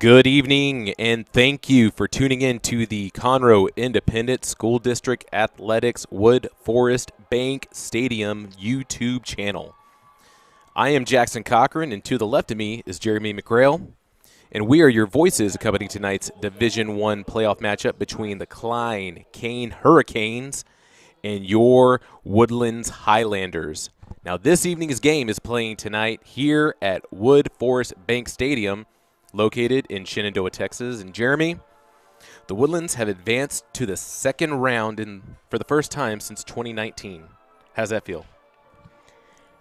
Good evening, and thank you for tuning in to the Conroe Independent School District Athletics Wood Forest Bank Stadium YouTube channel. I am Jackson Cochran, and to the left of me is Jeremy McGrail, and we are your voices accompanying tonight's Division I playoff matchup between the Klein Cain Hurricanes and your Woodlands Highlanders. Now, this evening's game is playing tonight here at Wood Forest Bank Stadium, located in Shenandoah, Texas. And Jeremy, the Woodlands have advanced to the second round for the first time since 2019. How's that feel?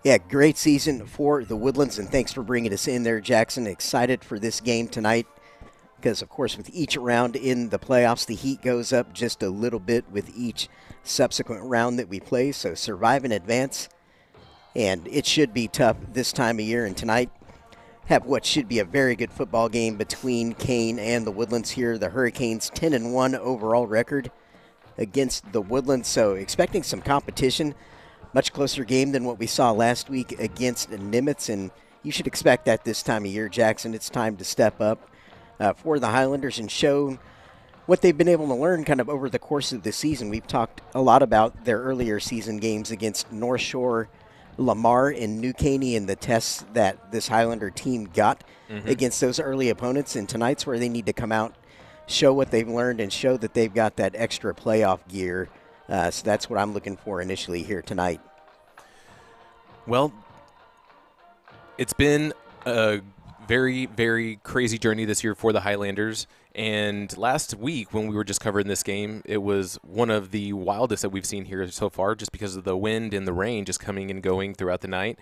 Yeah, great season for the Woodlands, and thanks for bringing us in there, Jackson. Excited for this game tonight because, of course, with each round in the playoffs, the heat goes up just a little bit with each subsequent round that we play. So survive and advance, and it should be tough this time of year. And tonight, have what should be a very good football game between Cain and the Woodlands here. The Hurricanes 10-1 overall record against the Woodlands, so expecting some competition. Much closer game than what we saw last week against Nimitz, and you should expect that this time of year, Jackson. It's time to step up for the Highlanders and show what they've been able to learn kind of over the course of the season. We've talked a lot about their earlier season games against North Shore, Lamar, and New Caney, and the tests that this Highlander team got against those early opponents. And tonight's where they need to come out, show what they've learned, and show that they've got that extra playoff gear. So that's what I'm looking for initially here tonight. Well, it's been a very, very crazy journey this year for the Highlanders. And last week when we were just covering this game, it was one of the wildest that we've seen here so far just because of the wind and the rain just coming and going throughout the night.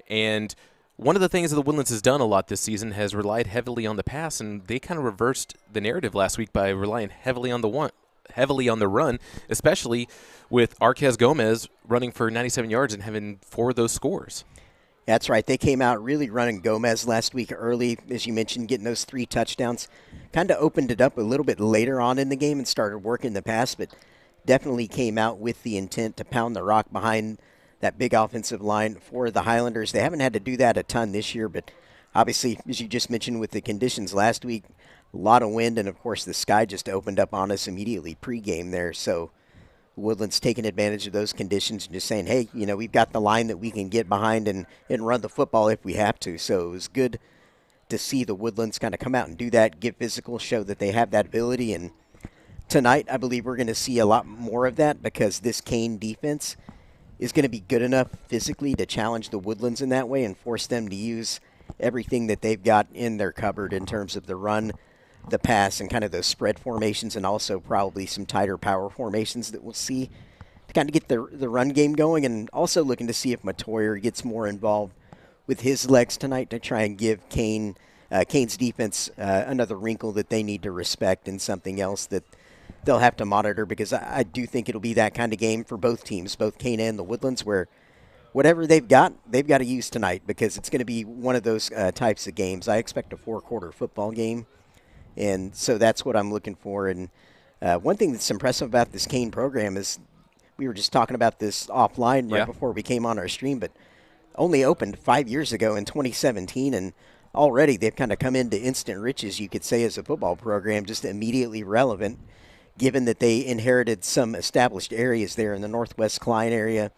And one of the things that the Woodlands has done a lot this season has relied heavily on the pass, and they kind of reversed the narrative last week by relying heavily on the run, especially with Arquez Gomez running for 97 yards and having 4 of those scores. That's right. They came out really running Gomez last week early, as you mentioned, getting those 3 touchdowns. Kind of opened it up a little bit later on in the game and started working the pass, but definitely came out with the intent to pound the rock behind that big offensive line for the Highlanders. They haven't had to do that a ton this year, but obviously, as you just mentioned with the conditions last week, a lot of wind, and of course the sky just opened up on us immediately pregame there. So Woodland's taking advantage of those conditions and just saying, hey, we've got the line that we can get behind and run the football if we have to. So it was good to see the Woodlands kind of come out and do that, get physical, show that they have that ability. And tonight, I believe we're going to see a lot more of that because this Cain defense is going to be good enough physically to challenge the Woodlands in that way and force them to use everything that they've got in their cupboard in terms of the run, the pass, and kind of those spread formations, and also probably some tighter power formations that we'll see to kind of get the run game going, and also looking to see if Matoyer gets more involved with his legs tonight to try and give Cain's defense another wrinkle that they need to respect and something else that they'll have to monitor, because I do think it'll be that kind of game for both teams, both Cain and the Woodlands, where whatever they've got to use tonight, because it's going to be one of those types of games. I expect a 4-quarter football game. And so that's what I'm looking for. And one thing that's impressive about this Cain program is we were just talking about this offline right before we came on our stream, but only opened 5 years ago in 2017, and already they've kind of come into instant riches, you could say, as a football program, just immediately relevant, given that they inherited some established areas there in the Northwest Klein area,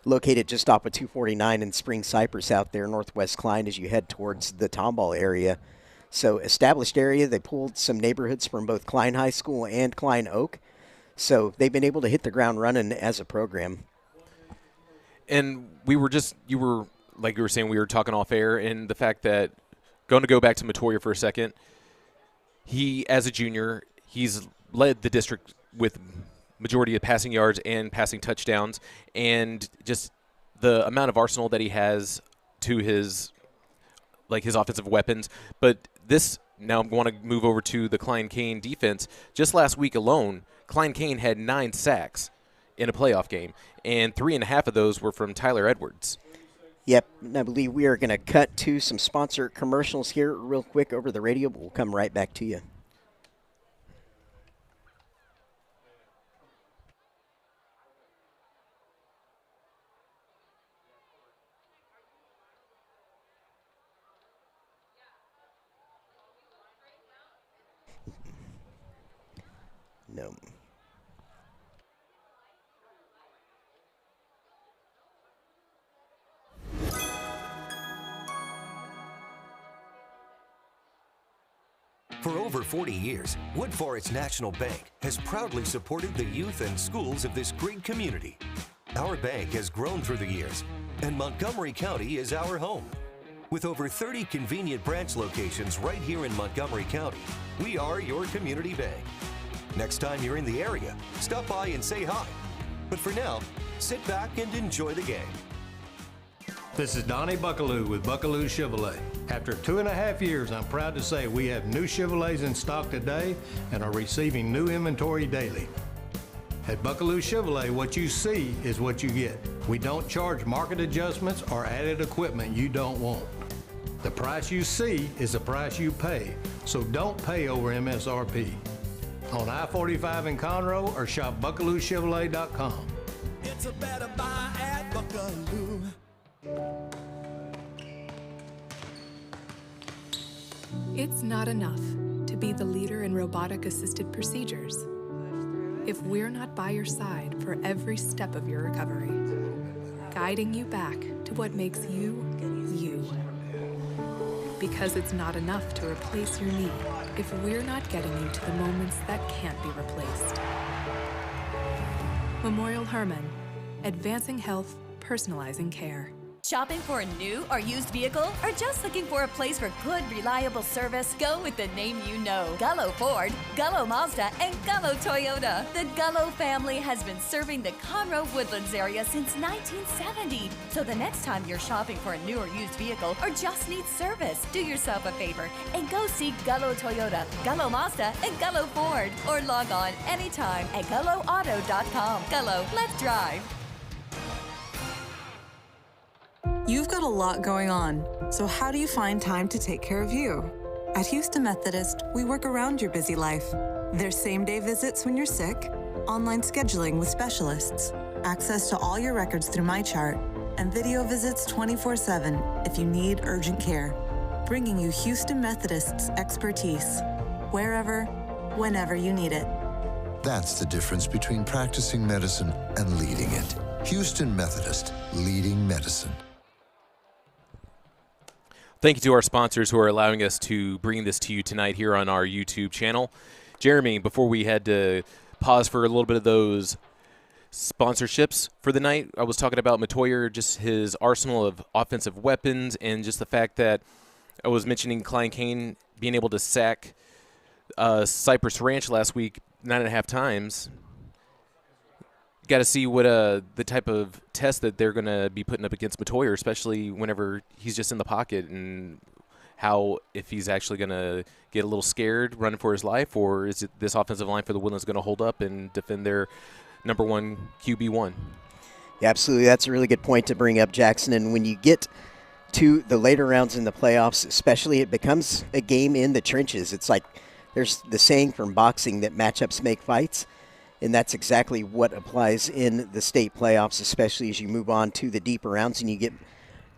located just off of 249 in Spring Cypress out there, Northwest Klein, as you head towards the Tomball area. So established area. They pulled some neighborhoods from both Klein High School and Klein Oak. So they've been able to hit the ground running as a program. And you were like you were saying, we were talking off air, and the fact that, going to go back to Matoyer for a second, he, as a junior, he's led the district with majority of passing yards and passing touchdowns, and just the amount of arsenal that he has to his offensive weapons. But now I want to move over to the Klein Cain defense. Just last week alone, Klein Cain had 9 sacks in a playoff game, and 3.5 of those were from Tyler Edwards. Yep, and I believe we are going to cut to some sponsor commercials here real quick over the radio, but we'll come right back to you. No. For over 40 years, Wood Forest National Bank has proudly supported the youth and schools of this great community. Our bank has grown through the years, and Montgomery County is our home. With over 30 convenient branch locations right here in Montgomery County, we are your community bank. Next time you're in the area, stop by and say hi. But for now, sit back and enjoy the game. This is Donnie Buckaloo with Buckaloo Chevrolet. After 2.5 years, I'm proud to say we have new Chevrolets in stock today and are receiving new inventory daily. At Buckaloo Chevrolet, what you see is what you get. We don't charge market adjustments or added equipment you don't want. The price you see is the price you pay, so don't pay over MSRP. On I-45 in Conroe or shop BuckalooChevrolet.com. It's a better buy at Buckaloo. It's not enough to be the leader in robotic-assisted procedures if we're not by your side for every step of your recovery, guiding you back to what makes you, you. Because it's not enough to replace your knee if we're not getting you to the moments that can't be replaced. Memorial Hermann, advancing health, personalizing care. Shopping for a new or used vehicle? Or just looking for a place for good, reliable service? Go with the name you know. Gullo Ford, Gullo Mazda, and Gullo Toyota. The Gullo family has been serving the Conroe Woodlands area since 1970. So the next time you're shopping for a new or used vehicle or just need service, do yourself a favor and go see Gullo Toyota, Gullo Mazda, and Gullo Ford. Or log on anytime at GulloAuto.com. Gullo, let's drive. You've got a lot going on, so how do you find time to take care of you? At Houston Methodist, we work around your busy life. There's same-day visits when you're sick, online scheduling with specialists, access to all your records through MyChart, and video visits 24/7 if you need urgent care. Bringing you Houston Methodist's expertise, wherever, whenever you need it. That's the difference between practicing medicine and leading it. Houston Methodist, leading medicine. Thank you to our sponsors who are allowing us to bring this to you tonight here on our YouTube channel. Jeremy, before we had to pause for a little bit of those sponsorships for the night, I was talking about Matoyer, just his arsenal of offensive weapons, and just the fact that I was mentioning Klein Cain being able to sack Cypress Ranch last week 9.5 times. Got to see what the type of test that they're going to be putting up against Matoyer, especially whenever he's just in the pocket, and how, if he's actually going to get a little scared running for his life, or is it this offensive line for the Woodlands going to hold up and defend their number one QB1? Yeah, absolutely. That's a really good point to bring up, Jackson. And when you get to the later rounds in the playoffs, especially, it becomes a game in the trenches. It's like there's the saying from boxing that matchups make fights. And that's exactly what applies in the state playoffs, especially as you move on to the deeper rounds and you get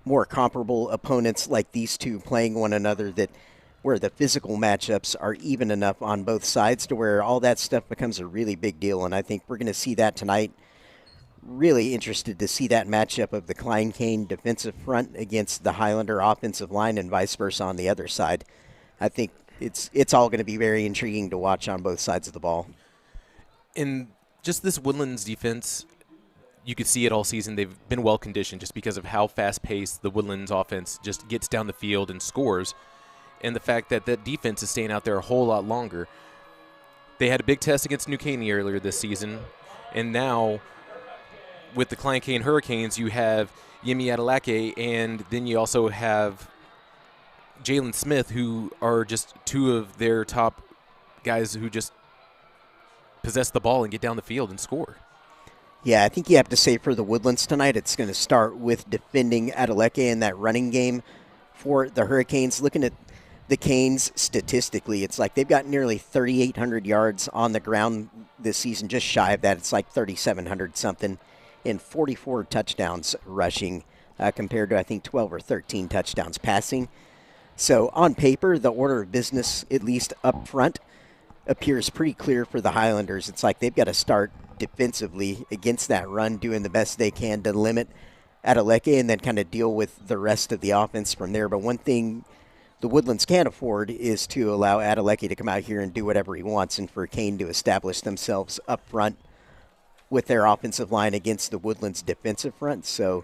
more comparable opponents like these two playing one another, that where the physical matchups are even enough on both sides to where all that stuff becomes a really big deal. And I think we're going to see that tonight. Really interested to see that matchup of the Klein Cain defensive front against the Highlander offensive line and vice versa on the other side. I think it's all going to be very intriguing to watch on both sides of the ball. In just this Woodlands defense, you could see it all season. They've been well-conditioned just because of how fast-paced the Woodlands offense just gets down the field and scores, and the fact that that defense is staying out there a whole lot longer. They had a big test against New Caney earlier this season, and now with the Klein Cain Hurricanes, you have Yemi Adelake, and then you also have Jalen Smith, who are just two of their top guys who just possess the ball and get down the field and score. Yeah, I think you have to say for the Woodlands tonight, it's going to start with defending Adeleke in that running game for the Hurricanes. Looking at the Canes statistically, it's like they've got nearly 3,800 yards on the ground this season, just shy of that. It's like 3,700 something, and 44 touchdowns rushing compared to, I think, 12 or 13 touchdowns passing. So on paper, the order of business, at least up front, appears pretty clear for the Highlanders. It's like they've got to start defensively against that run, doing the best they can to limit Adeleke and then kind of deal with the rest of the offense from there. But one thing the Woodlands can't afford is to allow Adeleke to come out here and do whatever he wants, and for Cain to establish themselves up front with their offensive line against the Woodlands defensive front. So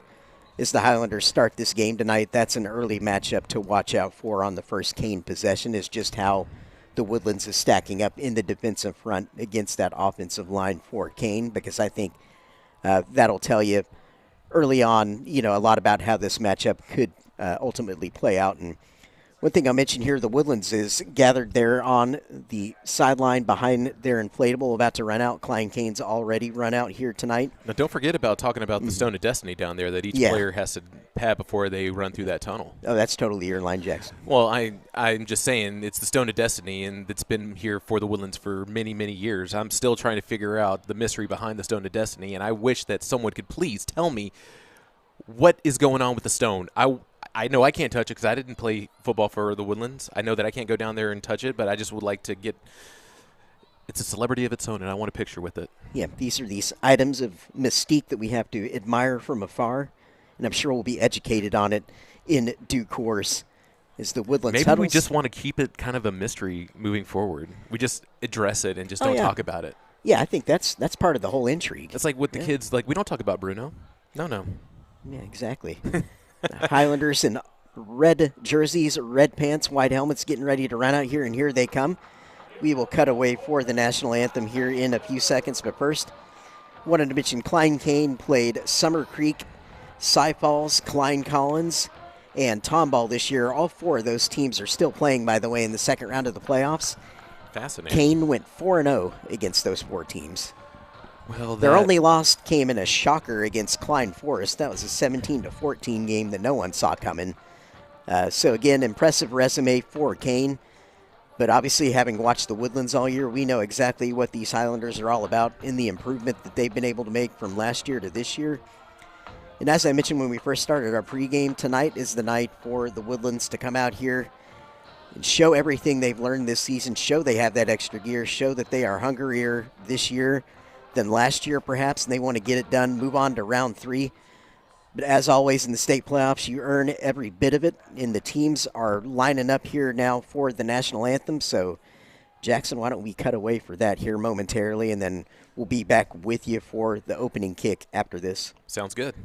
as the Highlanders start this game tonight, that's an early matchup to watch out for on the first Cain possession, is just how the Woodlands is stacking up in the defensive front against that offensive line for Cain, because I think that'll tell you early on, a lot about how this matchup could ultimately play out. And one thing I'll mention here, the Woodlands is gathered there on the sideline behind their inflatable, about to run out. Klein Cain's already run out here tonight. Now, don't forget about talking about the Stone of Destiny down there that each player has to have before they run through that tunnel. Oh, that's totally your line, Jackson. Well, I'm just saying it's the Stone of Destiny, and it's been here for the Woodlands for many, many years. I'm still trying to figure out the mystery behind the Stone of Destiny, and I wish that someone could please tell me what is going on with the stone. I know I can't touch it because I didn't play football for the Woodlands. I know that I can't go down there and touch it, but I just would like to get – it's a celebrity of its own, and I want a picture with it. Yeah, these are these items of mystique that we have to admire from afar, and I'm sure we'll be educated on it in due course as the Woodlands Maybe huddles. we just want to keep it kind of a mystery moving forward. We just address it and just don't talk about it. Yeah, I think that's part of the whole intrigue. It's like with the kids, like we don't talk about Bruno. No. Yeah, exactly. Highlanders in red jerseys, red pants, white helmets, getting ready to run out here, and here they come. We will cut away for the national anthem here in a few seconds, but first, wanted to mention Klein Cain played Summer Creek, Cy Falls, Klein Collins, and Tomball this year. All four of those teams are still playing, by the way, in the second round of the playoffs. Fascinating. Cain went 4-0 against those four teams. Well, their only loss came in a shocker against Klein Forest. That was a 17-14 game that no one saw coming. So again, impressive resume for Cain. But obviously, having watched the Woodlands all year, we know exactly what these Highlanders are all about in the improvement that they've been able to make from last year to this year. And as I mentioned when we first started our pregame, tonight is the night for the Woodlands to come out here and show everything they've learned this season, show they have that extra gear, show that they are hungrier this year than last year perhaps, and they want to get it done, move on to round 3. But as always in the state playoffs, you earn every bit of it, and the teams are lining up here now for the national anthem. So, Jackson, why don't we cut away for that here momentarily, and then we'll be back with you for the opening kick after this. Sounds good.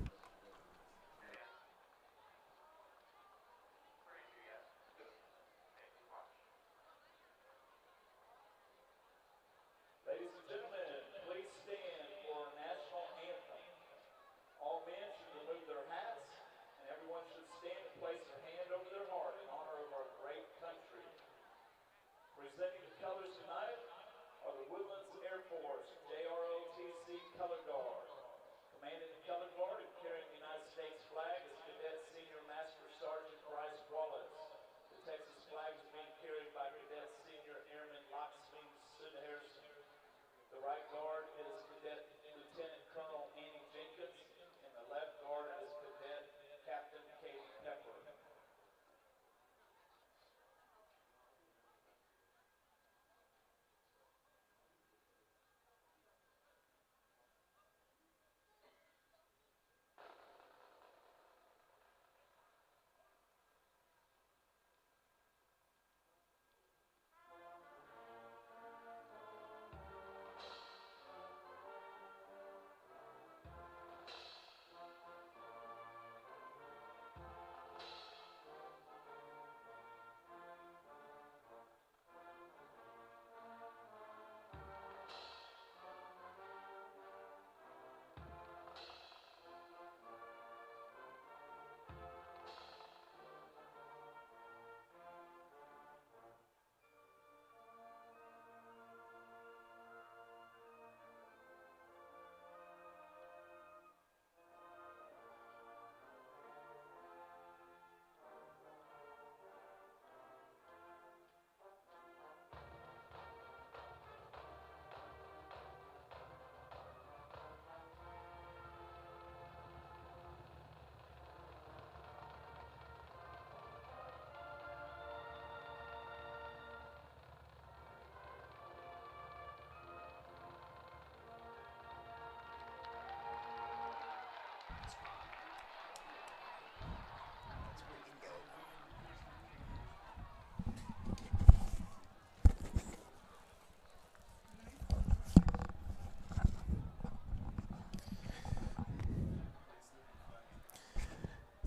Presenting the colors tonight are the Woodlands Air Force JROTC Color Guard. Commanding the color guard and carrying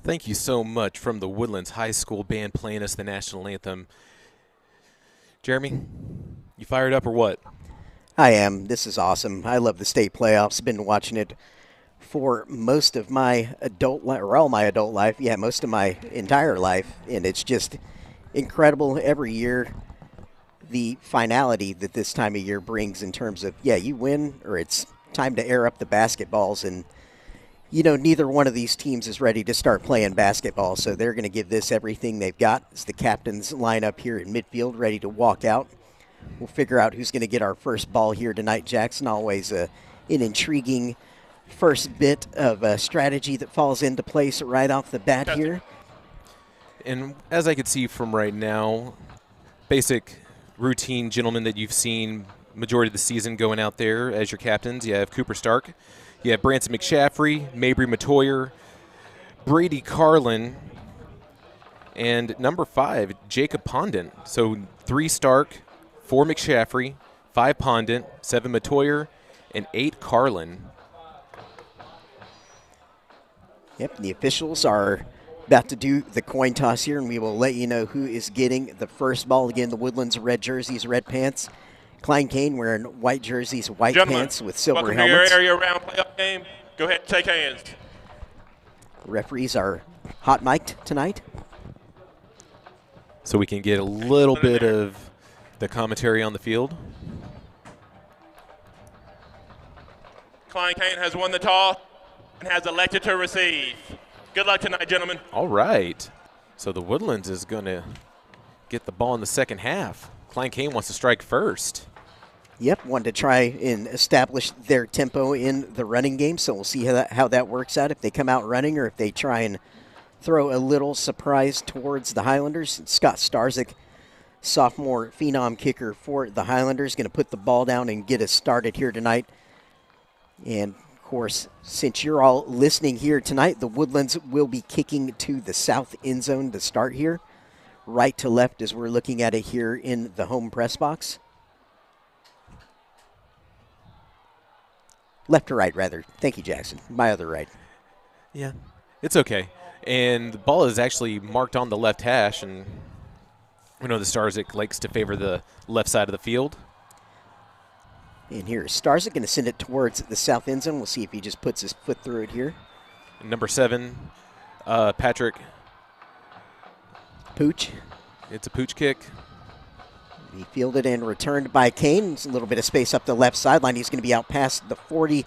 Thank you so much from the Woodlands High School band playing us the national anthem. Jeremy, you fired up or what? I am. This is awesome. I love the state playoffs. Been watching it for most of my adult life, or all my adult life. Yeah, most of my entire life. And it's just incredible every year, the finality that this time of year brings in terms of, yeah, you win or it's time to air up the basketballs. And, you know, neither one of these teams is ready to start playing basketball, so they're going to give this everything they've got. As the captains line up here in midfield, ready to walk out. We'll figure out who's going to get our first ball here tonight, Jackson. Always an intriguing first bit of strategy that falls into place right off the bat here. And as I could see from right now, basic routine gentlemen that you've seen majority of the season going out there as your captains. You have Cooper Stark, you have Branson McShaffrey, Mabry Matoyer, Brady Carlin, and number 5, Jacob Pondent. So 3 Stark, 4 McShaffrey, 5 Pondent, 7 Matoyer, and 8 Carlin. Yep, the officials are about to do the coin toss here, and we will let you know who is getting the first ball. Again, the Woodlands red jerseys, red pants. Klein Cain wearing white jerseys, white pants with silver helmets. Welcome to your area round playoff game. Go ahead and take hands. Referees are hot mic'd tonight. So we can get a little bit of the commentary on the field. Klein Cain has won the toss and has elected to receive. Good luck tonight, gentlemen. All right. So the Woodlands is going to get the ball in the second half. Klein Cain wants to strike first. Yep, wanted to try and establish their tempo in the running game, so we'll see how that works out, if they come out running or if they try and throw a little surprise towards the Highlanders. Scott Starzyk, sophomore phenom kicker for the Highlanders, going to put the ball down and get us started here tonight. And, of course, since you're all listening here tonight, the Woodlands will be kicking to the south end zone to start here. Right to left as we're looking at it here in the home press box. Left to right, rather. Thank you, Jackson. My other right. Yeah, it's okay. And the ball is actually marked on the left hash, and we know the Starzyk likes to favor the left side of the field. And here is Starzyk going to send it towards the south end zone. We'll see if he just puts his foot through it here. And number 7, Patrick Pooch. It's a pooch kick. He fielded and returned by Cain. There's a little bit of space up the left sideline. He's going to be out past the 40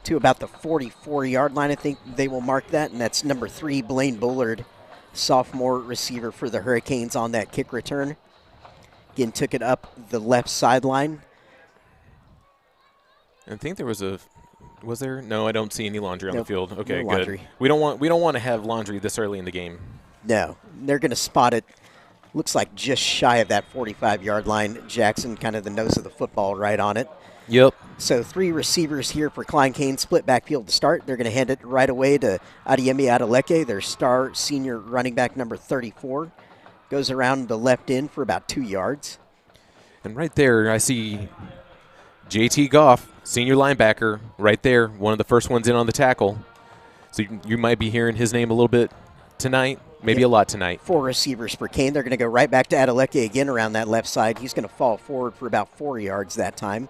to about the 44-yard line. I think they will mark that, and that's number 3, Blaine Bullard, sophomore receiver for the Hurricanes on that kick return. Again, took it up the left sideline. I think there was was there? No, I don't see any laundry on the field. Okay, no good. laundry. We don't want to have laundry this early in the game. No, they're going to spot it. Looks like just shy of that 45-yard line. Jackson, kind of the nose of the football right on it. Yep. So 3 receivers here for Klein Cain, split backfield to start. They're going to hand it right away to Adeyemi Adeleke, their star senior running back, number 34. Goes around the left end for about 2 yards. And right there, I see JT Goff, senior linebacker, right there, one of the first ones in on the tackle. So you might be hearing his name a little bit tonight, maybe a lot tonight. 4 receivers for Cain. They're going to go right back to Adeleke again around that left side. He's going to fall forward for about 4 yards that time.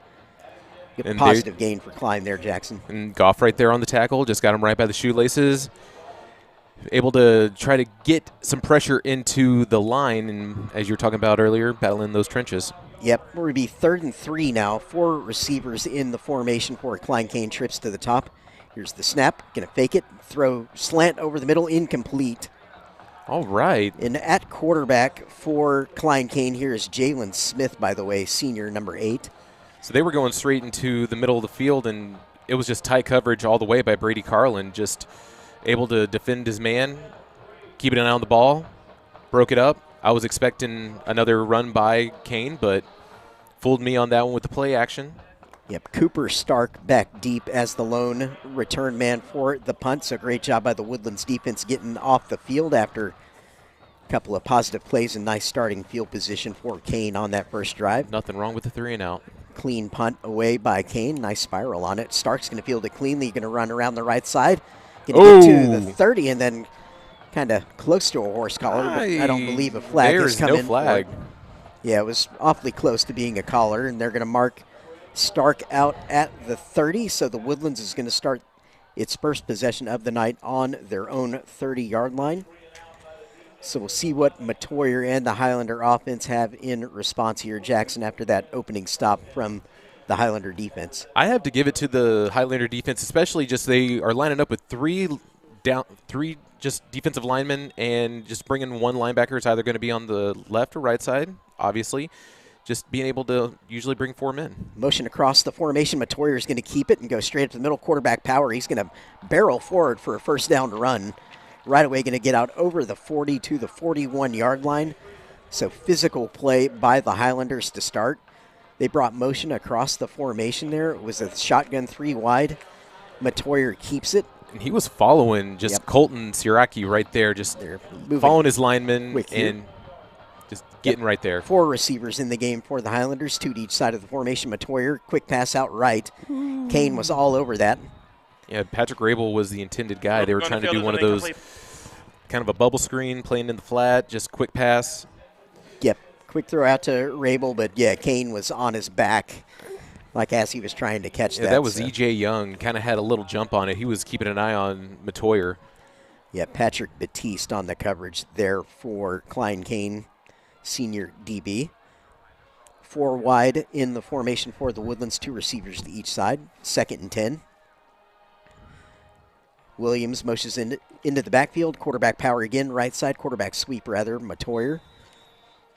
Get a positive gain for Klein there, Jackson. And Goff right there on the tackle, just got him right by the shoelaces. Able to try to get some pressure into the line, and as you were talking about earlier, battling those trenches. Yep, we're going to be 3rd and 3 now. 4 receivers in the formation for Klein Cain, trips to the top. Here's the snap, going to fake it, throw slant over the middle, incomplete. All right. And at quarterback for Klein Cain here is Jalen Smith, by the way, senior, number 8. So they were going straight into the middle of the field, and it was just tight coverage all the way by Brady Carlin, just able to defend his man, keeping an eye on the ball, broke it up. I was expecting another run by Cain, but fooled me on that one with the play action. Yep, Cooper Stark back deep as the lone return man for the punt. So great job by the Woodlands defense getting off the field after a couple of positive plays and nice starting field position for Cain on that first drive. Nothing wrong with the 3 and out. Clean punt away by Cain. Nice spiral on it. Stark's going to field it cleanly. Going to run around the right side. Going to get to the 30 and then kind of close to a horse collar, but I don't believe a flag has come in. There's no flag. Yeah, it was awfully close to being a collar, and they're going to mark Stark out at the 30, so the Woodlands is going to start its first possession of the night on their own 30-yard line. So we'll see what Matoyer and the Highlander offense have in response here, Jackson, after that opening stop from the Highlander defense. I have to give it to the Highlander defense, especially just they are lining up with three just defensive linemen and just bringing one linebacker. It's either going to be on the left or right side, obviously. Just being able to usually bring 4 men. Motion across the formation. Matoyer is going to keep it and go straight up to the middle. Quarterback power. He's going to barrel forward for a first down run. Right away going to get out over the 40 to the 41-yard line. So physical play by the Highlanders to start. They brought motion across the formation there. It was a shotgun 3 wide. Matoyer keeps it. And he was following just Colton Siraki right there, just following his lineman and just getting right there. 4 receivers in the game for the Highlanders, 2 to each side of the formation. Matoyer, quick pass out right. Cain was all over that. Yeah, Patrick Rabel was the intended guy. They were trying to do one of those kind of a bubble screen, playing in the flat, just quick pass. Yep, quick throw out to Rabel, but yeah, Cain was on his back like as he was trying to catch that. That was E.J. Young, kind of had a little jump on it. He was keeping an eye on Matoyer. Yeah, Patrick Batiste on the coverage there for Klein Cain, senior DB. 4 wide in the formation for the Woodlands, 2 receivers to each side, 2nd and 10. Williams motions into the backfield. Quarterback power again, right side. Quarterback sweep, rather, Matoyer.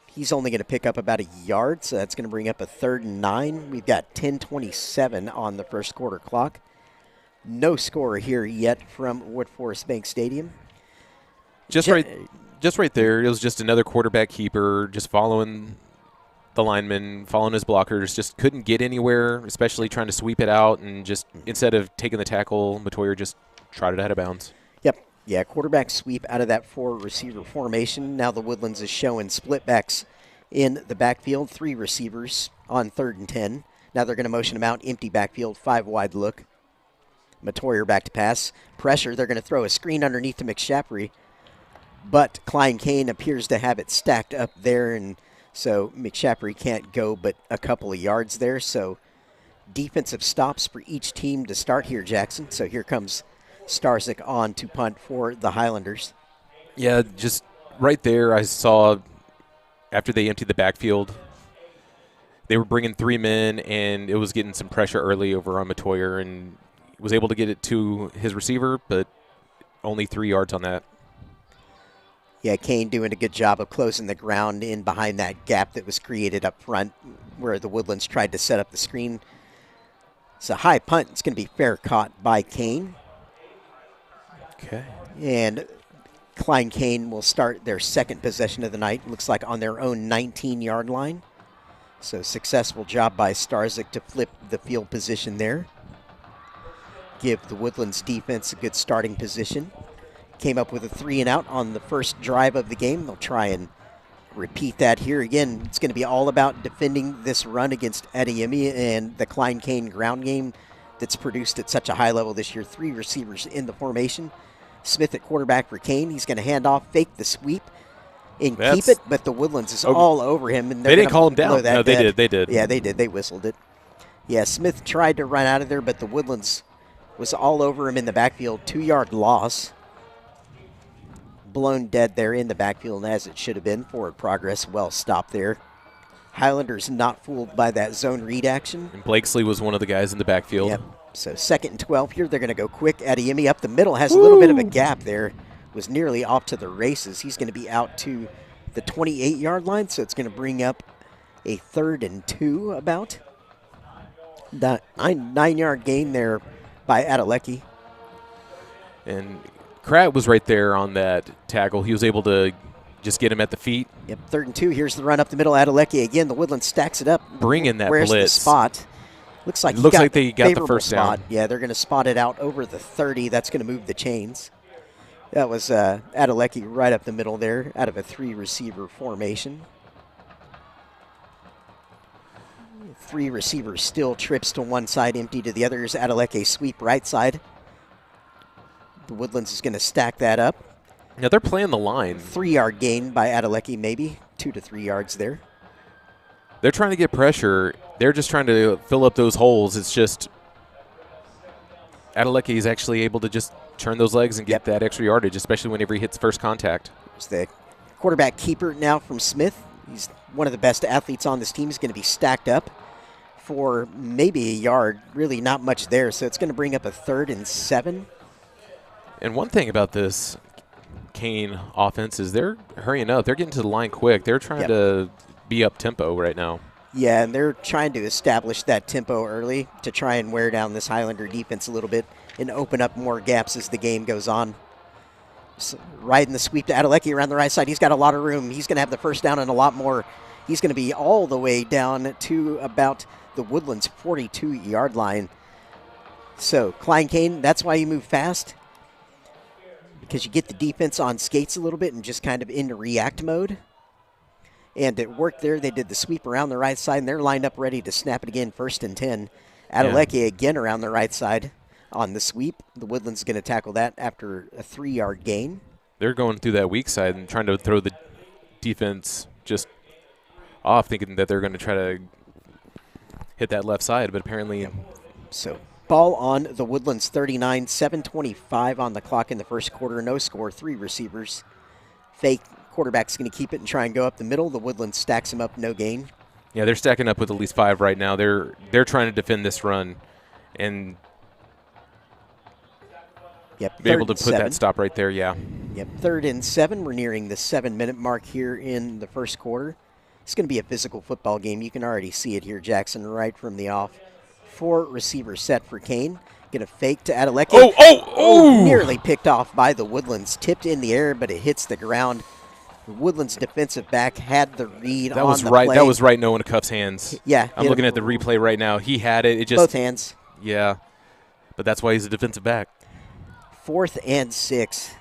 He's only going to pick up about a yard, so that's going to bring up a 3rd and 9. We've got 10:27 on the first quarter clock. No score here yet from Wood Forest Bank Stadium. Just right there, it was just another quarterback keeper, just following the lineman, following his blockers, just couldn't get anywhere, especially trying to sweep it out, and just instead of taking the tackle, Matoyer just trotted out of bounds. Yep. Yeah, quarterback sweep out of that 4-receiver formation. Now the Woodlands is showing split backs in the backfield, 3 receivers on 3rd and 10. Now they're going to motion them out, empty backfield, 5 wide look. Matoyer back to pass. Pressure, they're going to throw a screen underneath to McShapery. But Klein Cain appears to have it stacked up there, and so McShapery can't go but a couple of yards there. So defensive stops for each team to start here, Jackson. So here comes Starzik on to punt for the Highlanders. Yeah, just right there I saw after they emptied the backfield, they were bringing 3 men, and it was getting some pressure early over on Matoyer, and was able to get it to his receiver, but only 3 yards on that. Yeah, Cain doing a good job of closing the ground in behind that gap that was created up front where the Woodlands tried to set up the screen. It's a high punt. It's going to be fair caught by Cain. Okay. And Klein Cain will start their 2nd possession of the night. Looks like on their own 19-yard line. So successful job by Starzik to flip the field position there. Give the Woodlands defense a good starting position. Came up with a 3-and-out on the first drive of the game. They'll try and repeat that here. Again, it's going to be all about defending this run against Adeyemi and the Klein Cain ground game that's produced at such a high level this year. 3 receivers in the formation. Smith at quarterback for Cain. He's going to hand off, fake the sweep, and keep it, but the Woodlands is all over him. And they didn't call him down. No, they did. They did. Yeah, they did. They whistled it. Yeah, Smith tried to run out of there, but the Woodlands was all over him in the backfield. 2-yard loss. Blown dead there in the backfield, as it should have been. Forward progress, well stopped there. Highlanders not fooled by that zone read action. And Blakesley was one of the guys in the backfield. Yep. So 2nd and 12 here. They're going to go quick. Adeyemi up the middle. Has a little bit of a gap there. Was nearly off to the races. He's going to be out to the 28-yard line, so it's going to bring up a 3rd and 2 about. That 9-yard gain there by Adeleke. And Kratt was right there on that tackle. He was able to just get him at the feet. Yep, 3rd and 2. Here's the run up the middle. Adeleke again. The Woodlands stacks it up. Bringing that Where's blitz. The spot? Looks like they got the first spot. down. Yeah, they're going to spot it out over the 30. That's going to move the chains. That was Adeleke right up the middle there out of a 3-receiver formation. 3 receivers still, trips to one side, empty to the other. Adeleke sweep right side. The Woodlands is going to stack that up. Yeah, they're playing the line. 3-yard gain by Adelecki, maybe 2 to 3 yards there. They're trying to get pressure. They're just trying to fill up those holes. It's just Adelecki is actually able to just turn those legs and get that extra yardage, especially whenever he hits first contact. There's the quarterback keeper now from Smith. He's one of the best athletes on this team. He's going to be stacked up for maybe a yard. Really not much there, so it's going to bring up a 3rd and 7. And one thing about this Cain offense is they're hurrying up. They're getting to the line quick. They're trying to be up tempo right now. Yeah, and they're trying to establish that tempo early to try and wear down this Highlander defense a little bit and open up more gaps as the game goes on. So riding the sweep to Adelecki around the right side. He's got a lot of room. He's going to have the first down and a lot more. He's going to be all the way down to about the Woodlands 42-yard line. So Klein Cain, that's why you move fast, because you get the defense on skates a little bit and just kind of into react mode. And it worked there. They did the sweep around the right side, and they're lined up ready to snap it again, 1st and 10. Adelecki again around the right side on the sweep. The Woodlands going to tackle that after a 3-yard gain. They're going through that weak side and trying to throw the defense just off, thinking that they're going to try to hit that left side, but apparently. So ball on the Woodlands 39, 7:25 on the clock in the first quarter. No score, 3 receivers. Fake. Quarterback's going to keep it and try and go up the middle. The Woodlands stacks him up, no gain. Yeah, they're stacking up with at least 5 right now. They're trying to defend this run and be able to put that stop right there, yeah. Yep, 3rd and 7. We're nearing the 7-minute mark here in the first quarter. It's going to be a physical football game. You can already see it here, Jackson, right from the off. 4 receiver set for Cain. Going to fake to Adelecki. Oh! Nearly picked off by the Woodlands. Tipped in the air, but it hits the ground. Woodlands defensive back had the read on the play. That was right in Owen Cuff's hands. Yeah. I'm looking at the replay right now. He had it. Both hands. Yeah. But that's why he's a defensive back. 4th and 6.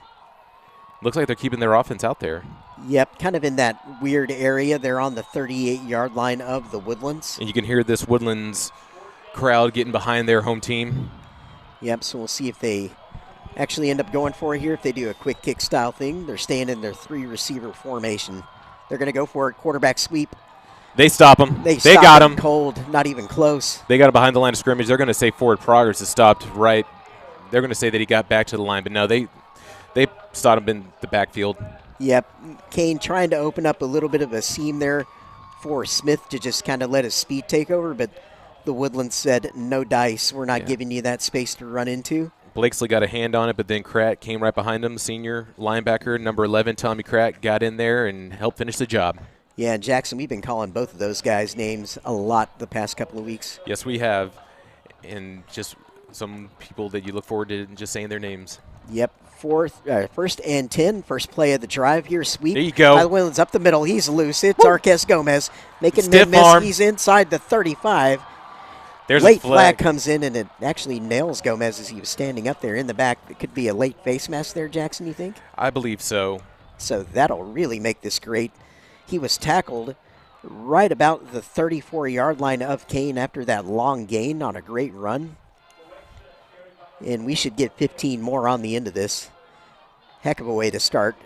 Looks like they're keeping their offense out there. Yep, kind of in that weird area. They're on the 38-yard line of the Woodlands. And you can hear this Woodlands crowd getting behind their home team. Yep, so we'll see if they actually end up going for it here. If they do a quick kick style thing, they're staying in their 3-receiver formation. They're going to go for it. Quarterback sweep. They stop him. They got him. Cold, not even close. They got him behind the line of scrimmage. They're going to say forward progress is stopped right. They're going to say that he got back to the line, but no, they stopped him in the backfield. Yep, Cain trying to open up a little bit of a seam there for Smith to just kind of let his speed take over, but the Woodlands said no dice. We're not giving you that space to run into. Blakesley got a hand on it, but then Kratt came right behind him, senior linebacker, number 11, Tommy Kratt, got in there and helped finish the job. Yeah, and Jackson, we've been calling both of those guys' names a lot the past couple of weeks. Yes, we have, and just some people that you look forward to just saying their names. Yep, 1st and 10, first play of the drive here, sweep. There you go. By the Woodlands up the middle, he's loose. It's Arquez Gomez making stiff miss. arm. He's inside the 35. There's late a flag comes in, and it actually nails Gomez as he was standing up there in the back. It could be a late face mask there, Jackson, you think? I believe so. So that'll really make this great. He was tackled right about the 34-yard line of Cain after that long gain on a great run. And we should get 15 more on the end of this. Heck of a way to start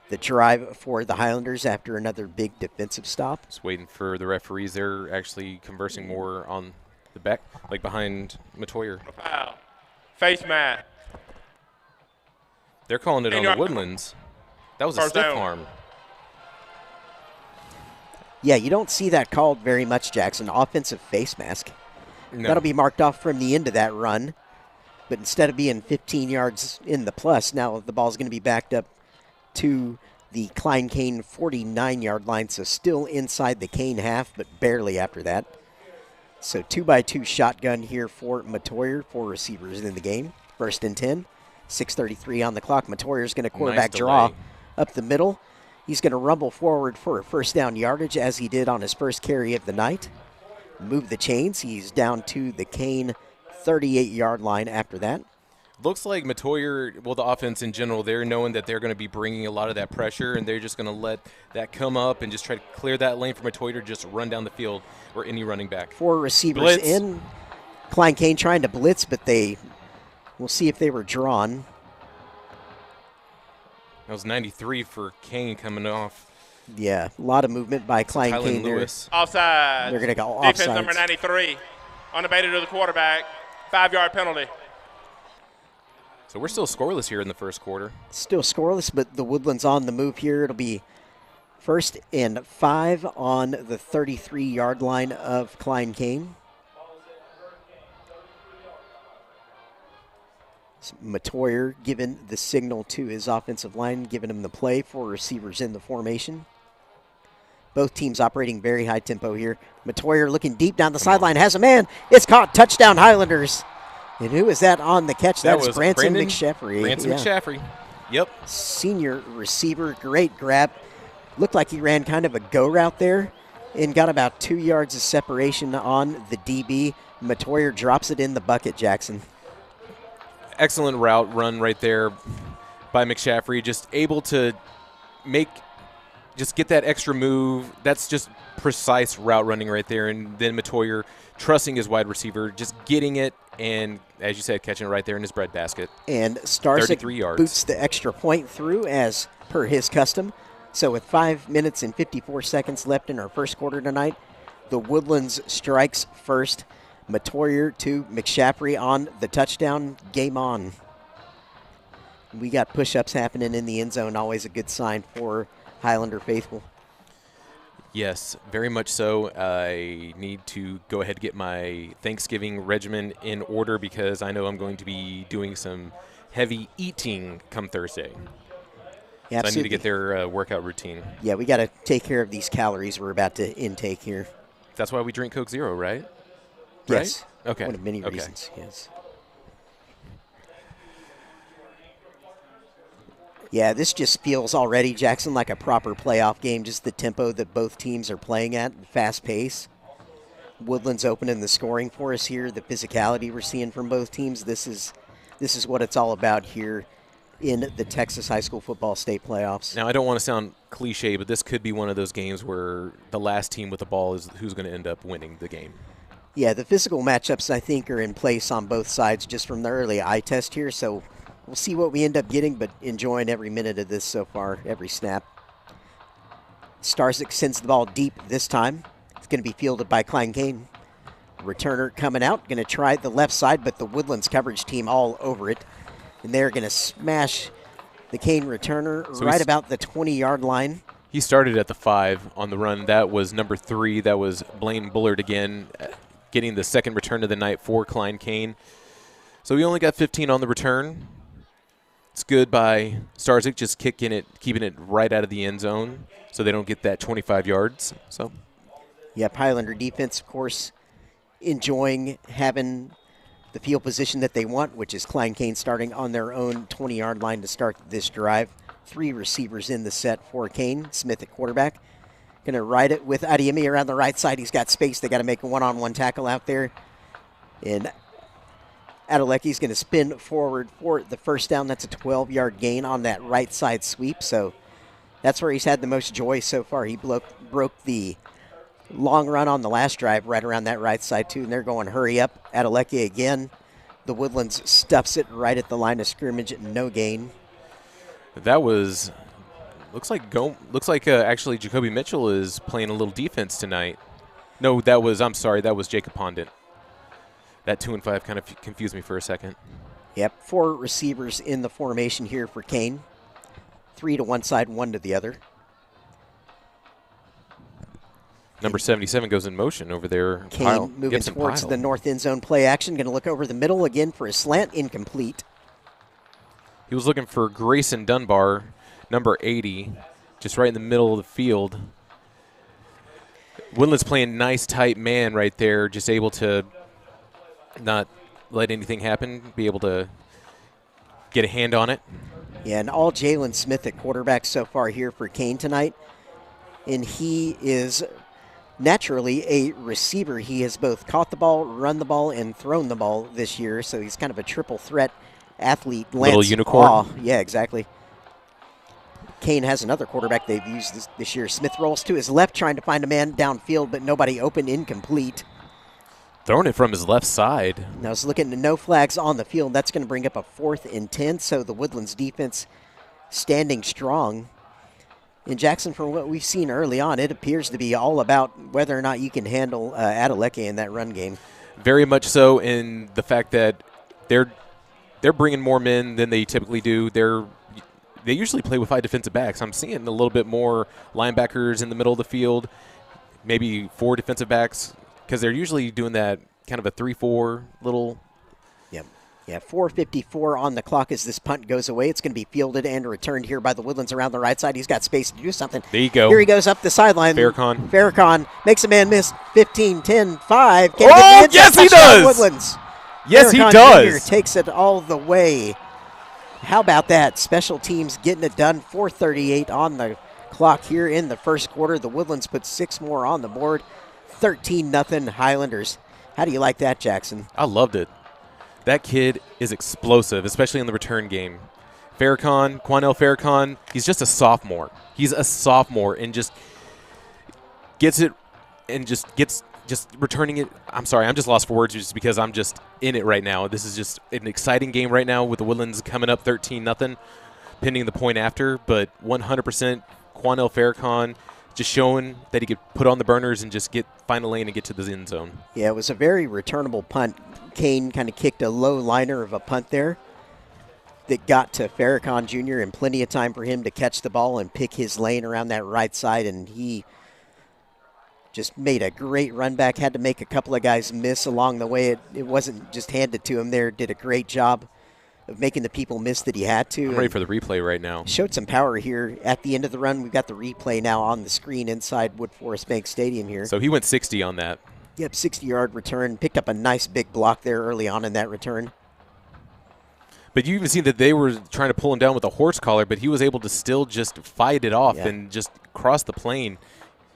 the drive for the Highlanders after another big defensive stop. Just waiting for the referees. They're actually conversing more on the back, like behind Matoyer. Foul. Face mask. They're calling it on the Woodlands. That was a stiff arm. Yeah, you don't see that called very much, Jackson. Offensive face mask. No. That'll be marked off from the end of that run. But instead of being 15 yards in the plus, now the ball's going to be backed up to the Klein Cain 49-yard line, so still inside the Cain half, but barely after that. So 2x2 shotgun here for Matoyer, 4 receivers in the game. 1st and 10, 6:33 on the clock. Matoyer's going to quarterback draw up the middle. He's going to rumble forward for a first down yardage, as he did on his first carry of the night. Move the chains. He's down to the Cain 38-yard line after that. Looks like Matoyer, well, the offense in general, they're knowing that they're going to be bringing a lot of that pressure, and they're just going to let that come up and just try to clear that lane for Matoyer to just run down the field or any running back. 4 receivers blitz. In. Klein Cain trying to blitz, but we'll see if they were drawn. That was 93 for Cain coming off. Yeah, a lot of movement by Klein Cain there. Offside. They're going to go Defense offsides. number 93. Unabated to the quarterback. 5-yard penalty. So we're still scoreless here in the first quarter. Still scoreless, but the Woodlands on the move here. It'll be 1st and 5 on the 33-yard line of Klein Cain. Matoyer giving the signal to his offensive line, giving him the play for receivers in the formation. Both teams operating very high tempo here. Matoyer looking deep down the sideline, has a man. It's caught. Touchdown Highlanders. And who is that on the catch? That was Branson McShaffrey. McShaffrey. Yep. Senior receiver, great grab. Looked like he ran kind of a go route there and got about 2 yards of separation on the DB. Matoyer drops it in the bucket, Jackson. Excellent route run right there by McShaffrey. Just able to get that extra move. That's just precise route running right there. And then Matoyer trusting his wide receiver, just getting it, and as you said, catching it right there in his breadbasket. And Starzyk boots the extra point through as per his custom. So with 5 minutes and 54 seconds left in our first quarter tonight, the Woodlands strikes first. Matoyer to McShaffrey on the touchdown. Game on. We got push-ups happening in the end zone, always a good sign for Highlander faithful. Yes, very much so. I need to go ahead and get my Thanksgiving regimen in order because I know I'm going to be doing some heavy eating come Thursday. Yeah, so I need to get their workout routine. Yeah, we got to take care of these calories we're about to intake here. That's why we drink Coke Zero, right? Yes. Right? Okay. One of many reasons, yes. Yeah, this just feels already, Jackson, like a proper playoff game, just the tempo that both teams are playing at, fast pace. Woodlands opening the scoring for us here, the physicality we're seeing from both teams. This is what it's all about here in the Texas High School Football State Playoffs. Now, I don't want to sound cliche, but this could be one of those games where the last team with the ball is who's going to end up winning the game. Yeah, the physical matchups, I think, are in place on both sides just from the early eye test here, so we'll see what we end up getting, but enjoying every minute of this so far, every snap. Starzyk sends the ball deep this time. It's going to be fielded by Klein Cain. Returner coming out, going to try the left side, but the Woodlands coverage team all over it. And they're going to smash the Cain returner right about the 20-yard line. He started at the 5 on the run. That was number 3. That was Blaine Bullard again, getting the second return of the night for Klein Cain. So we only got 15 on the return. It's good by Starzyk, just kicking it, keeping it right out of the end zone so they don't get that 25 yards. So, yep, Highlander defense, of course, enjoying having the field position that they want, which is Klein Cain starting on their own 20-yard line to start this drive. 3 receivers in the set for Cain. Smith at quarterback. Going to ride it with Adiemi around the right side. He's got space. They got to make a one-on-one tackle out there. And Adelecki's going to spin forward for the first down. That's a 12-yard gain on that right side sweep. So that's where he's had the most joy so far. He broke the long run on the last drive right around that right side, too. And they're going hurry up. Adelecki again. The Woodlands stuffs it right at the line of scrimmage. No gain. That was looks like actually Jacoby Mitchell is playing a little defense tonight. No, I'm sorry, that was Jacob Pondent. That 2 and 5 kind of confused me for a second. Yep, 4 receivers in the formation here for Cain. 3 to one side, 1 to the other. Number 77 goes in motion over there. Cain moving towards the north end zone play action. Going to look over the middle again for a slant, incomplete. He was looking for Grayson Dunbar, number 80, just right in the middle of the field. Woodlands playing nice tight man right there, just able to not let anything happen, be able to get a hand on it. Yeah, and all Jalen Smith at quarterback so far here for Cain tonight. And he is naturally a receiver. He has both caught the ball, run the ball, and thrown the ball this year. So he's kind of a triple threat athlete. Little unicorn. Yeah, exactly. Cain has another quarterback they've used this year. Smith rolls to his left, trying to find a man downfield, but nobody open, incomplete. Throwing it from his left side. Now it's looking to no flags on the field. That's going to bring up a 4th and 10. So the Woodlands defense standing strong. In Jackson, from what we've seen early on, it appears to be all about whether or not you can handle Adeleke in that run game. Very much so, in the fact that they're bringing more men than they typically do. They usually play with 5 defensive backs. I'm seeing a little bit more linebackers in the middle of the field, maybe 4 defensive backs, because they're usually doing that kind of a 3-4 little. Yeah, 4:54 on the clock as this punt goes away. It's going to be fielded and returned here by the Woodlands around the right side. He's got space to do something. There you go. Here he goes up the sideline. Farrakhan makes a man miss. 15, 10, 5. Oh, yes, he does. Woodlands. Yes, Farrakhan he does. Jr. takes it all the way. How about that? Special teams getting it done. 4:38 on the clock here in the first quarter. The Woodlands put 6 more on the board. 13-0 Highlanders. How do you like that, Jackson? I loved it. That kid is explosive, especially in the return game. Quanell Farrakhan, he's just a sophomore. He's a sophomore and just gets it and just returning it. I'm sorry, I'm just lost for words just because I'm just in it right now. This is just an exciting game right now with the Woodlands coming up 13-0, pending the point after. But 100% Quanell Farrakhan just showing that he could put on the burners and just find a lane and get to the end zone. Yeah, it was a very returnable punt. Cain kind of kicked a low liner of a punt there that got to Farrakhan Jr. and plenty of time for him to catch the ball and pick his lane around that right side, and he just made a great run back, had to make a couple of guys miss along the way. It wasn't just handed to him there, did a great job of making the people miss that he had to. I'm ready for the replay right now. Showed some power here at the end of the run. We've got the replay now on the screen inside Wood Forest Bank Stadium here. So he went 60 on that. Yep, 60-yard return. Picked up a nice big block there early on in that return. But you even see that they were trying to pull him down with a horse collar, but he was able to still just fight it off and just cross the plane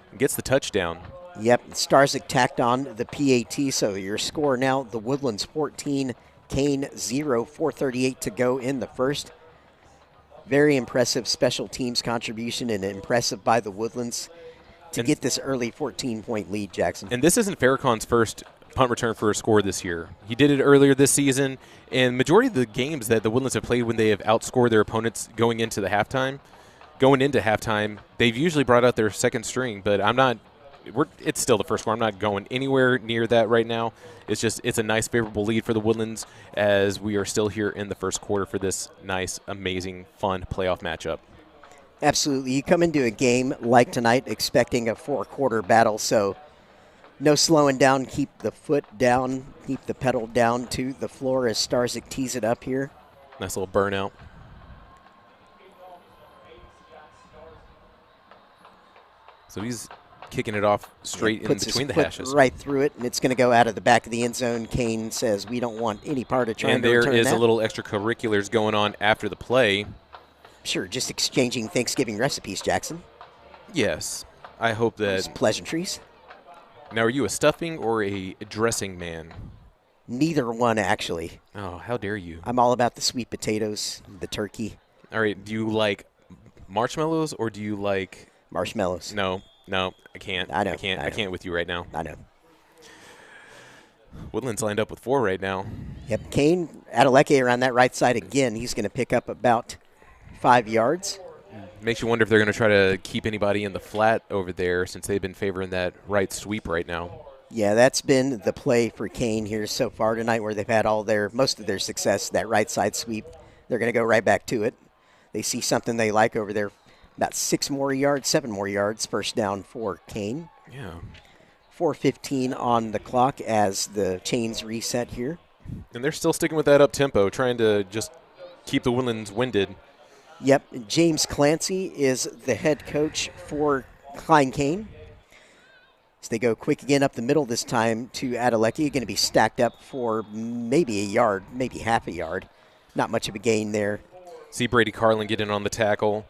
and gets the touchdown. Yep, Starzyk tacked on the PAT, so your score now, the Woodlands 14, Cain 0, 4:38 to go in the first. Very impressive special teams contribution and impressive by the Woodlands to get this early 14-point lead, Jackson. And this isn't Farrakhan's first punt return for a score this year. He did it earlier this season, and majority of the games that the Woodlands have played when they have outscored their opponents going into halftime, they've usually brought out their second string, but it's still the first score. I'm not going anywhere near that right now. It's a nice favorable lead for the Woodlands as we are still here in the first quarter for this nice, amazing, fun playoff matchup. Absolutely. You come into a game like tonight expecting a 4-quarter battle, so no slowing down. Keep the foot down. Keep the pedal down to the floor as Starzyk tees it up here. Nice little burnout. So he's kicking it off straight in between the hashes. Right through it, and it's going to go out of the back of the end zone. Cain says we don't want any part of trying to return that. And there is a little extracurriculars going on after the play. Sure, just exchanging Thanksgiving recipes, Jackson. Yes. I hope that... Just pleasantries. Now, are you a stuffing or a dressing man? Neither one, actually. Oh, how dare you. I'm all about the sweet potatoes, the turkey. All right, do you like marshmallows or do you like... Marshmallows. No, I can't. I know. I can't with you right now. I know. Woodlands lined up with 4 right now. Yep, Cain, Adeleke around that right side again. He's going to pick up about 5 yards. Makes you wonder if they're going to try to keep anybody in the flat over there since they've been favoring that right sweep right now. Yeah, that's been the play for Cain here so far tonight where they've had most of their success, that right side sweep. They're going to go right back to it. They see something they like over there. About 7 more yards, first down for Cain. Yeah. 4:15 on the clock as the chains reset here. And they're still sticking with that up-tempo, trying to just keep the Woodlands winded. Yep, James Clancy is the head coach for Klein Cain. So they go quick again up the middle this time to Adeleke. Going to be stacked up for maybe a yard, maybe half a yard. Not much of a gain there. See Brady Carlin get in on the tackle.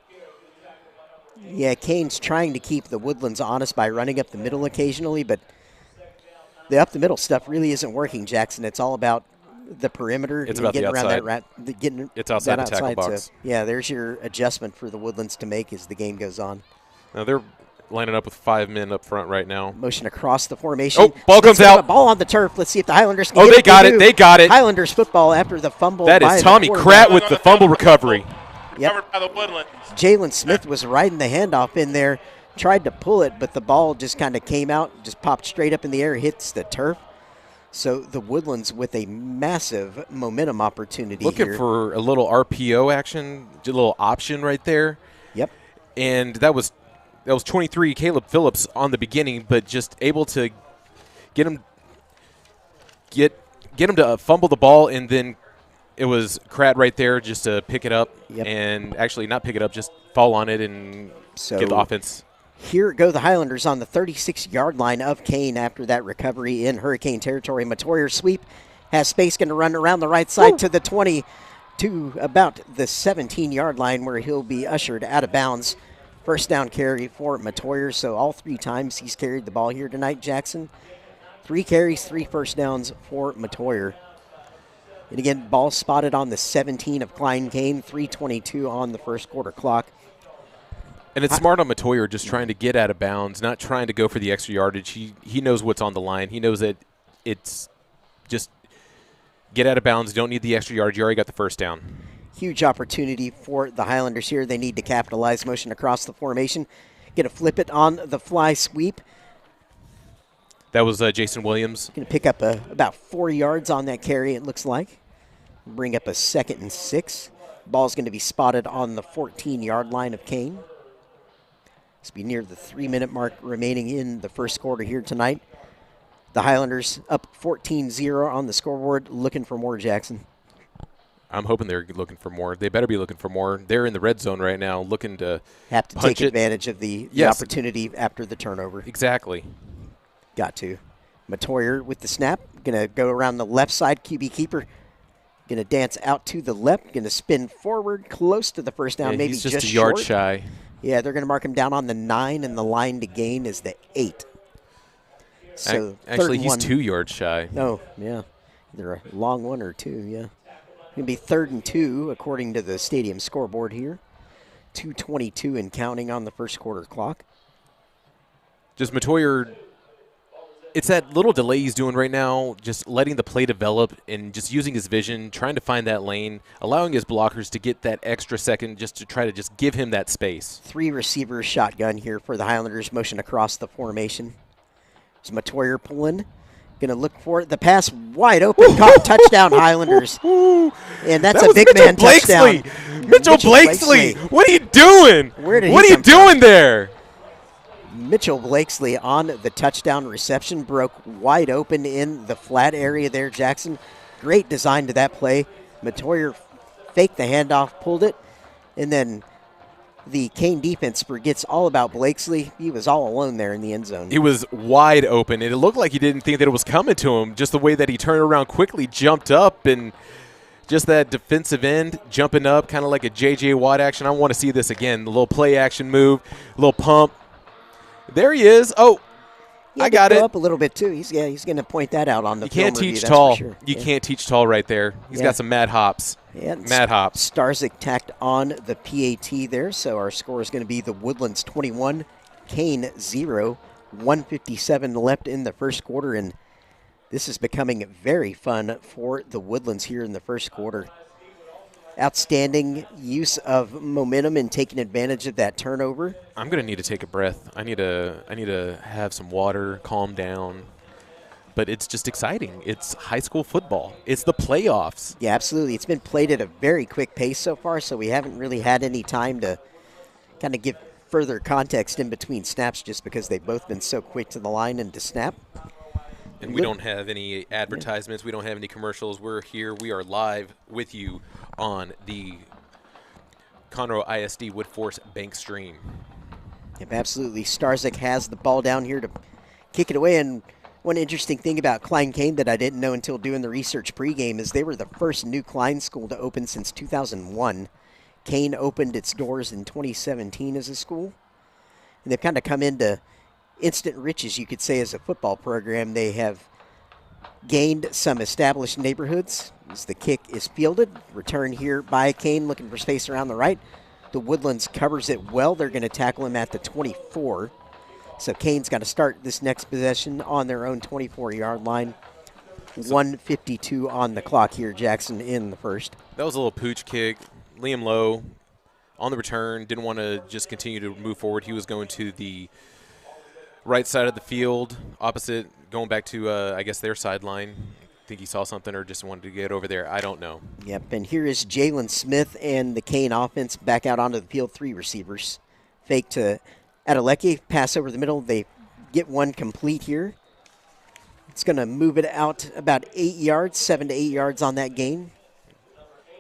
Yeah, Cain's trying to keep the Woodlands honest by running up the middle occasionally, but the up the middle stuff really isn't working, Jackson. It's all about the perimeter. It's about getting the outside. around that it's outside the tackle box. So, yeah, there's your adjustment for the Woodlands to make as the game goes on. Now they're lining up with 5 men up front right now. Motion across the formation. Oh, ball comes out. Ball on the turf. Let's see if the Highlanders can get it. They got it. They got it. Highlanders football after the fumble. That is Tommy Kratt with the fumble recovery. Yep. Covered by the Woodlands. Jalen Smith was riding the handoff in there, tried to pull it, but the ball just kind of came out, just popped straight up in the air, hits the turf. So the Woodlands with a massive momentum opportunity Looking here. for a little RPO action, a little option right there. Yep. And that was 23 Caleb Phillips on the beginning, but just able to get him to fumble the ball, and then it was Kratt right there just to pick it up. Yep. And actually not pick it up, just fall on it and get the offense. Here go the Highlanders on the 36-yard line of Cain after that recovery in Hurricane territory. Matoyer sweep, has space, going to run around the right side to the 20 to about the 17-yard line where he'll be ushered out of bounds. First down carry for Matoyer, so all 3 times he's carried the ball here tonight, Jackson. 3 carries, 3 first downs for Matoyer. And again, ball spotted on the 17 of Klein Cain, 3:22 on the first quarter clock. And it's smart on Matoyer just trying to get out of bounds, not trying to go for the extra yardage. He knows what's on the line. He knows that it's just get out of bounds. Don't need the extra yardage. You already got the first down. Huge opportunity for the Highlanders here. They need to capitalize. Motion across the formation. Get a flip it on the fly sweep. That was Jason Williams. Going to pick up about 4 yards on that carry, it looks like. Bring up a 2nd and 6. Ball's going to be spotted on the 14-yard line of Cain. This will be near the 3-minute mark remaining in the first quarter here tonight. The Highlanders up 14-0 on the scoreboard, looking for more, Jackson. I'm hoping they're looking for more. They better be looking for more. They're in the red zone right now, looking to have to punch take advantage of the opportunity after the turnover. Exactly. Got to. Matoyer with the snap. Going to go around the left side. QB keeper going to dance out to the left. Going to spin forward close to the first down. Yeah, maybe he's just a yard shy. Yeah, they're going to mark him down on the 9, and the line to gain is the 8. So actually, he's 2 yards shy. No, yeah. Either a long one or 2, yeah. Going to be 3rd and 2, according to the stadium scoreboard here. 2:22 and counting on the first quarter clock. Just Matoyer, it's that little delay he's doing right now, just letting the play develop and just using his vision, trying to find that lane, allowing his blockers to get that extra second just to try to just give him that space. 3 receivers shotgun here for the Highlanders, motion across the formation. There's Matoyer pulling. Going to look for it. The pass wide open. Caught touchdown Highlanders. And that's a big Mitchell man Blakesley. touchdown. Mitchell Blakesley. What are you doing? Where did what are you doing there? Mitchell Blakesley on the touchdown reception, broke wide open in the flat area there, Jackson. Great design to that play. Matoyer faked the handoff, pulled it, and then the Cain defense forgets all about Blakesley. He was all alone there in the end zone. He was wide open, and it looked like he didn't think that it was coming to him, just the way that he turned around quickly, jumped up, and just that defensive end jumping up, kind of like a J.J. Watt action. I want to see this again. A little play action move, a little pump. There he is. Oh, I got it. Up a little bit too. He's going to point that out on the. You can't film teach review, tall. Sure. You can't teach tall right there. He's got some mad hops. Yeah, mad hops. Starzik tacked on the PAT there, so our score is going to be the Woodlands 21, Cain 0, 1:57 left in the first quarter, and this is becoming very fun for the Woodlands here in the first quarter. Outstanding use of momentum and taking advantage of that turnover. I'm going to need to take a breath. I need to have some water, calm down. But it's just exciting. It's high school football. It's the playoffs. Yeah, absolutely. It's been played at a very quick pace so far, so we haven't really had any time to kind of give further context in between snaps just because they've both been so quick to the line and to snap. And we don't have any advertisements. We don't have any commercials. We're here. We are live with you on the Conroe ISD Woodforest Bank stream. Yep, absolutely. Starzik has the ball down here to kick it away. And one interesting thing about Klein Cain that I didn't know until doing the research pregame is they were the first new Klein school to open since 2001. Cain opened its doors in 2017 as a school. And they've kind of come into instant riches, you could say, as a football program. They have gained some established neighborhoods as the kick is fielded. Return here by Cain, looking for space around the right. The Woodlands covers it well. They're going to tackle him at the 24. So Cain's got to start this next possession on their own 24-yard line. 1:52 on the clock here, Jackson, in the first. That was a little pooch kick. Liam Lowe on the return, didn't want to just continue to move forward. He was going to the right side of the field, opposite, going back to, I guess, their sideline. I think he saw something or just wanted to get over there. I don't know. Yep, and here is Jalen Smith and the Cain offense back out onto the field, 3 receivers. Fake to Adeleke, pass over the middle. They get one complete here. It's going to move it out about 8 yards, 7 to 8 yards on that gain.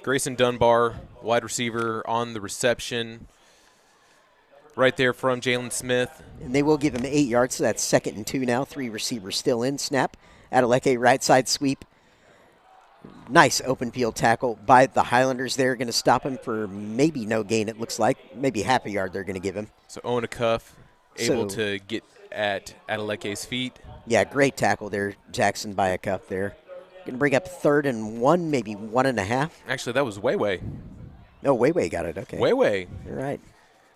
Grayson Dunbar, wide receiver, on the reception. Right there from Jalen Smith. And they will give him 8 yards, so that's 2nd and 2 now. 3 receivers still in. Snap. Adeleke, right side sweep. Nice open field tackle by the Highlanders there. Going to stop him for maybe no gain, it looks like. Maybe half a yard they're going to give him. So Owen a cuff, able to get at Adeleke's feet. Yeah, great tackle there, Jackson, by a cuff there. Going to bring up 3rd and 1, maybe 1.5. Actually, that was Way. No, Way got it. Okay. Way. You're right.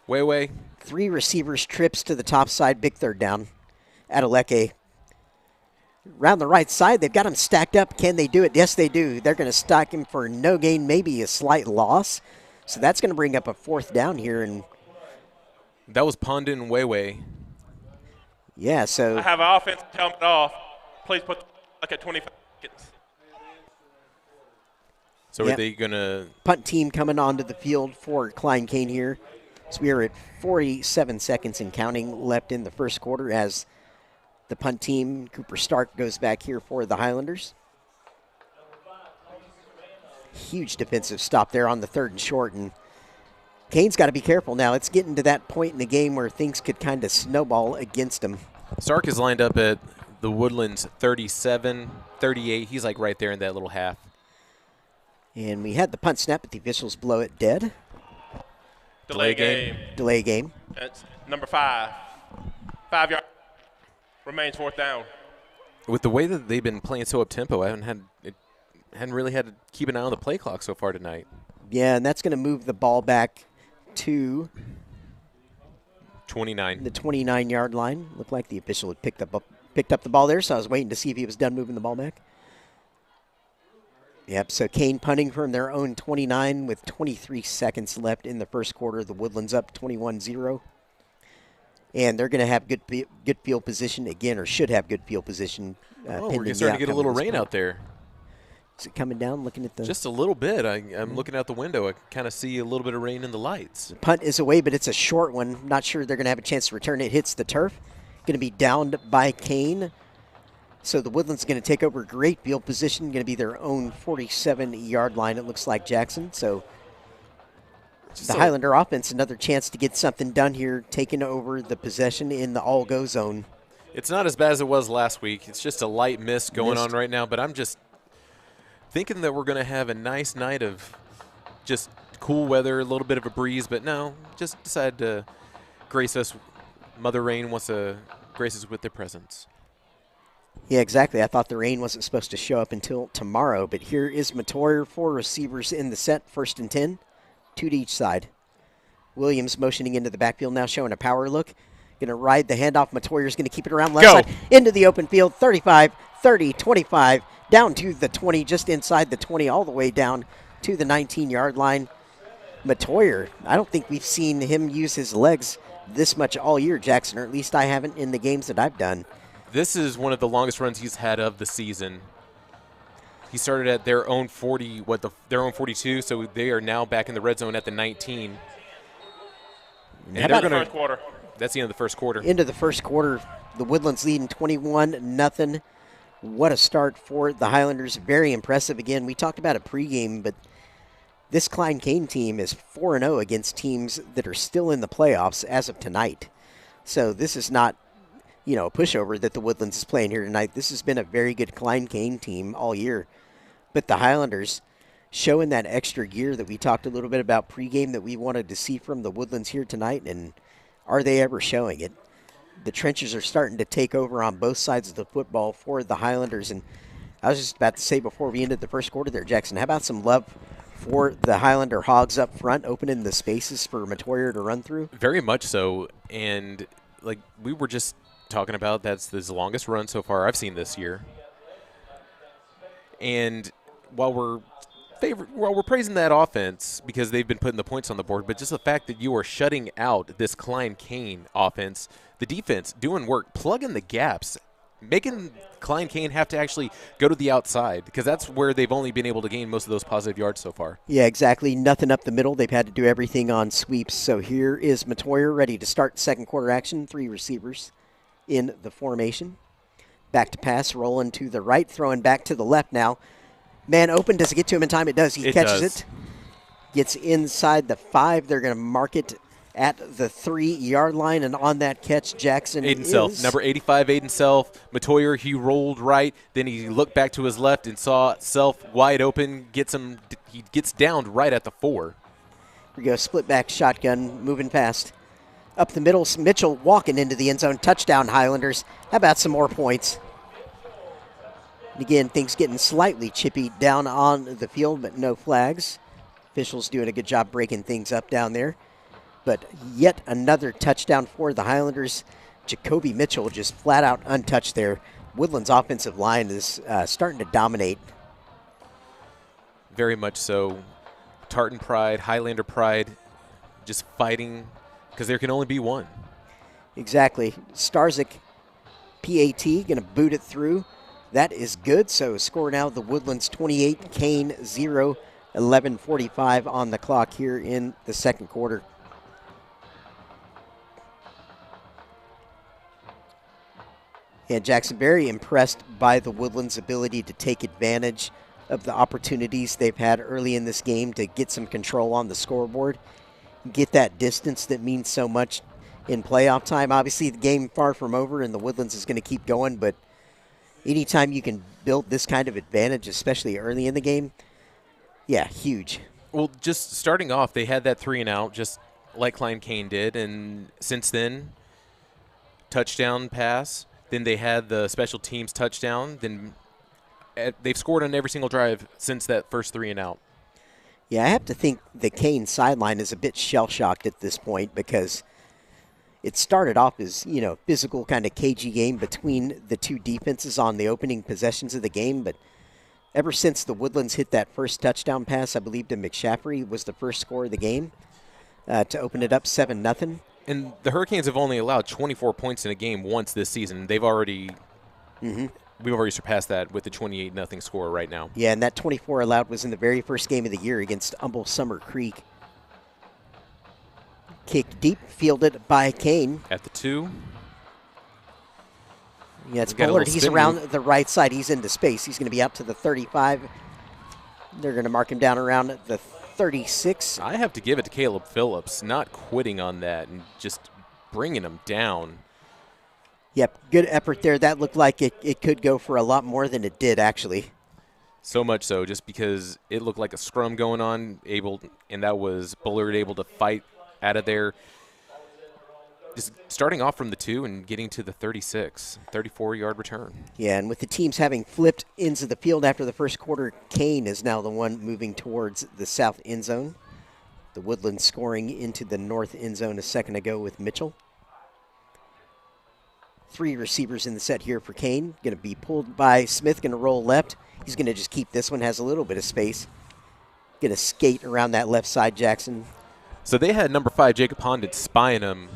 Way. 3 receivers, trips to the top side, big 3rd down. Adeleke. Around the right side, they've got him stacked up. Can they do it? Yes, they do. They're going to stack him for no gain, maybe a slight loss. So that's going to bring up a 4th down here. And that was Pondon Way. Yeah, so I have an offense helmet off. Please put like at 25 seconds. So are they going to punt team coming onto the field for Klein Cain here? So we are at 47 seconds and counting left in the first quarter as the punt team, Cooper Stark, goes back here for the Highlanders. Huge defensive stop there on the 3rd and short, and Cain's got to be careful now. It's getting to that point in the game where things could kind of snowball against him. Stark is lined up at the Woodlands 37, 38. He's like right there in that little half. And we had the punt snap, but the officials blow it dead. Delay game. Delay game. That's number 5. 5 yards. Remains 4th down. With the way that they've been playing so up-tempo, I hadn't really had to keep an eye on the play clock so far tonight. Yeah, and that's going to move the ball back to 29. The 29-yard line. Looked like the official had picked up the ball there, so I was waiting to see if he was done moving the ball back. Yep, so Cain punting from their own 29 with 23 seconds left in the first quarter. The Woodlands up 21-0. And they're going to have good field position again, or should have good field position. We're starting to get a little rain out there. Is it coming down? Looking at the just a little bit. I'm looking out the window. I kind of see a little bit of rain in the lights. The punt is away, but it's a short one. Not sure they're going to have a chance to return. It hits the turf. Going to be downed by Cain. So the Woodlands going to take over great field position. Going to be their own 47-yard line, it looks like, Jackson. So the Highlander offense, another chance to get something done here, taking over the possession in the all-go zone. It's not as bad as it was last week. It's just a light mist going on right now, but I'm just thinking that we're going to have a nice night of just cool weather, a little bit of a breeze, but no, just decided to grace us. Mother Rain wants to grace us with their presence. Yeah, exactly. I thought the rain wasn't supposed to show up until tomorrow, but here is Matoyer, 4 receivers in the set, 1st and 10, 2 to each side. Williams motioning into the backfield now, showing a power look. Going to ride the handoff. Matoyer's going to keep it around left side into the open field, 35, 30, 25, down to the 20, just inside the 20, all the way down to the 19-yard line. Matoyer, I don't think we've seen him use his legs this much all year, Jackson, or at least I haven't in the games that I've done. This is one of the longest runs he's had of the season. He started at their own 40, their own 42, so they are now back in the red zone at the 19. And the first quarter. That's the end of the first quarter. Into the first quarter, the Woodlands leading 21-0. What a start for the Highlanders. Very impressive. Again, we talked about a pregame, but this Klein Cain team is 4-0 against teams that are still in the playoffs as of tonight. So this is not, a pushover that the Woodlands is playing here tonight. This has been a very good Klein Cain team all year. But the Highlanders showing that extra gear that we talked a little bit about pregame that we wanted to see from the Woodlands here tonight, and are they ever showing it? The trenches are starting to take over on both sides of the football for the Highlanders. And I was just about to say before we ended the first quarter there, Jackson, how about some love for the Highlander Hogs up front, opening the spaces for Matoyer to run through? Very much so. And like we were just talking about, that's the longest run so far I've seen this year. And while we're we're praising that offense because they've been putting the points on the board, but just the fact that you are shutting out this Klein Cain offense, the defense doing work, plugging the gaps, making Klein Cain have to actually go to the outside because that's where they've only been able to gain most of those positive yards so far. Yeah, exactly. Nothing up the middle. They've had to do everything on sweeps. So here is Matoyer ready to start second quarter action. 3 receivers in the formation. Back to pass, rolling to the right, throwing back to the left now. Man open. Does it get to him in time? It does. He catches it. Gets inside the 5. They're going to mark it at the 3-yard line, and on that catch, Jackson Aiden Self, number 85, Aiden Self. Matoyer, he rolled right, then he looked back to his left and saw Self wide open. He gets downed right at the 4. Here we go, split back shotgun, moving fast. Up the middle, Mitchell walking into the end zone. Touchdown, Highlanders. How about some more points? And again, things getting slightly chippy down on the field, but no flags. Officials doing a good job breaking things up down there. But yet another touchdown for the Highlanders. Jacoby Mitchell just flat out untouched there. Woodlands' offensive line is starting to dominate. Very much so. Tartan pride, Highlander pride, just fighting because there can only be one. Exactly. Starzik, PAT, going to boot it through. That is good. So score now the Woodlands 28, Cain 0, 11:45 on the clock here in the second quarter. Yeah, Jackson, very impressed by the Woodlands' ability to take advantage of the opportunities they've had early in this game to get some control on the scoreboard, get that distance that means so much in playoff time. Obviously, the game far from over, and the Woodlands is going to keep going, but anytime you can build this kind of advantage, especially early in the game, yeah, huge. Well, just starting off, they had that 3-and-out, just like Klein Cain did, and since then, touchdown pass. Then they had the special teams touchdown. Then they've scored on every single drive since that first 3-and-out. Yeah, I have to think the Cain sideline is a bit shell-shocked at this point because it started off as, physical kind of cagey game between the two defenses on the opening possessions of the game. But ever since the Woodlands hit that first touchdown pass, I believe to McShaffrey was the first score of the game to open it up 7-0. And the Hurricanes have only allowed 24 points in a game once this season. We've already surpassed that with the 28-0 score right now. Yeah, and that 24 allowed was in the very first game of the year against Humble Summer Creek. Kick deep, fielded by Cain. At the 2. Yeah, it's Bullard. He's around the right side. He's into space. He's going to be out to the 35. They're going to mark him down around the 36. I have to give it to Caleb Phillips, not quitting on that and just bringing him down. Yep, good effort there. That looked like it could go for a lot more than it did, actually. So much so, just because it looked like a scrum going on, and that was Bullard able to fight out of there. Just starting off from the 2 and getting to the 36, 34-yard return. Yeah, and with the teams having flipped ends of the field after the first quarter, Cain is now the one moving towards the south end zone. The Woodlands scoring into the north end zone a second ago with Mitchell. 3 receivers in the set here for Cain. Going to be pulled by Smith, going to roll left. He's going to just keep this one, has a little bit of space. Going to skate around that left side, Jackson. So they had number 5, Jacob Pondit, spying him.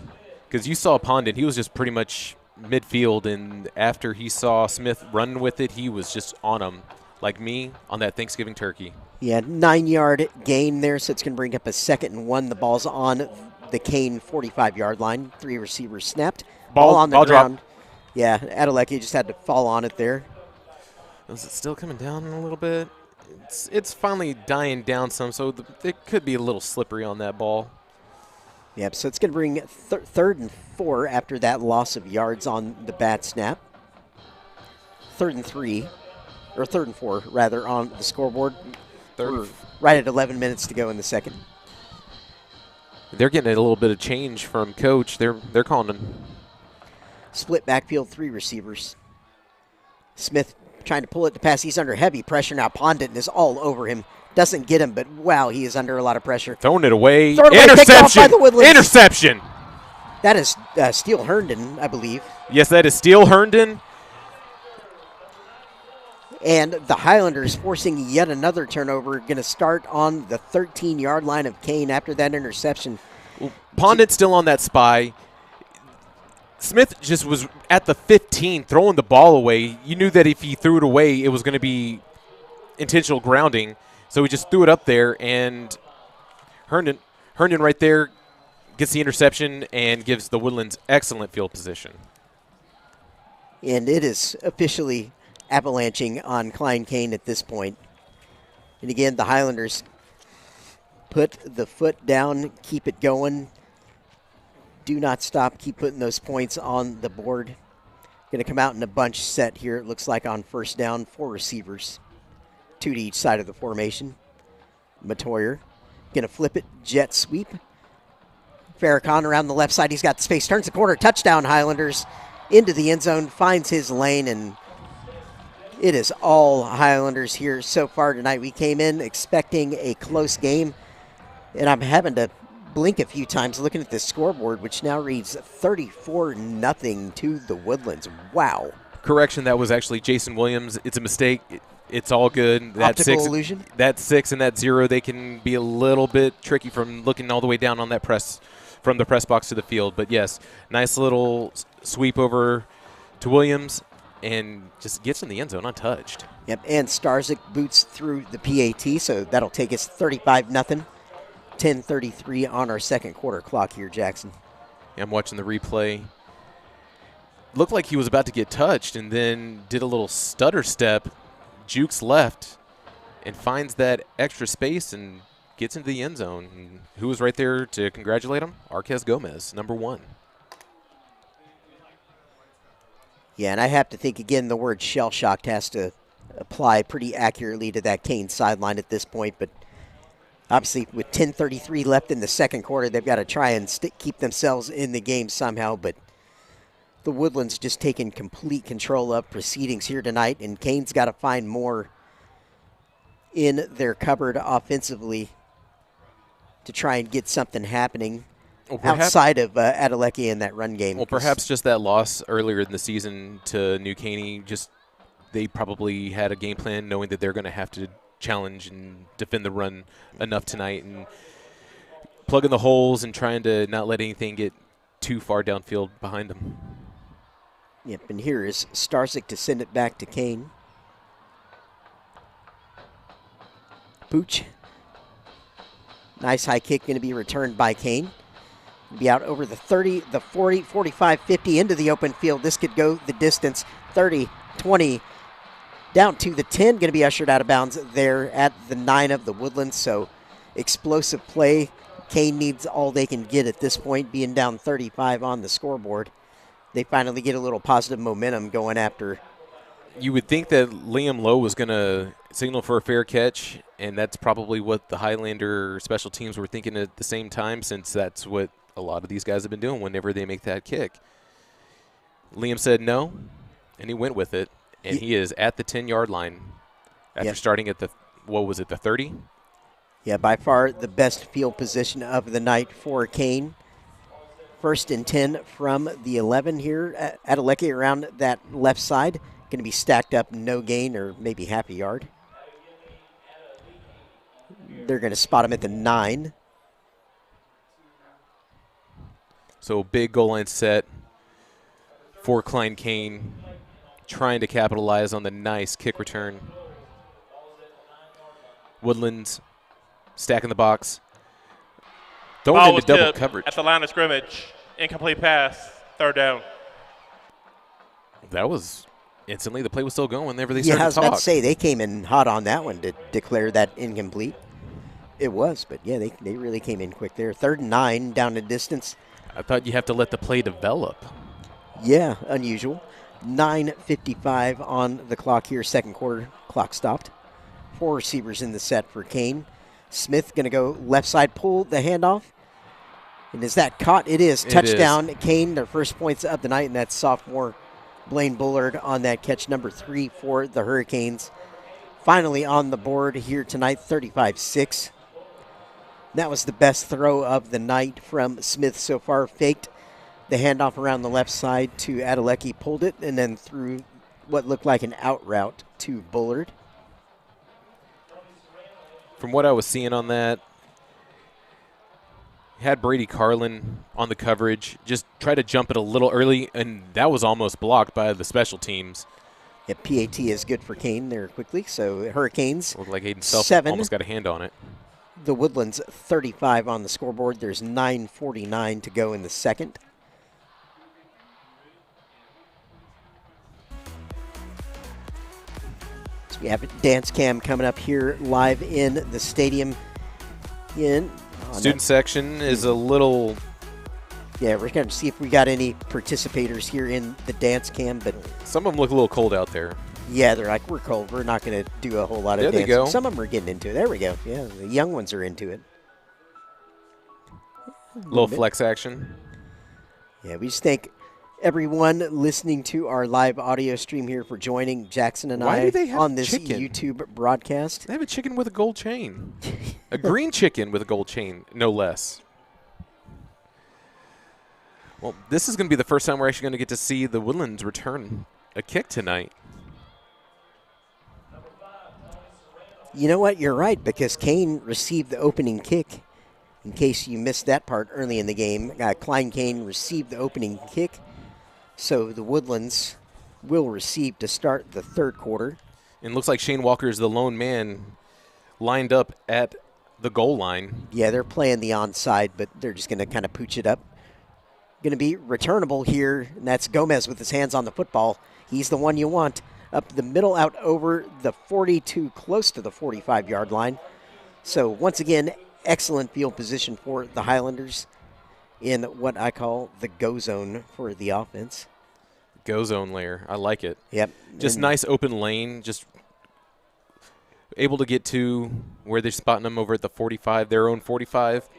Because you saw Pondit, he was just pretty much midfield, and after he saw Smith running with it, he was just on him, like me on that Thanksgiving turkey. Yeah, 9-yard gain there, so it's going to bring up a 2nd and 1. The ball's on the Cain 45-yard line. 3 receivers snapped. Ball on the ground. Drop. Yeah, Adeleke just had to fall on it there. Is it still coming down a little bit? It's finally dying down some, so it could be a little slippery on that ball. Yep, so it's going to bring 3rd and 4 after that loss of yards on the bad snap. 3rd and 4, rather, on the scoreboard. Right at 11 minutes to go in the second. They're getting a little bit of change from Coach. They're calling him. Split backfield, 3 receivers. Smith trying to pull it to pass. He's under heavy pressure now. Pondit is all over him. Doesn't get him, but wow, he is under a lot of pressure. Throwing it away. Interception! Interception! That is Steele Herndon, I believe. Yes, that is Steele Herndon. And the Highlanders forcing yet another turnover, going to start on the 13-yard line of Cain after that interception. Well, Pondit's still on that spy. Smith just was at the 15 throwing the ball away. You knew that if he threw it away, it was going to be intentional grounding. So he just threw it up there, and Herndon right there gets the interception and gives the Woodlands excellent field position. And it is officially avalanching on Klein Cain at this point. And again, the Highlanders put the foot down, keep it going. Do not stop, keep putting those points on the board. Going to come out in a bunch set here, it looks like on first down, 4 receivers. 2 to each side of the formation. Matoyer going to flip it, jet sweep. Farrakhan around the left side, he's got the space, turns the corner, touchdown Highlanders. Into the end zone, finds his lane, and it is all Highlanders here so far tonight. We came in expecting a close game, and I'm having to blink a few times looking at the scoreboard, which now reads 34-0 to the Woodlands. Wow. Correction, that was actually Jason Williams. It's a mistake. It's all good. That Optical illusion? That 6 and that 0, they can be a little bit tricky from looking all the way down on that press, from the press box to the field. But, yes, nice little sweep over to Williams and just gets in the end zone untouched. Yep, and Starzyk boots through the PAT, so that'll take us 35-0. 10:33 on our second quarter clock here, Jackson. Yeah, I'm watching the replay. Looked like he was about to get touched and then did a little stutter step, jukes left, and finds that extra space and gets into the end zone. And who was right there to congratulate him? Arquez Gomez, number 1. Yeah, and I have to think, again, the word shell-shocked has to apply pretty accurately to that Cain sideline at this point. But obviously, with 10:33 left in the second quarter, they've got to try and keep themselves in the game somehow. But the Woodlands just taking complete control of proceedings here tonight, and Cain's got to find more in their cupboard offensively to try and get something happening. Well, outside of Adeleke in that run game. Well, perhaps just that loss earlier in the season to New Caney, just they probably had a game plan knowing that they're going to have to challenge and defend the run enough tonight and plugging the holes and trying to not let anything get too far downfield behind them. Yep, and here is Starzyk to send it back to Cain. Pooch. Nice high kick going to be returned by Cain. Be out over the 30, the 40, 45, 50 into the open field. This could go the distance, 30, 20, down to the 10. Going to be ushered out of bounds there at the 9 of the Woodlands. So explosive play. Cain needs all they can get at this point, being down 35 on the scoreboard. They finally get a little positive momentum going after. You would think that Liam Lowe was going to signal for a fair catch, and that's probably what the Highlander special teams were thinking at the same time, since that's what a lot of these guys have been doing whenever they make that kick. Liam said no, and he went with it, and he is at the 10-yard line after starting at the, what was it, the 30? Yeah, by far the best field position of the night for Cain. 1st and 10 from the 11 here. Adeleke around that left side. Going to be stacked up, no gain, or maybe half a yard. They're going to spot him at the 9. So big goal line set for Klein Cain, trying to capitalize on the nice kick return. Woodlands stacking the box. Throwing into double coverage. At the line of scrimmage, incomplete pass, 3rd down. That was instantly, the play was still going whenever they started I was to talk. about to say, they came in hot on that one to declare that incomplete. It was, but yeah, they really came in quick there. 3rd and 9 down the distance. I thought you have to let the play develop. Yeah, unusual. 9:55 on the clock here, second quarter. Clock stopped. 4 receivers in the set for Cain. Smith going to go left side, pull the handoff. And is that caught? It is. Touchdown, Cain, their first points of the night, and that's sophomore Blaine Bullard on that catch, number 3 for the Hurricanes. Finally on the board here tonight, 35-6. That was the best throw of the night from Smith so far. Faked the handoff around the left side to Adeleke, pulled it, and then threw what looked like an out route to Bullard. From what I was seeing on that, had Brady Carlin on the coverage, just try to jump it a little early, and that was almost blocked by the special teams. Yeah, PAT is good for Cain there quickly. So Hurricanes, Looked like Aiden Self 7. almost got a hand on it. The Woodlands 35 on the scoreboard. There's 9:49 to go in the second. So we have a dance cam coming up here live in the stadium. Student section is a little... Yeah, we're going to see if we got any participators here in the dance cam, but Some of them look a little cold out there. yeah, they're like, we're cold. We're not going to do a whole lot of There they dancing. go. Some of them are getting into it. There we go. Yeah, the young ones are into it. Little bit. flex action. Yeah, we just thank everyone listening to our live audio stream here for joining Jackson and Why I do they have on this chicken? YouTube broadcast. They have a chicken with a gold chain. A green chicken with a gold chain, no less. Well, this is going to be the first time we're actually going to get to see the Woodlands return a kick tonight. You know what? You're right, because Cain received the opening kick. In case you missed that part early in the game, Klein Cain received the opening kick. So the Woodlands will receive to start the third quarter. And looks like Shane Walker is the lone man lined up at the goal line. Yeah, they're playing the onside, but they're just going to kind of pooch it up. Going to be returnable here, and that's Gomez with his hands on the football. He's the one you want. Up the middle, out over the 42, close to the 45-yard line. So once again, excellent field position for the Highlanders in what I call the go zone for the offense. Go zone layer. I like it. Yep. Just And nice open lane. Just able to get to where they're spotting them over at the 45, their own 45.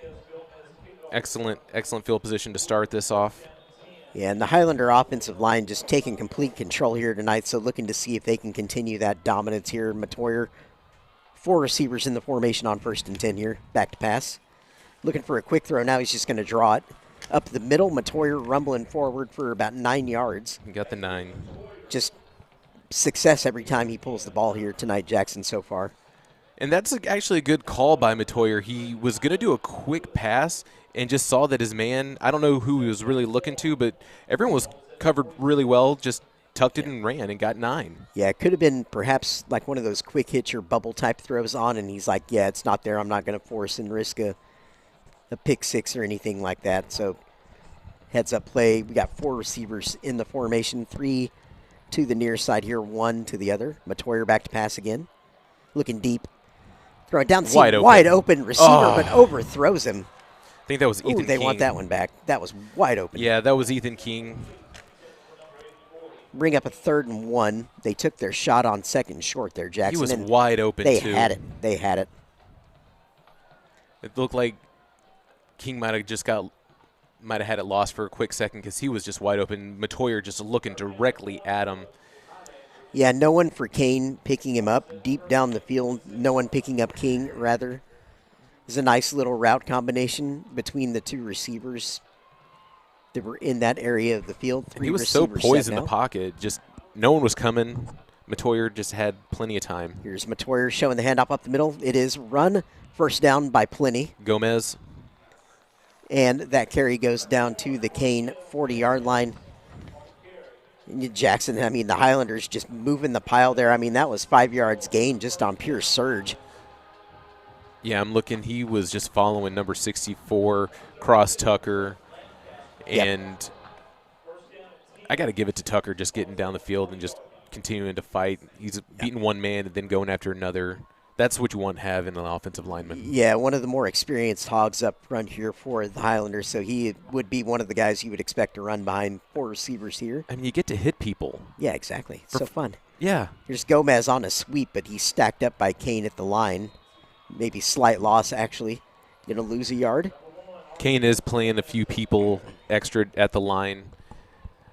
Excellent field position to start this off. Yeah, and the Highlander offensive line just taking complete control here tonight, so looking to see if they can continue that dominance here. Matoyer, 4 receivers in the formation on 1st and 10 here. Back to pass. Looking for a quick throw now. He's just going to draw it. Up the middle, Matoyer rumbling forward for about 9 yards. He got the 9. Just success every time he pulls the ball here tonight, Jackson, so far. And that's actually a good call by Matoyer. He was going to do a quick pass and just saw that his man, I don't know who he was really looking to, but everyone was covered really well, just tucked it and ran and got 9. Yeah, it could have been perhaps like one of those quick hitch or bubble type throws on, and he's like, yeah, it's not there. I'm not going to force and risk a pick six or anything like that. So heads up play. We got 4 receivers in the formation, 3 to the near side here, 1 to the other. Matoyer back to pass again. Looking deep. Throw it down the seam. Wide open receiver, but overthrows him. I think that was Ethan Ooh, they King. want that one back. That was wide open. Yeah, that was Ethan King. Bring up a 3rd and 1. They took their shot on 2nd short there, Jackson. He was and wide open, they too. had it. They had it. It looked like King might have had it lost for a quick second because he was just wide open. Matoyer just looking directly at him. Yeah, no one for Cain picking him up deep down the field. No one picking up King, rather. It's a nice little route combination between the 2 receivers that were in that area of the field. 3 He was so receivers poised set in the now. pocket. Just no one was coming. Matoyer just had plenty of time. Here's Matoyer showing the handoff up the middle. It is run. First down by Pliny. Gomez. And that carry goes down to the Cain 40-yard line. Jackson, I mean, the Highlanders just moving the pile there. I mean, that was 5 yards gain just on pure surge. Yeah, I'm looking. He was just following number 64, Cross Tucker. And I got to give it to Tucker just getting down the field and just continuing to fight. He's beating one man and then going after another. That's what you want to have in an offensive lineman. Yeah, one of the more experienced hogs up front here for the Highlanders, so he would be one of the guys you would expect to run behind 4 receivers here. I mean, you get to hit people. Yeah, exactly. It's so fun. Yeah. Here's Gomez on a sweep, but he's stacked up by Cain at the line. Maybe slight loss, actually. Going to lose a yard. Cain is playing a few people extra at the line.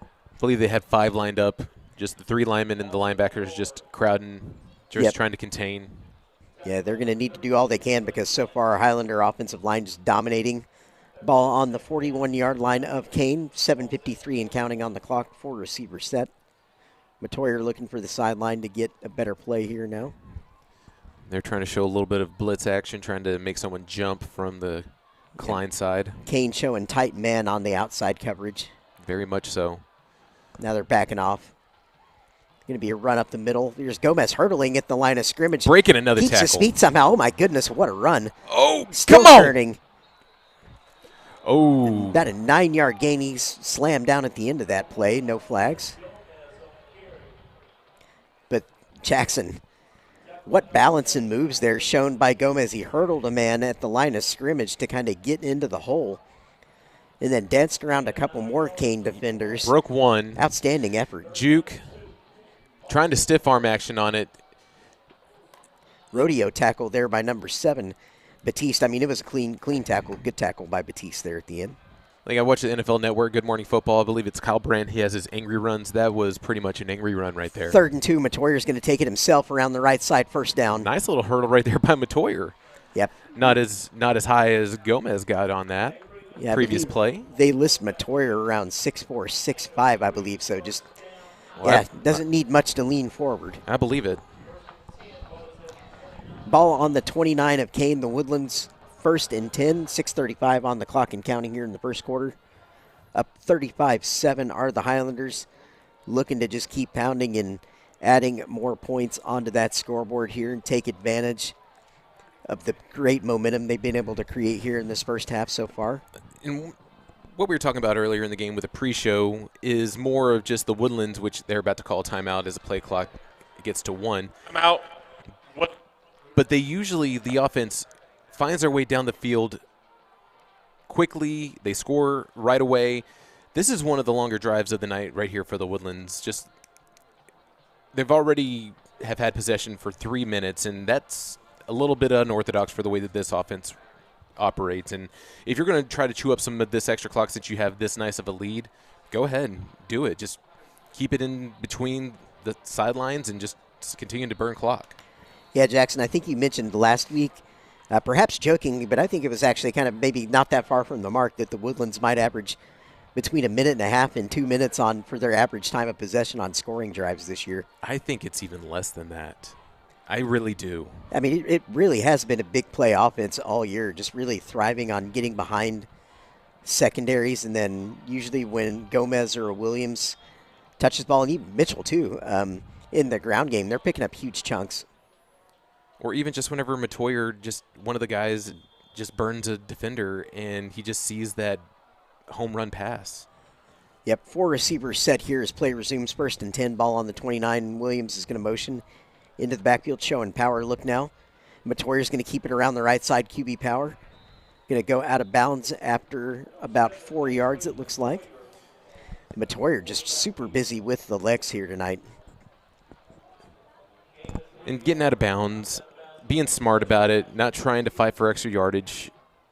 I believe they had 5 lined up. Just the 3 linemen and the linebackers just crowding, just trying to contain. Yeah, they're going to need to do all they can because so far our Highlander offensive line is dominating. Ball on the 41-yard line of Cain. 7:53 and counting on the clock. 4 receivers set. Matoyer looking for the sideline to get a better play here now. They're trying to show a little bit of blitz action, trying to make someone jump from the Klein side. Cain showing tight man on the outside coverage. Very much so. Now they're backing off. Going to be a run up the middle. There's Gomez hurdling at the line of scrimmage. Breaking another Keeps tackle. his feet somehow. Oh, my goodness, what a run. Oh, Still come on. turning. Oh. About a 9-yard gain. He's slammed down at the end of that play. No flags. But Jackson, what balance and moves there shown by Gomez. He hurdled a man at the line of scrimmage to kind of get into the hole. And then danced around a couple more Cain defenders. Broke one. Outstanding effort. Juke. Trying to stiff arm action on it. Rodeo tackle there by number 7, Batiste. I mean, it was a clean tackle. Good tackle by Batiste there at the end. Like I watched the NFL Network, Good Morning Football. I believe it's Kyle Brandt. He has his angry runs. That was pretty much an angry run right there. 3rd and 2. Matoyer's going to take it himself around the right side. First down. Nice little hurdle right there by Matoyer. Yep. Not as high as Gomez got on that previous play. They list Matoyer around 6'4", 6'5", I believe. So just, Well, doesn't need much to lean forward. I believe it. Ball on the 29 of Cain, the Woodlands. 1st and 10, 6:35 on the clock and counting here in the first quarter. Up 35-7 are the Highlanders, looking to just keep pounding and adding more points onto that scoreboard here and take advantage of the great momentum they've been able to create here in this first half so far. And what we were talking about earlier in the game with the pre-show is more of just the Woodlands, which they're about to call a timeout as the play clock gets to 1. I'm out. What? But they usually, the offense finds their way down the field quickly. They score right away. This is one of the longer drives of the night right here for the Woodlands. Just they've already have had possession for 3 minutes, and that's a little bit unorthodox for the way that this offense operates. And if you're going to try to chew up some of this extra clock since you have this nice of a lead, go ahead and do it. Just keep it in between the sidelines and just continue to burn clock. Yeah, Jackson, I think you mentioned last week, perhaps jokingly, but I think it was actually kind of maybe not that far from the mark that the Woodlands might average between 1.5 minutes and 2 minutes for their average time of possession on scoring drives this year. I think it's even less than that. I really do. I mean, it really has been a big play offense all year, just really thriving on getting behind secondaries, and then usually when Gomez or Williams touches the ball, and even Mitchell too, in the ground game, they're picking up huge chunks. Or even just whenever Matoyer, just one of the guys, just burns a defender and he just sees that home run pass. Yep, 4 receivers set here as play resumes. 1st and 10, ball on the 29. Williams is going to motion into the backfield, showing power look now. Matoyer's going to keep it around the right side, QB power. Going to go out of bounds after about 4 yards, it looks like. Matoyer just super busy with the legs here tonight. And getting out of bounds, being smart about it, not trying to fight for extra yardage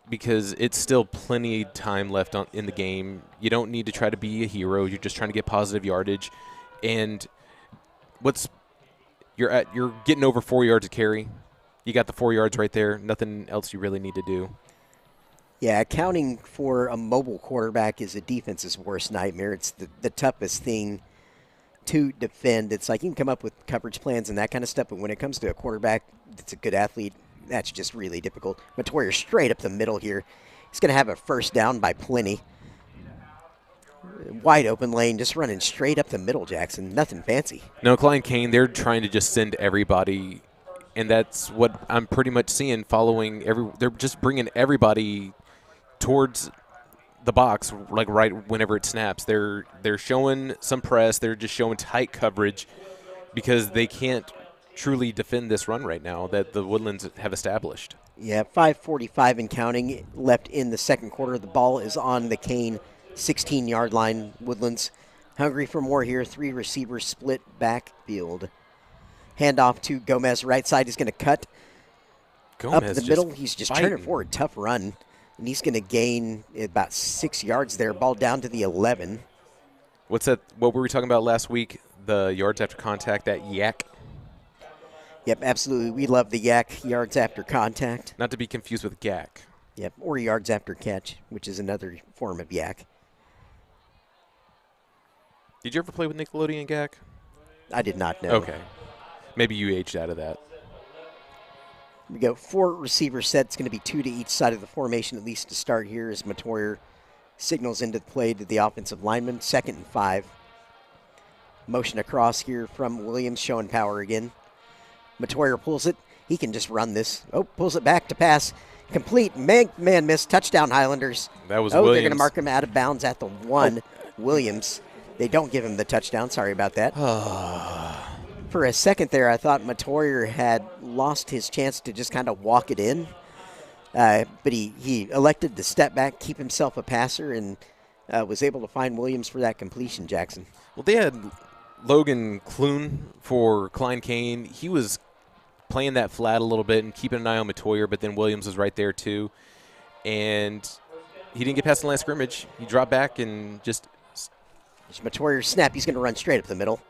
because it's still plenty of time left in the game. You don't need to try to be a hero. You're just trying to get positive yardage. And you're getting over 4 yards of carry. You got the 4 yards right there. Nothing else you really need to do. Yeah, accounting for a mobile quarterback is a defense's worst nightmare. It's the toughest thing to defend. It's like you can come up with coverage plans and that kind of stuff, but when it comes to a quarterback that's a good athlete, that's just really difficult. Matoyer straight up the middle here. He's going to have a first down by plenty. Wide open lane, just running straight up the middle, Jackson. Nothing fancy. No, Klein Cain, they're trying to just send everybody, and that's what I'm pretty much seeing following they're just bringing everybody towards the box, like right whenever it snaps. They're showing some press. They're just showing tight coverage because they can't truly defend this run right now that the Woodlands have established. Yeah, 5:45 and counting left in the second quarter. The ball is on the Cain 16-yard line. Woodlands hungry for more here. 3 receivers split backfield. Handoff to Gomez. Right side is going to cut up the middle. He's just turning forward. Tough run. And he's going to gain about 6 yards there. Ball down to the 11. What's that? What were we talking about last week? The yards after contact, that yak? Yep, absolutely. We love the yak, yards after contact. Not to be confused with gack. Yep, or yards after catch, which is another form of yak. Did you ever play with Nickelodeon gack? I did not know. Okay. Maybe you aged out of that. We go 4 receiver sets. Going to be 2 to each side of the formation, at least to start here, as Matoyer signals into the play to the offensive lineman. 2nd and 5. Motion across here from Williams, showing power again. Matoyer pulls it. He can just run this. Oh, pulls it back to pass. Complete. Man miss. Touchdown, Highlanders. That was Williams. Williams. They're going to mark him out of bounds at the 1. Williams. They don't give him the touchdown. Sorry about that. For a second there, I thought Matoyer had lost his chance to just kind of walk it in. But he elected to step back, keep himself a passer, and was able to find Williams for that completion, Jackson. Well, they had Logan Clune for Klein Cain. He was playing that flat a little bit and keeping an eye on Matoyer, but then Williams was right there too. And he didn't get past the line of scrimmage. He dropped back and just... Matoyer snap. He's going to run straight up the middle.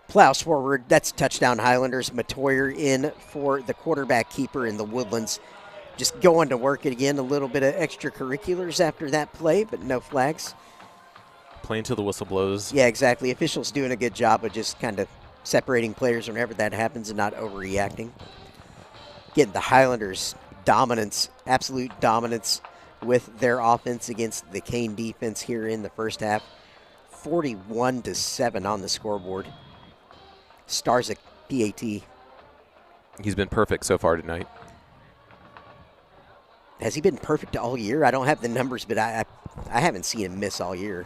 Plows forward. That's touchdown, Highlanders. Matoyer in for the quarterback keeper in the Woodlands. Just going to work it again. A little bit of extracurriculars after that play, but no flags. Playing till the whistle blows. Yeah, exactly. Officials doing a good job of just kind of separating players whenever that happens and not overreacting. Again, the Highlanders' dominance, absolute dominance with their offense against the Cain defense here in the first half. 41-7 on the scoreboard. Starzyk, PAT. He's been perfect so far tonight. Has he been perfect all year? I don't have the numbers, but I haven't seen him miss all year.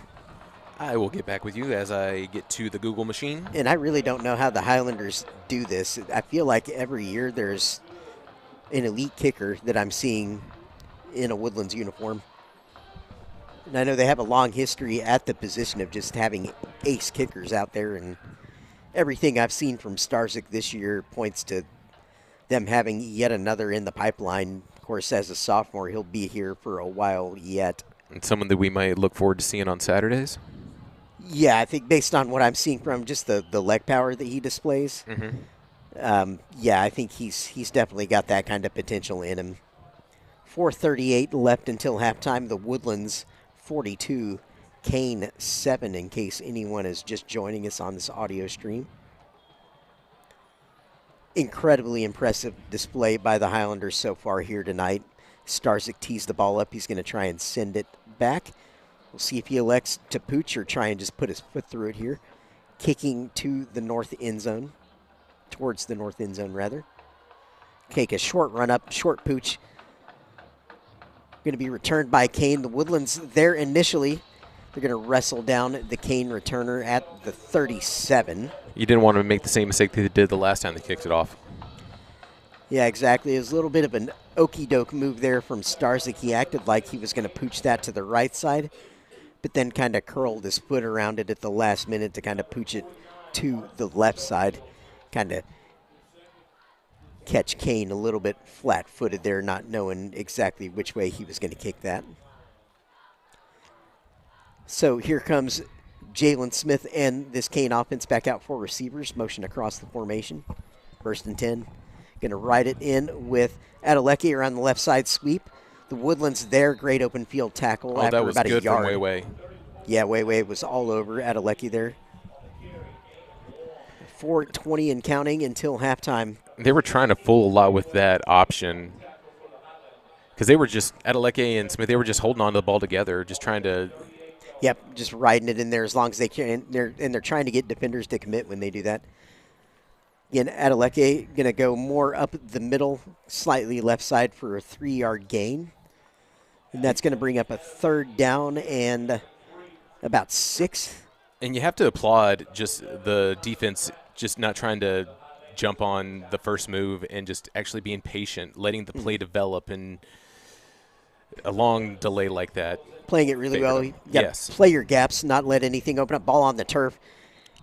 I will get back with you as I get to the Google machine. And I really don't know how the Highlanders do this. I feel like every year there's an elite kicker that I'm seeing in a Woodlands uniform. And I know they have a long history at the position of just having ace kickers out there, and everything I've seen from Starzyk this year points to them having yet another in the pipeline. Of course, as a sophomore, he'll be here for a while yet. And someone that we might look forward to seeing on Saturdays? Yeah, I think based on what I'm seeing from just the leg power that he displays, yeah, I think he's definitely got that kind of potential in him. 4:38 left until halftime. The Woodlands 42, Cain 7, in case anyone is just joining us on this audio stream. Incredibly impressive display by the Highlanders so far here tonight. Starzyk tees the ball up. He's going to try and send it back. We'll see if he elects to pooch or try and just put his foot through it here. Kicking to the north end zone. Towards the north end zone, rather. Take a short run up, short pooch. Going to be returned by Cain. The Woodlands there initially. They're going to wrestle down the Cain returner at the 37. You didn't want to make the same mistake they did the last time they kicked it off. Yeah, exactly. It was a little bit of an okey-doke move there from Starzyk. He acted like he was going to pooch that to the right side, but then kind of curled his foot around it at the last minute to kind of pooch it to the left side. Kind of catch Cain a little bit flat-footed there, not knowing exactly which way he was going to kick that. So here comes Jalen Smith and this Cain offense back out for receivers. Motion across the formation. 1st and 10. Going to ride it in with Adeleke around the left side sweep. The Woodlands there, great open field tackle after that was about good a yard. from Way. Yeah, Way was all over Adeleke there. 4:20 and counting until halftime. They were trying to fool a lot with that option because they were just, Adeleke and Smith, they were just holding on to the ball together, just trying to. Yep, just riding it in there as long as they can. They're trying to get defenders to commit when they do that. Again, Adeleke going to go more up the middle, slightly left side for a 3-yard gain. And that's going to bring up a 3rd down and about 6. And you have to applaud just the defense just not trying to jump on the first move and just actually being patient, letting the play develop, and a long delay like that. Playing it really well. You got Yes. to play your gaps, not let anything open up. Ball on the turf.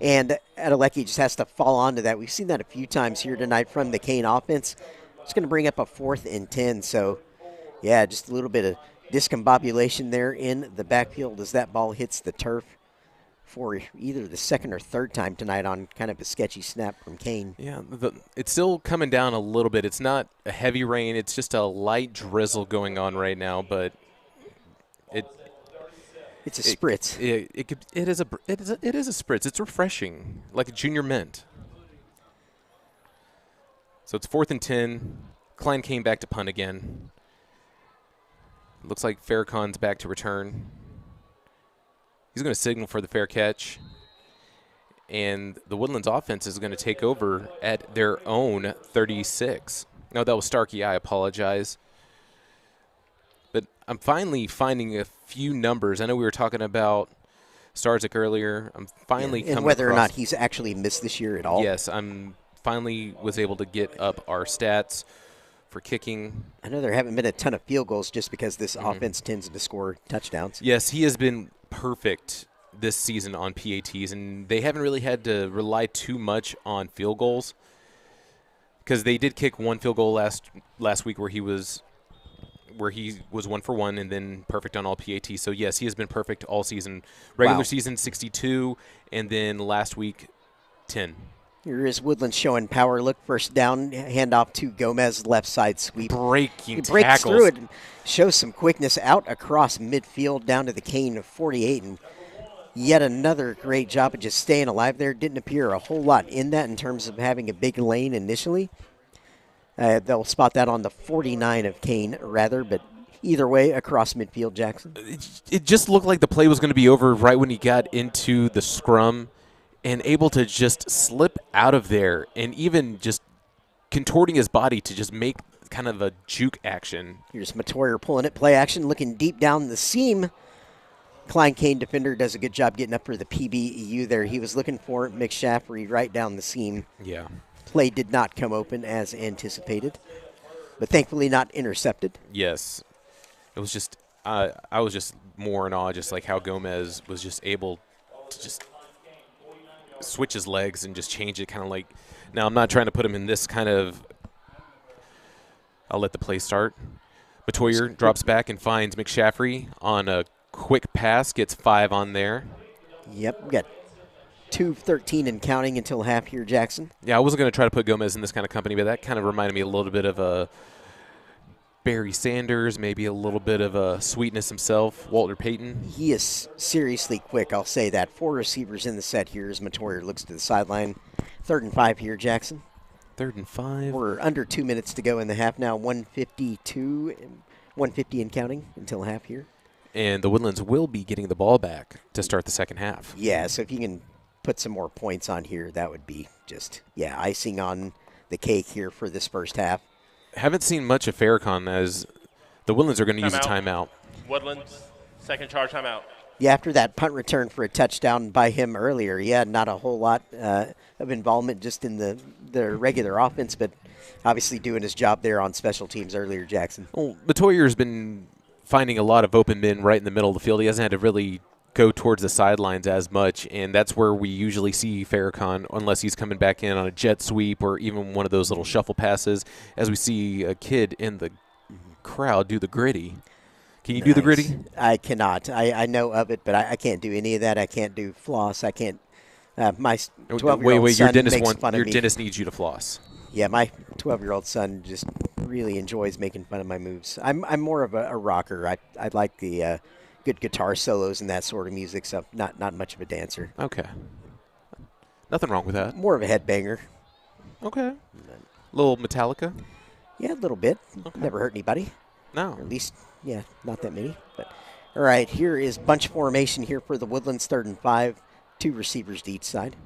And Adeleke just has to fall onto that. We've seen that a few times here tonight from the Cain offense. It's going to bring up a 4th and 10. So, yeah, just a little bit of discombobulation there in the backfield as that ball hits the turf for either the 2nd or 3rd time tonight on kind of a sketchy snap from Cain. Yeah, it's still coming down a little bit. It's not a heavy rain. It's just a light drizzle going on right now, but it's a spritz. It is a spritz. It's refreshing, like a junior mint. So it's 4th and 10. Klein came back to punt again. Looks like Farrakhan's back to return. He's going to signal for the fair catch. And the Woodlands offense is going to take over at their own 36. No, that was Starkey. I apologize. But I'm finally finding a few numbers. I know we were talking about Starzik earlier. I'm finally coming and whether across, or not he's actually missed this year at all. Yes, I'm finally was able to get up our stats for kicking. I know there haven't been a ton of field goals just because this offense tends to score touchdowns. Yes, he has been perfect this season on PATs, and they haven't really had to rely too much on field goals because they did kick one field goal last week where he was 1 for 1 and then perfect on all PATs. So yes, he has been perfect all season. Regular season 62, and then last week 10. Here is Woodlands showing power. Look, first down, handoff to Gomez, left side sweep. Breaking He breaks tackles. through it and shows some quickness out across midfield down to the Cain of 48. And yet another great job of just staying alive there. Didn't appear a whole lot in that in terms of having a big lane initially. They'll spot that on the 49 of Cain, rather, but either way, across midfield, Jackson. It just looked like the play was going to be over right when he got into the scrum and able to just slip out of there and even just contorting his body to just make kind of a juke action. Here's Matoyer pulling it, play action, looking deep down the seam. Klein Cain defender does a good job getting up for the PBEU there. He was looking for McShaffrey right down the seam. Yeah. Play did not come open as anticipated, but thankfully not intercepted. Yes. It was just I was just more in awe just like how Gomez was just able to just switch his legs and just change it kind of like – now I'm not trying to put him in this kind of – I'll let the play start. Matoyer drops back and finds McShaffrey on a quick pass, gets 5 on there. Yep, we got 2:13 and counting until half here, Jackson. Yeah, I wasn't going to try to put Gomez in this kind of company, but that kind of reminded me a little bit of a Barry Sanders, maybe a little bit of a sweetness himself, Walter Payton. He is seriously quick, I'll say that. 4 receivers in the set here as Matoyer looks to the sideline. 3rd and 5 here, Jackson. 3rd and 5. We're under 2 minutes to go in the half now. 150 and counting until half here. And the Woodlands will be getting the ball back to start the second half. Yeah, so if you can put some more points on here, that would be just, icing on the cake here for this first half. Haven't seen much of Farrakhan as the Woodlands are going to use a timeout. Woodlands, second charge timeout. Yeah, after that punt return for a touchdown by him earlier, not a whole lot of involvement just in the regular offense, but obviously doing his job there on special teams earlier, Jackson. Well, Matoyer's been finding a lot of open men right in the middle of the field. He hasn't had to really go towards the sidelines as much, and that's where we usually see Farrakhan, unless he's coming back in on a jet sweep or even one of those little shuffle passes, as we see a kid in the crowd do the gritty. Can you do the gritty? I cannot. I know of it, but I can't do any of that. I can't do floss. I can't. My 12-year-old son makes fun of me. Your dentist needs you to floss. Yeah, my 12-year-old son just really enjoys making fun of my moves. I'm more of a rocker. I like the good guitar solos and that sort of music, so not much of a dancer. Okay. Nothing wrong with that. More of a headbanger. Okay. Little Metallica? Yeah, a little bit. Okay. Never hurt anybody. No. Or at least, not that many. But all right, here is bunch formation here for the Woodlands, 3rd and 5. 2 receivers to each side.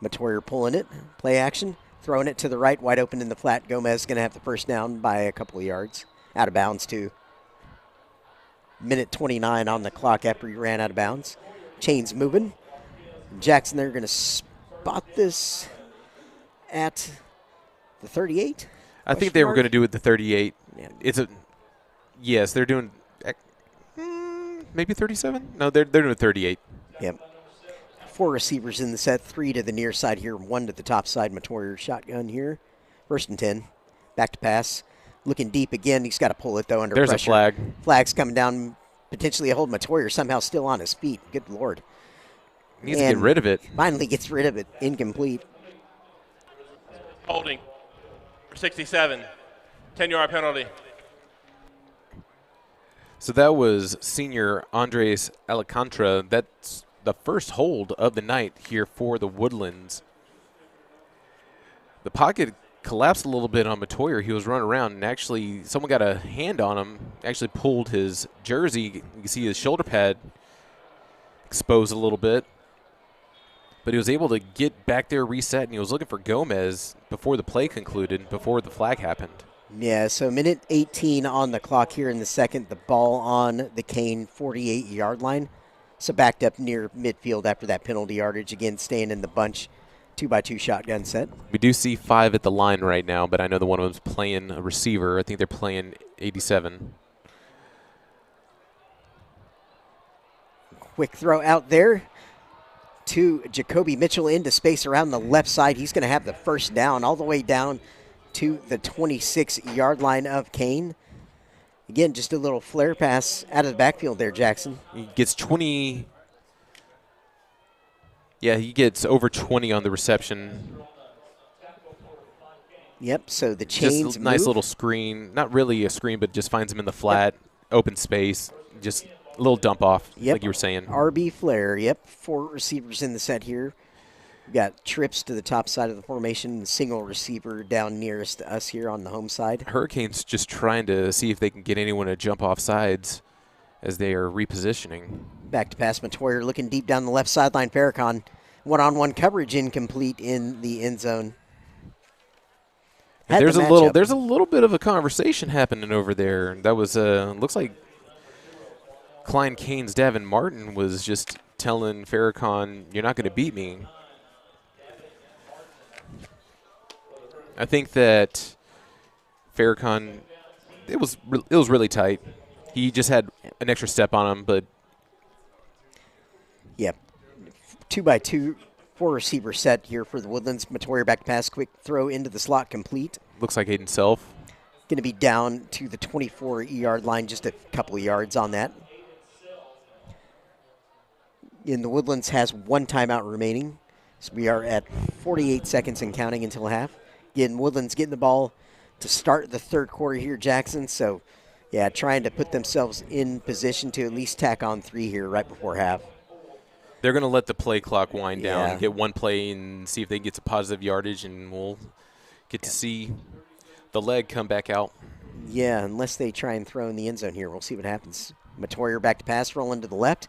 Matoyer pulling it. Play action. Throwing it to the right, wide open in the flat. Gomez going to have the first down by a couple of yards. Out of bounds, too. Minute 29 on the clock after he ran out of bounds. Chains moving. Jackson, they're going to spot this at the 38. I think they were going to do it at the 38. Yeah. Yes, they're doing maybe 37? No, they're doing 38. Yep. 4 receivers in the set, 3 to the near side here, 1 to the top side. Matoyer shotgun here. 1st and 10. Back to pass. Looking deep again. He's got to pull it, though, under pressure. There's a flag. Flag's coming down. Potentially a hold. Matoyer somehow still on his feet. Good Lord. Needs to get rid of it. Finally gets rid of it. Incomplete. Holding. 67. 10-yard penalty. So that was senior Andres Alcantara. That's the first hold of the night here for the Woodlands. The pocket collapsed a little bit on Matoyer. He was running around, and actually someone got a hand on him, actually pulled his jersey. You can see his shoulder pad exposed a little bit. But he was able to get back there, reset, and he was looking for Gomez before the play concluded, before the flag happened. Yeah, so minute 18 on the clock here in the second. The ball on the Cain 48-yard line. So backed up near midfield after that penalty yardage. Again, staying in the bunch, 2x2 shotgun set. We do see 5 at the line right now, but I know the one of them's playing a receiver. I think they're playing 87. Quick throw out there to Jacoby Mitchell into space around the left side. He's going to have the first down all the way down to the 26-yard line of Cain. Again, just a little flare pass out of the backfield there, Jackson. He gets 20. Yeah, he gets over 20 on the reception. Yep, so the chains just a nice little screen. Not really a screen, but just finds him in the flat, open space. Just a little dump off, like you were saying. RB flare, 4 receivers in the set here. We've got trips to the top side of the formation, the single receiver down nearest to us here on the home side. Hurricanes just trying to see if they can get anyone to jump off sides as they are repositioning. Back to pass, Matoyer looking deep down the left sideline. Farrakhan, one-on-one coverage incomplete in the end zone. There's a little bit of a conversation happening over there. That was looks like Klein Cain's Davin Martin was just telling Farrakhan, "You're not going to beat me." I think that Farrakhan, it was really tight. He just had an extra step on him, but 2x2, 4 receiver set here for the Woodlands. Matoyer back to pass, quick throw into the slot, complete. Looks like Aiden Self. Going to be down to the 24-yard line, just a couple of yards on that. And the Woodlands has 1 timeout remaining. So we are at 48 seconds and counting until half. Again, Woodlands getting the ball to start the third quarter here, Jackson. So, trying to put themselves in position to at least tack on 3 here right before half. They're going to let the play clock wind down and get one play and see if they get some positive yardage, and we'll get to see the leg come back out. Yeah, unless they try and throw in the end zone here. We'll see what happens. Matoyer back to pass, rolling to the left.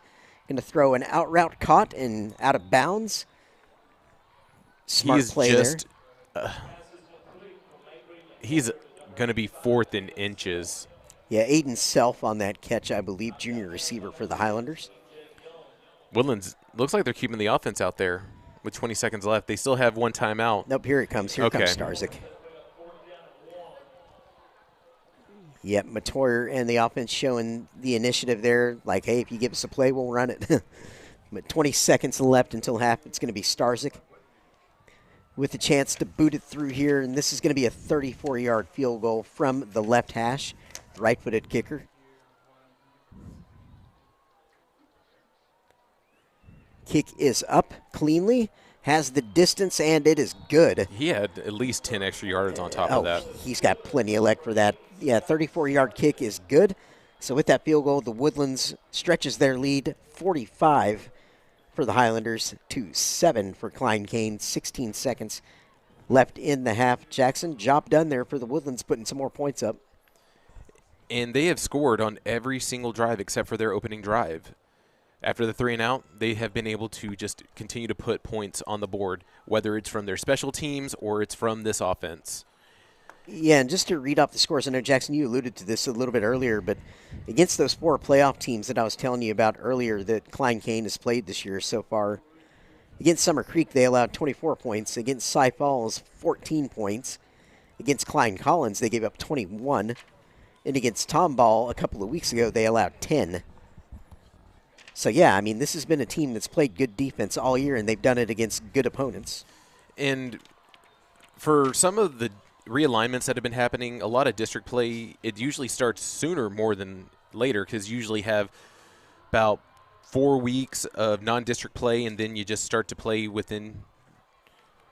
Going to throw an out route caught and out of bounds. Smart play there. He's going to be 4th in inches. Yeah, Aiden Self on that catch, I believe, junior receiver for the Highlanders. Woodlands, looks like they're keeping the offense out there with 20 seconds left. They still have 1 timeout. Nope, here it comes. Here comes Starzyk. Yep, Matoyer and the offense showing the initiative there. Like, hey, if you give us a play, we'll run it. But 20 seconds left until half. It's going to be Starzyk with a chance to boot it through here. And this is going to be a 34-yard field goal from the left hash, right-footed kicker. Kick is up cleanly, has the distance, and it is good. He had at least 10 extra yards on top of that. He's got plenty of leg for that. Yeah, 34-yard kick is good. So with that field goal, the Woodlands stretches their lead 45 for the Highlanders to 7 for Klein Cain. 16 seconds left in the half. Jackson, job done there for the Woodlands, putting some more points up. And they have scored on every single drive except for their opening drive. After the 3 and out, they have been able to just continue to put points on the board, whether it's from their special teams or it's from this offense. Yeah, and just to read off the scores, I know, Jackson, you alluded to this a little bit earlier, but against those 4 playoff teams that I was telling you about earlier that Klein Cain has played this year so far, against Summer Creek, they allowed 24 points. Against Cy Falls, 14 points. Against Klein Collins, they gave up 21. And against Tomball a couple of weeks ago, they allowed 10. So, yeah, I mean, this has been a team that's played good defense all year, and they've done it against good opponents. And for some of the realignments that have been happening, a lot of district play, it usually starts sooner more than later because you usually have about 4 weeks of non-district play, and then you just start to play within.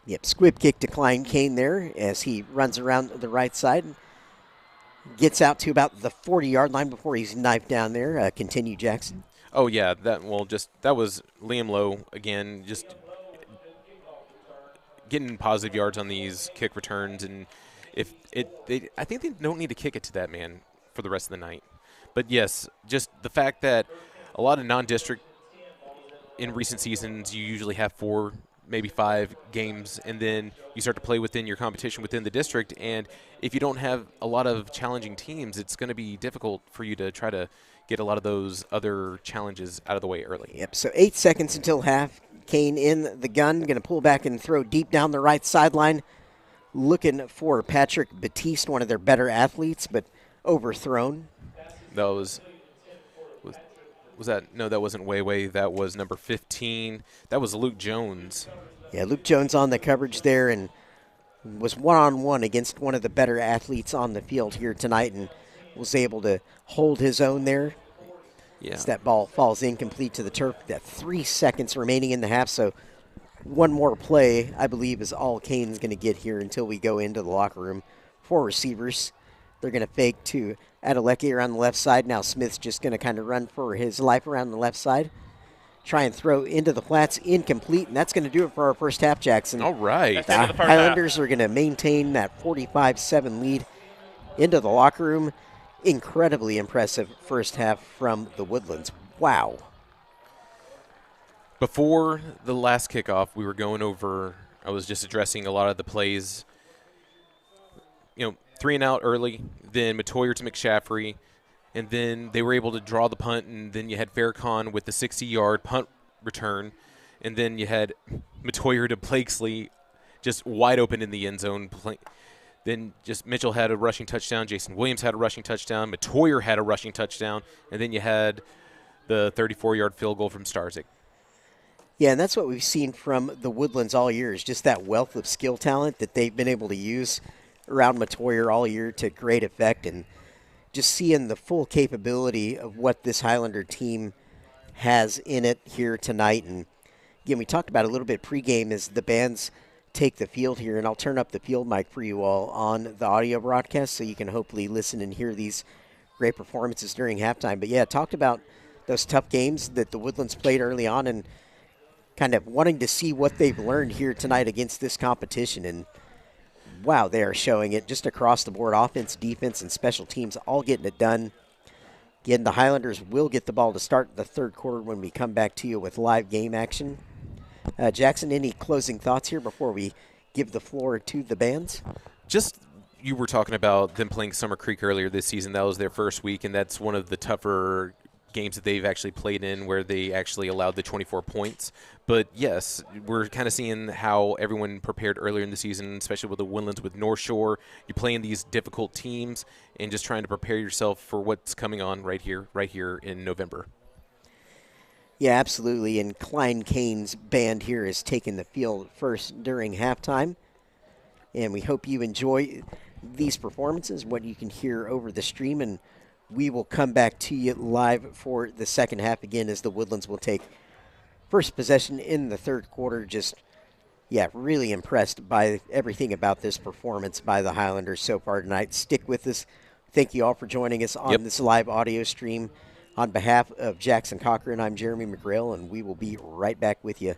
Yep, squib kick to Klein Cain there as he runs around the right side. Gets out to about the 40-yard line before he's knifed down there. Continue, Jackson. Oh, yeah, that was Liam Lowe again, just getting positive yards on these kick returns, and I think they don't need to kick it to that man for the rest of the night. But yes, just the fact that a lot of non-district in recent seasons, you usually have 4, maybe 5 games, and then you start to play within your competition within the district. And if you don't have a lot of challenging teams, it's going to be difficult for you to try to get a lot of those other challenges out of the way early. Yep, so 8 seconds until half. Cain in the gun, going to pull back and throw deep down the right sideline. Looking for Patrick Batiste, one of their better athletes, but overthrown. That was that? No, that wasn't Way. That was number 15. That was Luke Jones. Yeah, Luke Jones on the coverage there and was one-on-one against one of the better athletes on the field here tonight and was able to hold his own there. Yeah. As that ball falls incomplete to the turf. That 3 seconds remaining in the half, so one more play, I believe, is all Cain's going to get here until we go into the locker room. 4 receivers. They're going to fake to Adeleke around the left side. Now Smith's just going to kind of run for his life around the left side. Try and throw into the flats, incomplete, and that's going to do it for our first half, Jackson. All right. The Highlanders are going to maintain that 45-7 lead into the locker room. Incredibly impressive first half from the Woodlands. Wow. Before the last kickoff, we were going over, I was just addressing a lot of the plays. 3 and out early, then Matoyer to McShaffrey, and then they were able to draw the punt, and then you had Faircon with the 60-yard punt return, and then you had Matoyer to Blakesley just wide open in the end zone. Then just Mitchell had a rushing touchdown, Jason Williams had a rushing touchdown, Matoyer had a rushing touchdown, and then you had the 34-yard field goal from Starzik. Yeah, and that's what we've seen from the Woodlands all year is just that wealth of skill talent that they've been able to use around Matoyer all year to great effect, and just seeing the full capability of what this Highlander team has in it here tonight. And again, we talked about a little bit pregame as the bands take the field here, and I'll turn up the field mic for you all on the audio broadcast so you can hopefully listen and hear these great performances during halftime. But yeah, talked about those tough games that the Woodlands played early on and kind of wanting to see what they've learned here tonight against this competition. And wow, they are showing it just across the board, offense, defense, and special teams, all getting it done. Again, the Highlanders will get the ball to start the third quarter when we come back to you with live game action. Jackson, any closing thoughts here before we give the floor to the bands? Just, you were talking about them playing Summer Creek earlier this season. That was their first week, and that's one of the tougher games that they've actually played in where they actually allowed the 24 points. But yes, we're kind of seeing how everyone prepared earlier in the season, especially with the Woodlands with North Shore. You're playing these difficult teams and just trying to prepare yourself for what's coming on right here in November. Yeah, absolutely. And Klein Cain's band here is taking the field first during halftime. And we hope you enjoy these performances, what you can hear over the stream. And we will come back to you live for the second half again as the Woodlands will take first possession in the third quarter. Just, yeah, really impressed by everything about this performance by the Highlanders so far tonight. Stick with us. Thank you all for joining us on this live audio stream. On behalf of Jackson Cochran, I'm Jeremy McGrail, and we will be right back with you.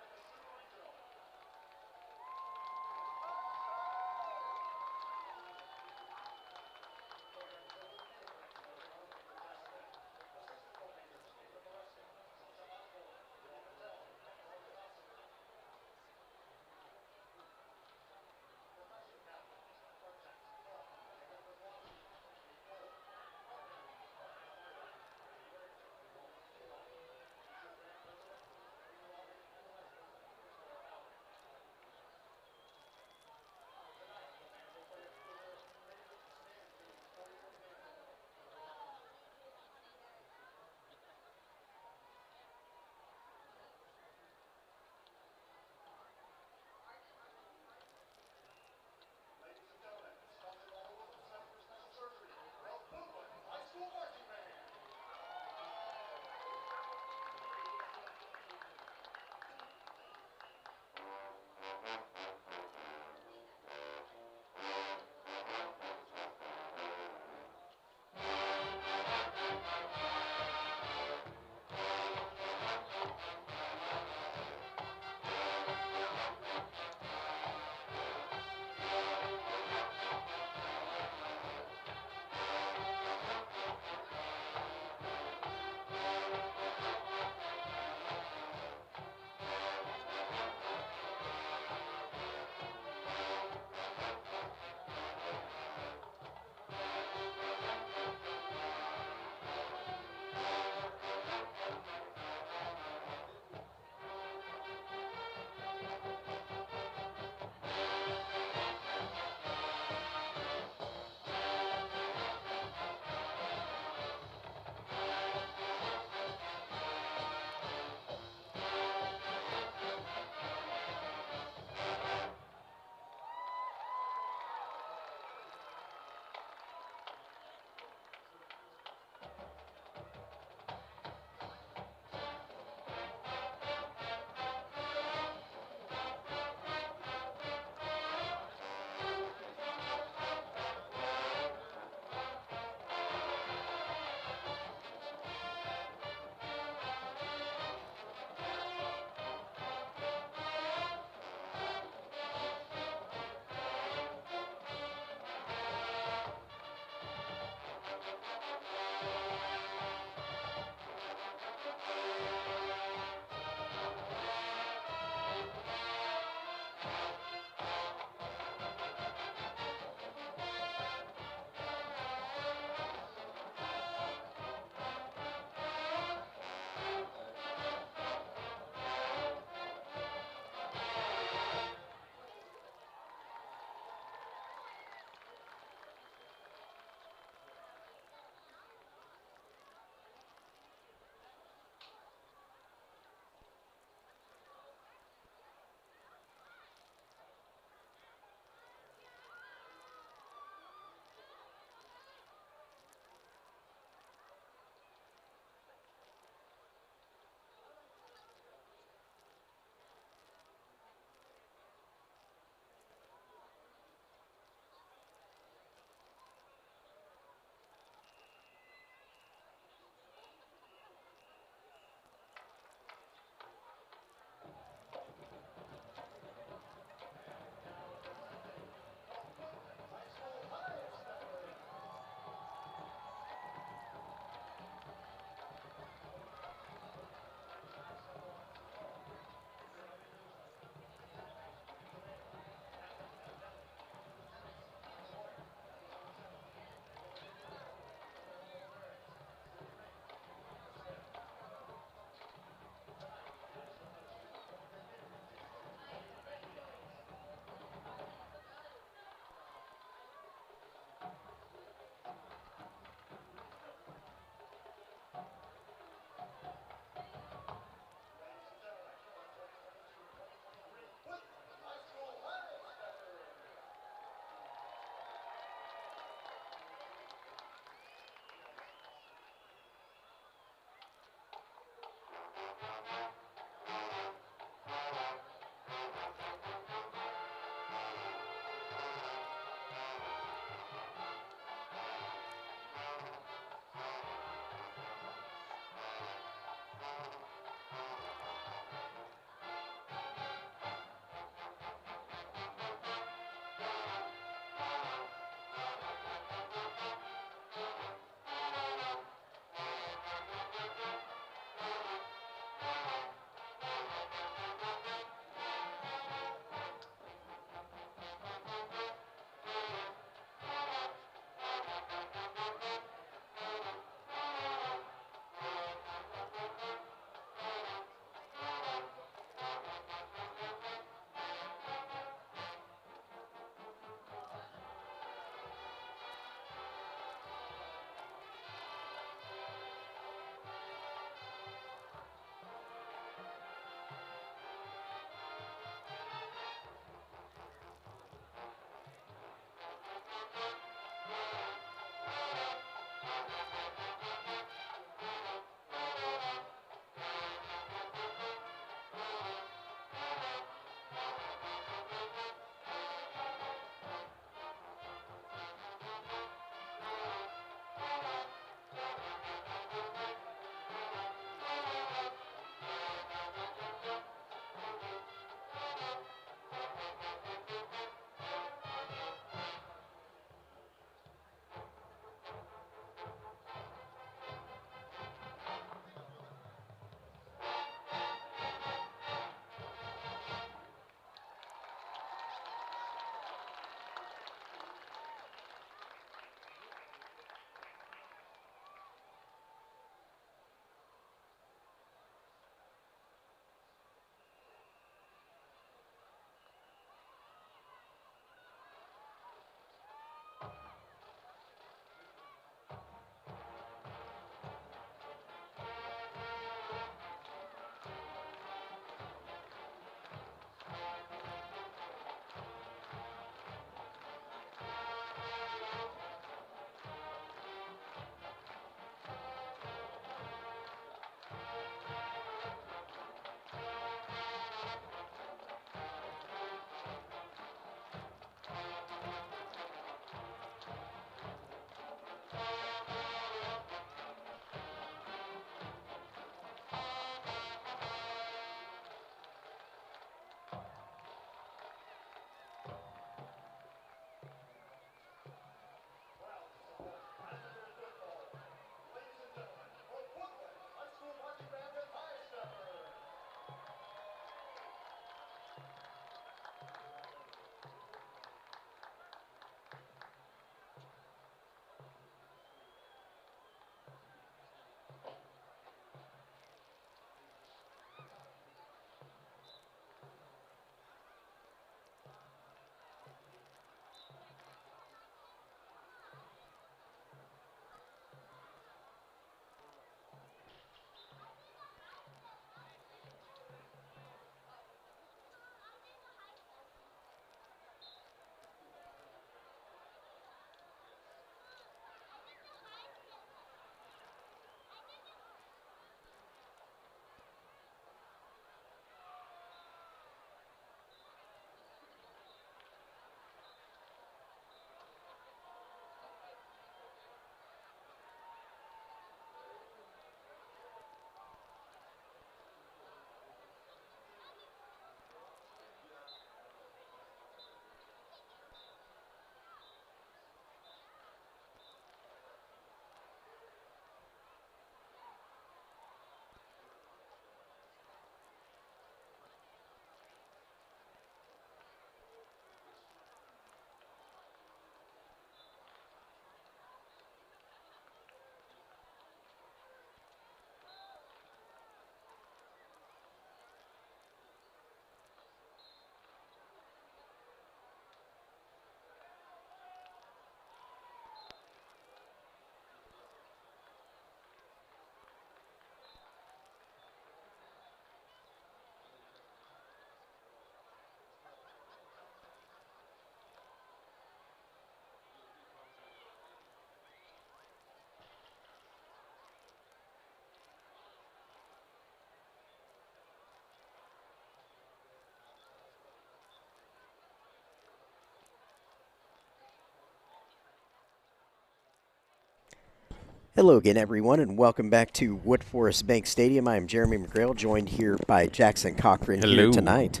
Hello again, everyone, and welcome back to Wood Forest Bank Stadium. I am Jeremy McGrail, joined here by Jackson Cochran here tonight.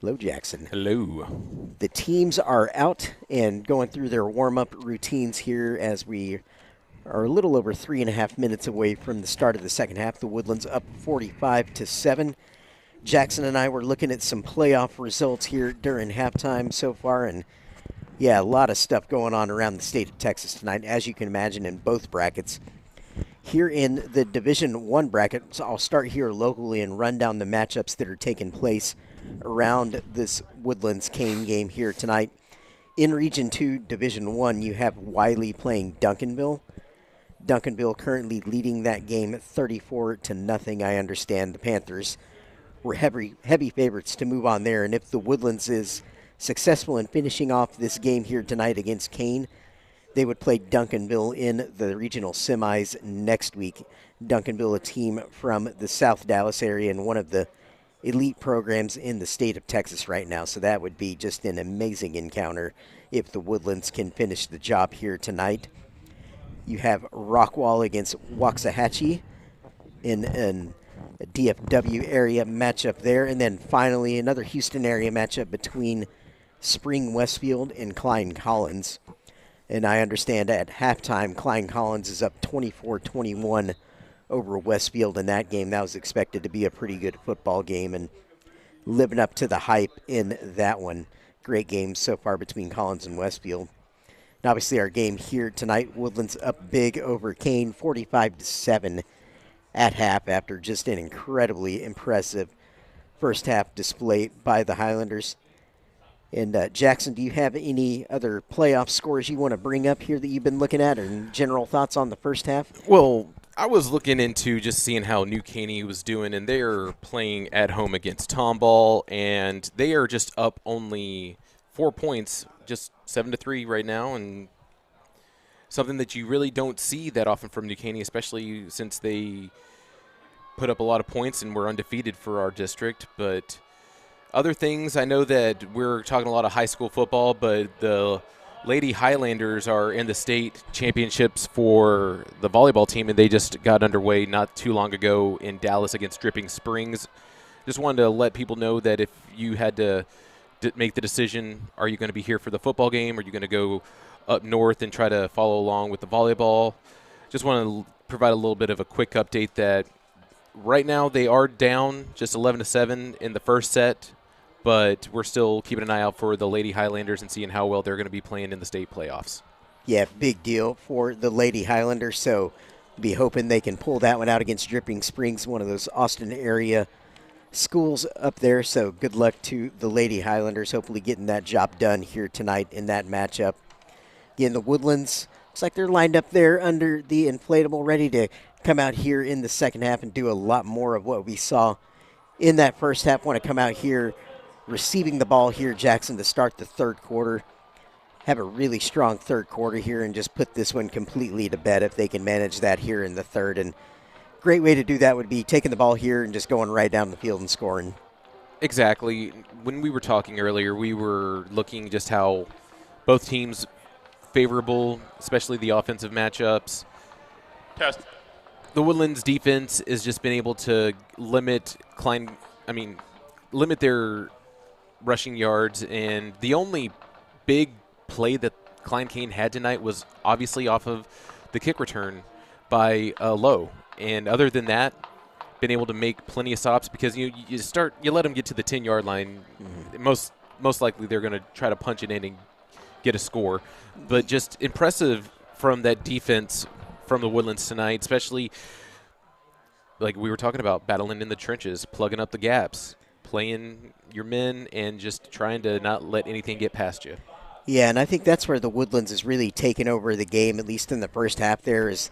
Hello, Jackson. Hello. The teams are out and going through their warm-up routines here as we are a little over 3.5 minutes away from the start of the second half. The Woodlands up 45-7. Jackson and I were looking at some playoff results here during halftime so far, and yeah, a lot of stuff going on around the state of Texas tonight, as you can imagine, in both brackets. Here in the Division I bracket, so I'll start here locally and run down the matchups that are taking place around this Woodlands Cain game here tonight. In Region 2, Division 1, you have Wiley playing Duncanville. Duncanville currently leading that game 34-0, I understand. The Panthers were heavy favorites to move on there, and if the Woodlands is successful in finishing off this game here tonight against Cain, they would play Duncanville in the regional semis next week. Duncanville, a team from the South Dallas area and one of the elite programs in the state of Texas right now. So that would be just an amazing encounter if the Woodlands can finish the job here tonight. You have Rockwall against Waxahachie in a DFW area matchup there. And then finally another Houston area matchup between Spring Westfield and Klein Collins. And I understand at halftime, Klein Collins is up 24-21 over Westfield in that game. That was expected to be a pretty good football game and living up to the hype in that one. Great game so far between Collins and Westfield. And obviously our game here tonight, Woodlands up big over Cain, 45-7 at half after just an incredibly impressive first half display by the Highlanders. And Jackson, do you have any other playoff scores you want to bring up here that you've been looking at, or general thoughts on the first half? Well, I was looking into just seeing how New Caney was doing, and they're playing at home against Tomball, and they are just up only 4 points, just 7-3 right now, and something that you really don't see that often from New Caney, especially since they put up a lot of points and were undefeated for our district. But other things, I know that we're talking a lot of high school football, but the Lady Highlanders are in the state championships for the volleyball team, and they just got underway not too long ago in Dallas against Dripping Springs. Just wanted to let people know that if you had to make the decision, are you going to be here for the football game, or are you going to go up north and try to follow along with the volleyball? Just want to provide a little bit of a quick update that right now they are down just 11-7 in the first set, but we're still keeping an eye out for the Lady Highlanders and seeing how well they're going to be playing in the state playoffs. Yeah, big deal for the Lady Highlanders, so be hoping they can pull that one out against Dripping Springs, one of those Austin area schools up there. So good luck to the Lady Highlanders, hopefully getting that job done here tonight in that matchup. Again, the Woodlands, looks like they're lined up there under the inflatable, ready to come out here in the second half and do a lot more of what we saw in that first half. Want to come out here receiving the ball here, Jackson, to start the third quarter. Have a really strong third quarter here and just put this one completely to bed if they can manage that here in the third. And great way to do that would be taking the ball here and just going right down the field and scoring. Exactly. When we were talking earlier, we were looking just how both teams favorable, especially the offensive matchups. Test. The Woodlands defense has just been able to limit their rushing yards, and the only big play that Klein Cain had tonight was obviously off of the kick return by Lowe. And other than that, been able to make plenty of stops because you let them get to the 10-yard line. Mm-hmm. Most likely they're going to try to punch it in and get a score. But just impressive from that defense from the Woodlands tonight, especially like we were talking about, battling in the trenches, plugging up the gaps, playing your men, and just trying to not let anything get past you. Yeah, and I think that's where the Woodlands is really taking over the game, at least in the first half there, is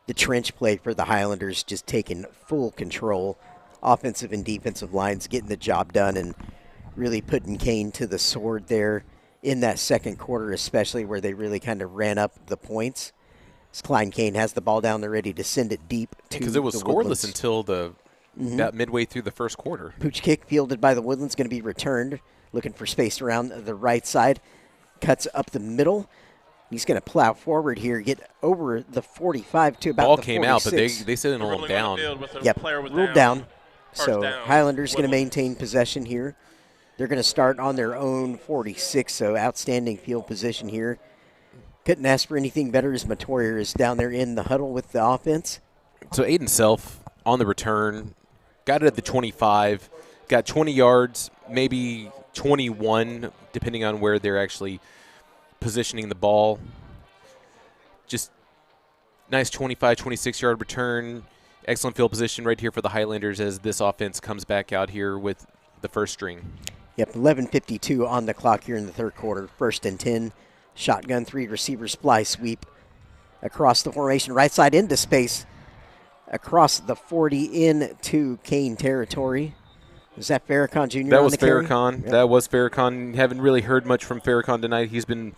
the trench play for the Highlanders just taking full control. Offensive and defensive lines getting the job done and really putting Cain to the sword there in that second quarter, especially where they really kind of ran up the points. As Klein Cain has the ball down, they're ready to send it deep to because it was the scoreless Woodlands until about midway through the first quarter. Pooch kick fielded by the Woodlands, going to be returned. Looking for space around the right side. Cuts up the middle. He's going to plow forward here, get over the 45 to about Ball the 46. came out, but they said it'll hold down. Yep, ruled down. So Highlanders going to maintain possession here. They're going to start on their own 46, so outstanding field position here. Couldn't ask for anything better as Matoyer is down there in the huddle with the offense. So Aiden Self on the return, got it at the 25, got 20 yards, maybe 21, depending on where they're actually positioning the ball. Just nice 25, 26-yard return. Excellent field position right here for the Highlanders as this offense comes back out here with the first string. Yep, 11:52 on the clock here in the third quarter. 1st and 10. Shotgun 3 receiver sply sweep across the formation. Right side into space. Across the 40 into Cain territory. Is that Farrakhan Jr. That on was the carry? Farrakhan. Yep. That was Farrakhan. Haven't really heard much from Farrakhan tonight. He's been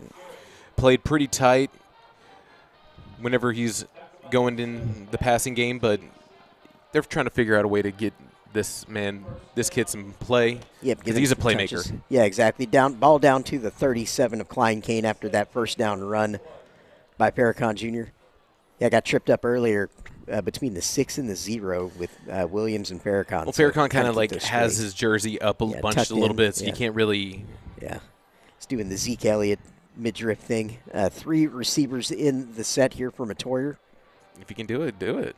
played pretty tight whenever he's going in the passing game, but they're trying to figure out a way to get this kid some play. Yep, because he's a playmaker. Touches. Yeah, exactly. Ball down to the 37 of Klein Cain after that first down run by Farrakhan Jr. Yeah, got tripped up earlier between the 6 and the 0 with Williams and Farrakhan. Well, Farrakhan kind of like has his jersey up a bunch a little bit, so you can't really. Yeah, he's doing the Zeke Elliott mid-drift thing. 3 receivers in the set here for Matoyer. If you can do it, do it.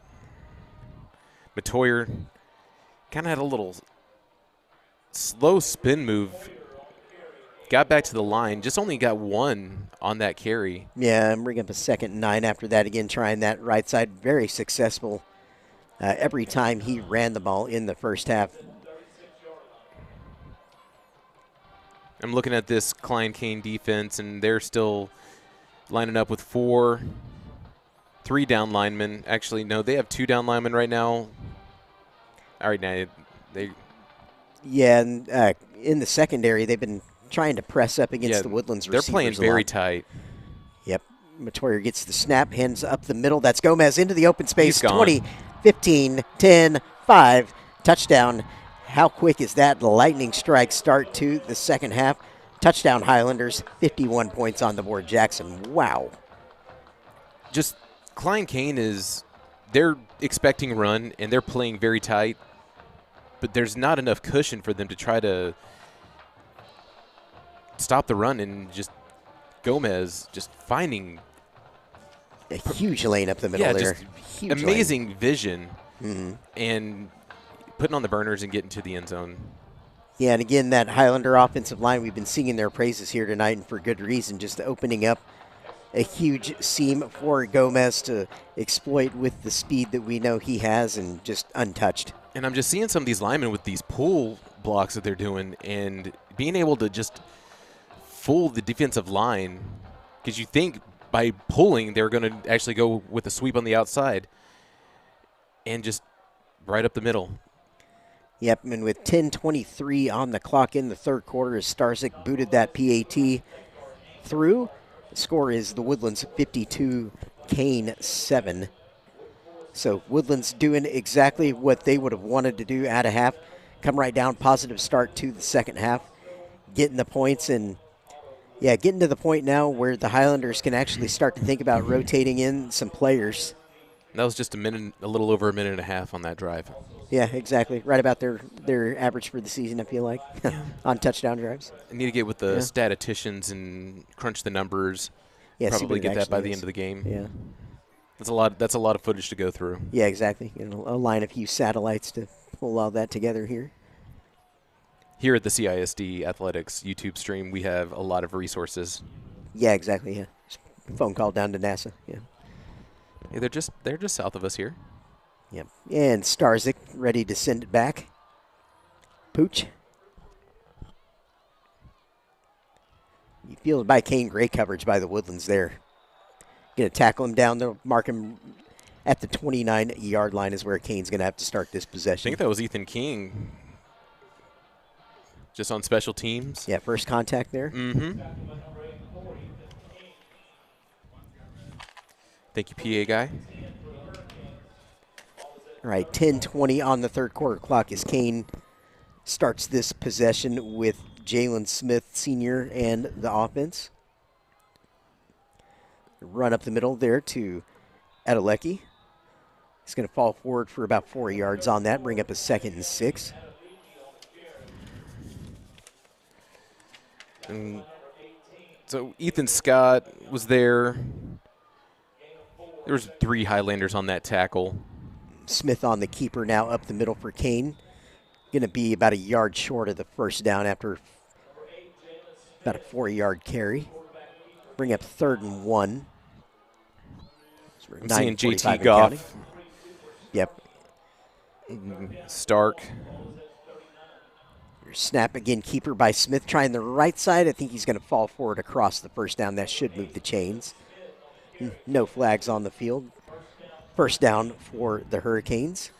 Matoyer kind of had a little slow spin move. Got back to the line. Just only got 1 on that carry. Yeah, and bring up a 2nd and 9 after that. Again, trying that right side. Very successful every time he ran the ball in the first half. I'm looking at this Klein Cain defense, and they're still lining up with 3 down linemen. Actually, no, they have 2 down linemen right now. All right, now they. Yeah, and in the secondary, they've been trying to press up against the Woodlands receivers. They're playing very tight. Yep. Matoyer gets the snap, hands up the middle. That's Gomez into the open space. He's gone. 20, 15, 10, 5. Touchdown. How quick is that lightning strike start to the second half? Touchdown Highlanders, 51 points on the board. Jackson, wow. Just Klein Cain they're expecting run, and they're playing very tight, but there's not enough cushion for them to try to stop the run, and just Gomez just finding a huge lane up the middle there. Just amazing vision and putting on the burners and getting to the end zone. Yeah, and again, that Highlander offensive line, we've been singing their praises here tonight, and for good reason, just opening up a huge seam for Gomez to exploit with the speed that we know he has, and just untouched. And I'm just seeing some of these linemen with these pull blocks that they're doing and being able to just fool the defensive line, because you think by pulling they're going to actually go with a sweep on the outside, and just right up the middle. Yep, and with 10:23 on the clock in the third quarter, as Starzyk booted that PAT through. The score is the Woodlands 52, Cain 7. So Woodlands doing exactly what they would have wanted to do at a half. Come right down, positive start to the second half. Getting the points, and getting to the point now where the Highlanders can actually start to think about rotating in some players. That was just a little over a minute and a half on that drive. Yeah, exactly. Right about their average for the season, I feel like, on touchdown drives. I need to get with the statisticians and crunch the numbers. Yeah, probably get that by the end of the game. Yeah, that's a lot of footage to go through. Yeah, exactly. Align a few satellites to pull all that together here. Here at the CISD Athletics YouTube stream, we have a lot of resources. Yeah, exactly. Yeah, just phone call down to NASA. Yeah. Yeah, they're just south of us here. Yep. And Starzyk ready to send it back. Pooch. You feel by Cain, great coverage by the Woodlands there. Going to tackle him down. They'll mark him at the 29-yard line is where Cain's going to have to start this I possession. think that was Ethan King. Just on special teams. Yeah, first contact there. Mm-hmm. Thank you, PA guy. All right, 10:20 on the third quarter clock as Cain starts this possession with Jalen Smith Sr. and the offense. Run up the middle there to Adelecki. He's going to fall forward for about 4 yards on that, bring up a 2nd and 6. And so Ethan Scott was there. There was 3 Highlanders on that tackle. Smith on the keeper now up the middle for Cain. Going to be about a yard short of the first down after about a 4-yard carry. Bring up 3rd and 1. I'm seeing JT Goff. Yep. Stark. Snap again, keeper by Smith trying the right side. I think he's going to fall forward across the first down. That should move the chains. No flags on the field. First down for the Hurricanes.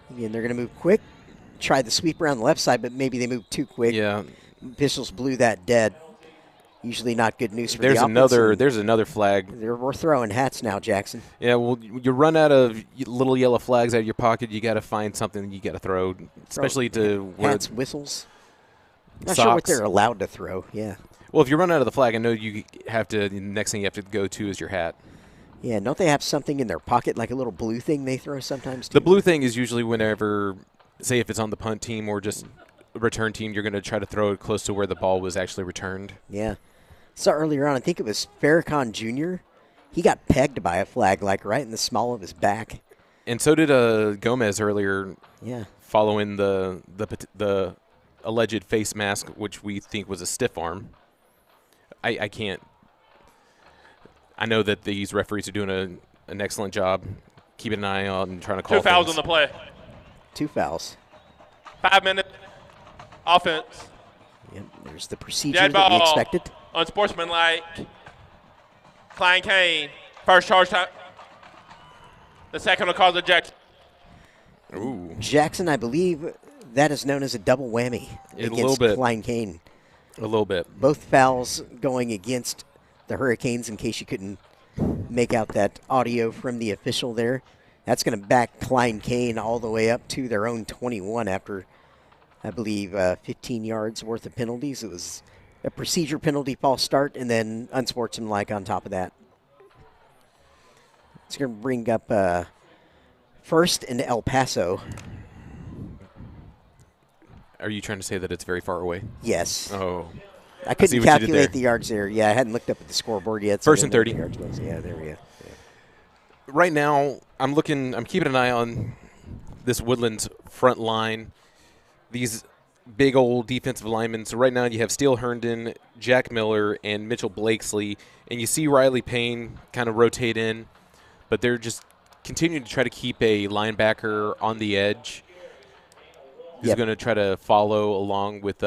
Again, they're going to move quick. Tried the sweep around the left side, but maybe they moved too quick. Yeah. Officials blew that dead. Usually not good news for there's the offense. There's another flag. We're throwing hats now, Jackson. Yeah, well, you run out of little yellow flags out of your pocket. You got to find something you got to throw, especially to hats, whistles. Not sure what they're allowed to throw. Yeah. Well, if you run out of the flag, I know you have to. The next thing you have to go to is your hat. Yeah, don't they have something in their pocket, like a little blue thing they throw sometimes too? The blue thing is usually whenever, say, if it's on the punt team or just return team, you're going to try to throw it close to where the ball was actually returned. Yeah. So earlier on, I think it was Farrakhan Jr. He got pegged by a flag, like right in the small of his back. And so did Gomez earlier. Yeah. Following the alleged face mask, which we think was a stiff arm. I can't. I know that these referees are doing an excellent job keeping an eye on and trying to call 2 fouls things. on the play. 2 fouls. 5 minutes. Offense. Yep, there's the procedure Dead that we ball. expected. Unsportsmanlike. Klein Cain. First charge time. The second will cause ejection. Ooh. Jackson, I believe that is known as a double whammy against Klein Cain. A little bit. Both fouls going against the Hurricanes, in case you couldn't make out that audio from the official there. That's going to back Klein Cain all the way up to their own 21 after, I believe, 15 yards worth of penalties. It was a procedure penalty, false start, and then unsportsmanlike on top of that. It's going to bring up first in El Paso. Are you trying to say that it's very far away? Yes. Oh. I couldn't calculate the yards there. Yeah, I hadn't looked up at the scoreboard yet. So First and 30. Yards was. Yeah, there we go. Yeah. Right now, I'm keeping an eye on this Woodlands front line. These big old defensive linemen. So right now you have Steele Herndon, Jack Miller, and Mitchell Blakesley. And you see Riley Payne kind of rotate in. But they're just continuing to try to keep a linebacker on the edge who's going to try to follow along with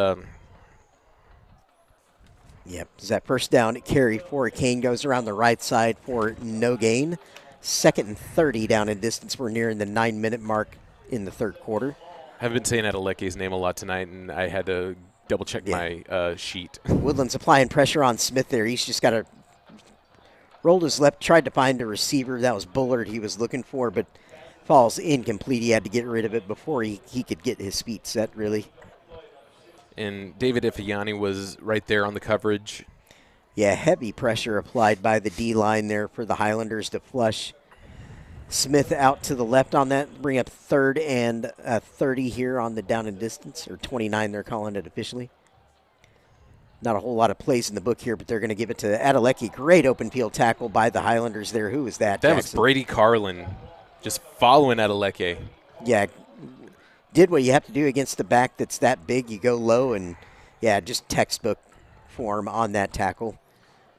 Yep. Is that first down carry for Cain goes around the right side for no gain. 2nd and 30 down in distance. We're nearing the 9-minute mark in the third quarter. I've been saying Adeleke's name a lot tonight, and I had to double-check my sheet. Woodlands applying pressure on Smith there. He's just got to rolled his left, tried to find a receiver. That was Bullard he was looking for, but falls incomplete. He had to get rid of it before he could get his feet set, really. And David Ifeanyi was right there on the coverage. Yeah, heavy pressure applied by the D-line there for the Highlanders to flush Smith out to the left on that. Bring up 3rd and 30 here on the down and distance, or 29 they're calling it officially. Not a whole lot of plays in the book here, but they're going to give it to Adelecki. Great open field tackle by the Highlanders there. Who was that, That Jackson? was Brady Carlin just following Adeleke. Yeah, did what you have to do against the back that's that big. You go low and, yeah, just textbook form on that tackle.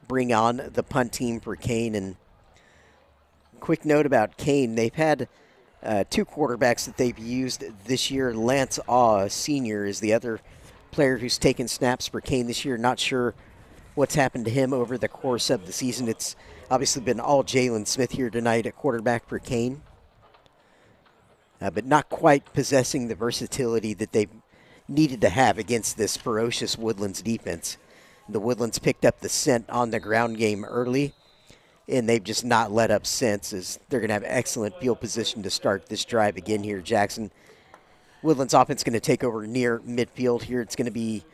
Bring on the punt team for Cain. And quick note about Cain, they've had 2 quarterbacks that they've used this year. Lance Awe, senior, is the other player who's taken snaps for Cain this year. Not sure what's happened to him over the course of the season. It's obviously been all Jalen Smith here tonight at quarterback for Cain. But not quite possessing the versatility that they've needed to have against this ferocious Woodlands defense. The Woodlands picked up the scent on the ground game early, and they've just not let up since, as they're going to have excellent field position to start this drive again here, Jackson. Woodlands offense going to take over near midfield here. It's going to be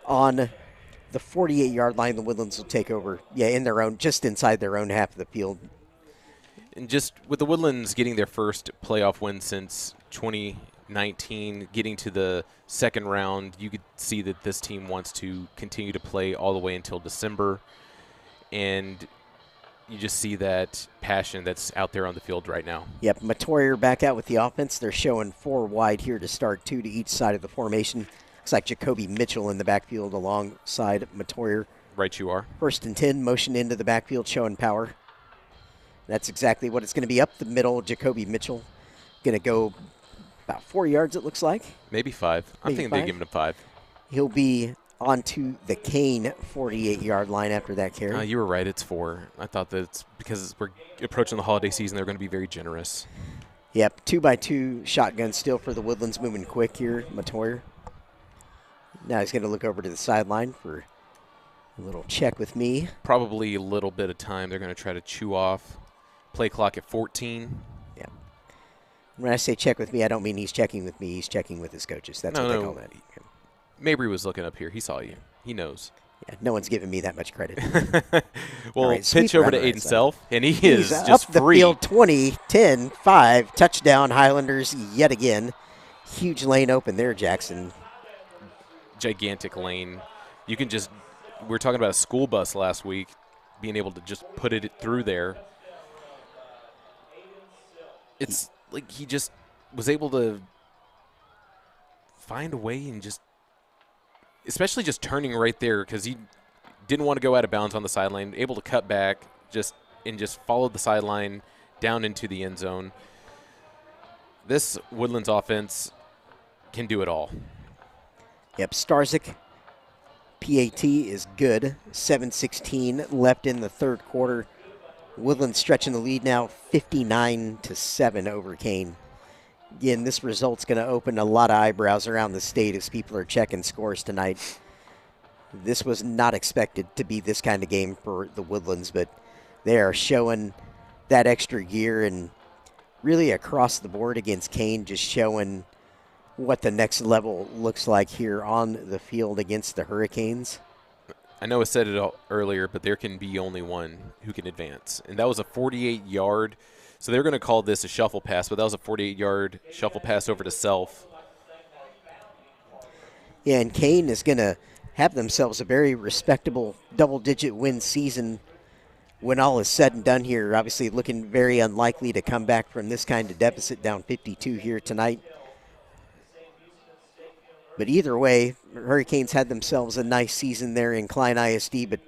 on the 48-yard line, the Woodlands will take over, in their own, just inside their own half of the field. And just with the Woodlands getting their first playoff win since 2019, getting to the second round, you could see that this team wants to continue to play all the way until December. And you just see that passion that's out there on the field right now. Yep, Matoyer back out with the offense. They're showing 4 wide here to start, 2 to each side of the formation. Looks like Jacoby Mitchell in the backfield alongside Matoyer. Right you are. 1st and 10, motion into the backfield, showing power. That's exactly what it's going to be. Up the middle, Jacoby Mitchell going to go about 4 yards, it looks like. Maybe 5. I'm thinking they're giving him 5. He'll be onto the Cain 48-yard line after that carry. You were right. It's 4. I thought that it's because we're approaching the holiday season, they're going to be very generous. Yep, 2x2 shotgun still for the Woodlands, moving quick here, Matoyer. Now he's going to look over to the sideline for a little check with me. Probably a little bit of time they're going to try to chew off. Play clock at 14. Yeah. When I say check with me, I don't mean he's checking with me. He's checking with his coaches. That's what they call that. Mabry was looking up here. He saw you. He knows. Yeah, no one's giving me that much credit. Well, right, pitch over to Aiden Self, and he is just up the free. Field, 20, 10, 5, touchdown Highlanders yet again. Huge lane open there, Jackson. Gigantic lane. You can just, we were talking about a school bus last week, being able to just put it through there. It's like he just was able to find a way and just, especially just turning right there because he didn't want to go out of bounds on the sideline, able to cut back and just followed the sideline down into the end zone. This Woodlands offense can do it all. Yep, Starzyk, PAT is good. 7:16 left in the third quarter. Woodlands stretching the lead now 59-7 over Cain. Again, this result's going to open a lot of eyebrows around the state as people are checking scores tonight. This was not expected to be this kind of game for the Woodlands, but they are showing that extra gear and really across the board against Cain, just showing what the next level looks like here on the field against the Hurricanes. I know I said it earlier, but there can be only one who can advance. And that was a 48-yard. So they're going to call this a shuffle pass, but that was a 48-yard shuffle pass over to Self. Yeah, and Cain is going to have themselves a very respectable double-digit win season when all is said and done here. Obviously looking very unlikely to come back from this kind of deficit, down 52 here tonight. But either way, Hurricanes had themselves a nice season there in Klein ISD, but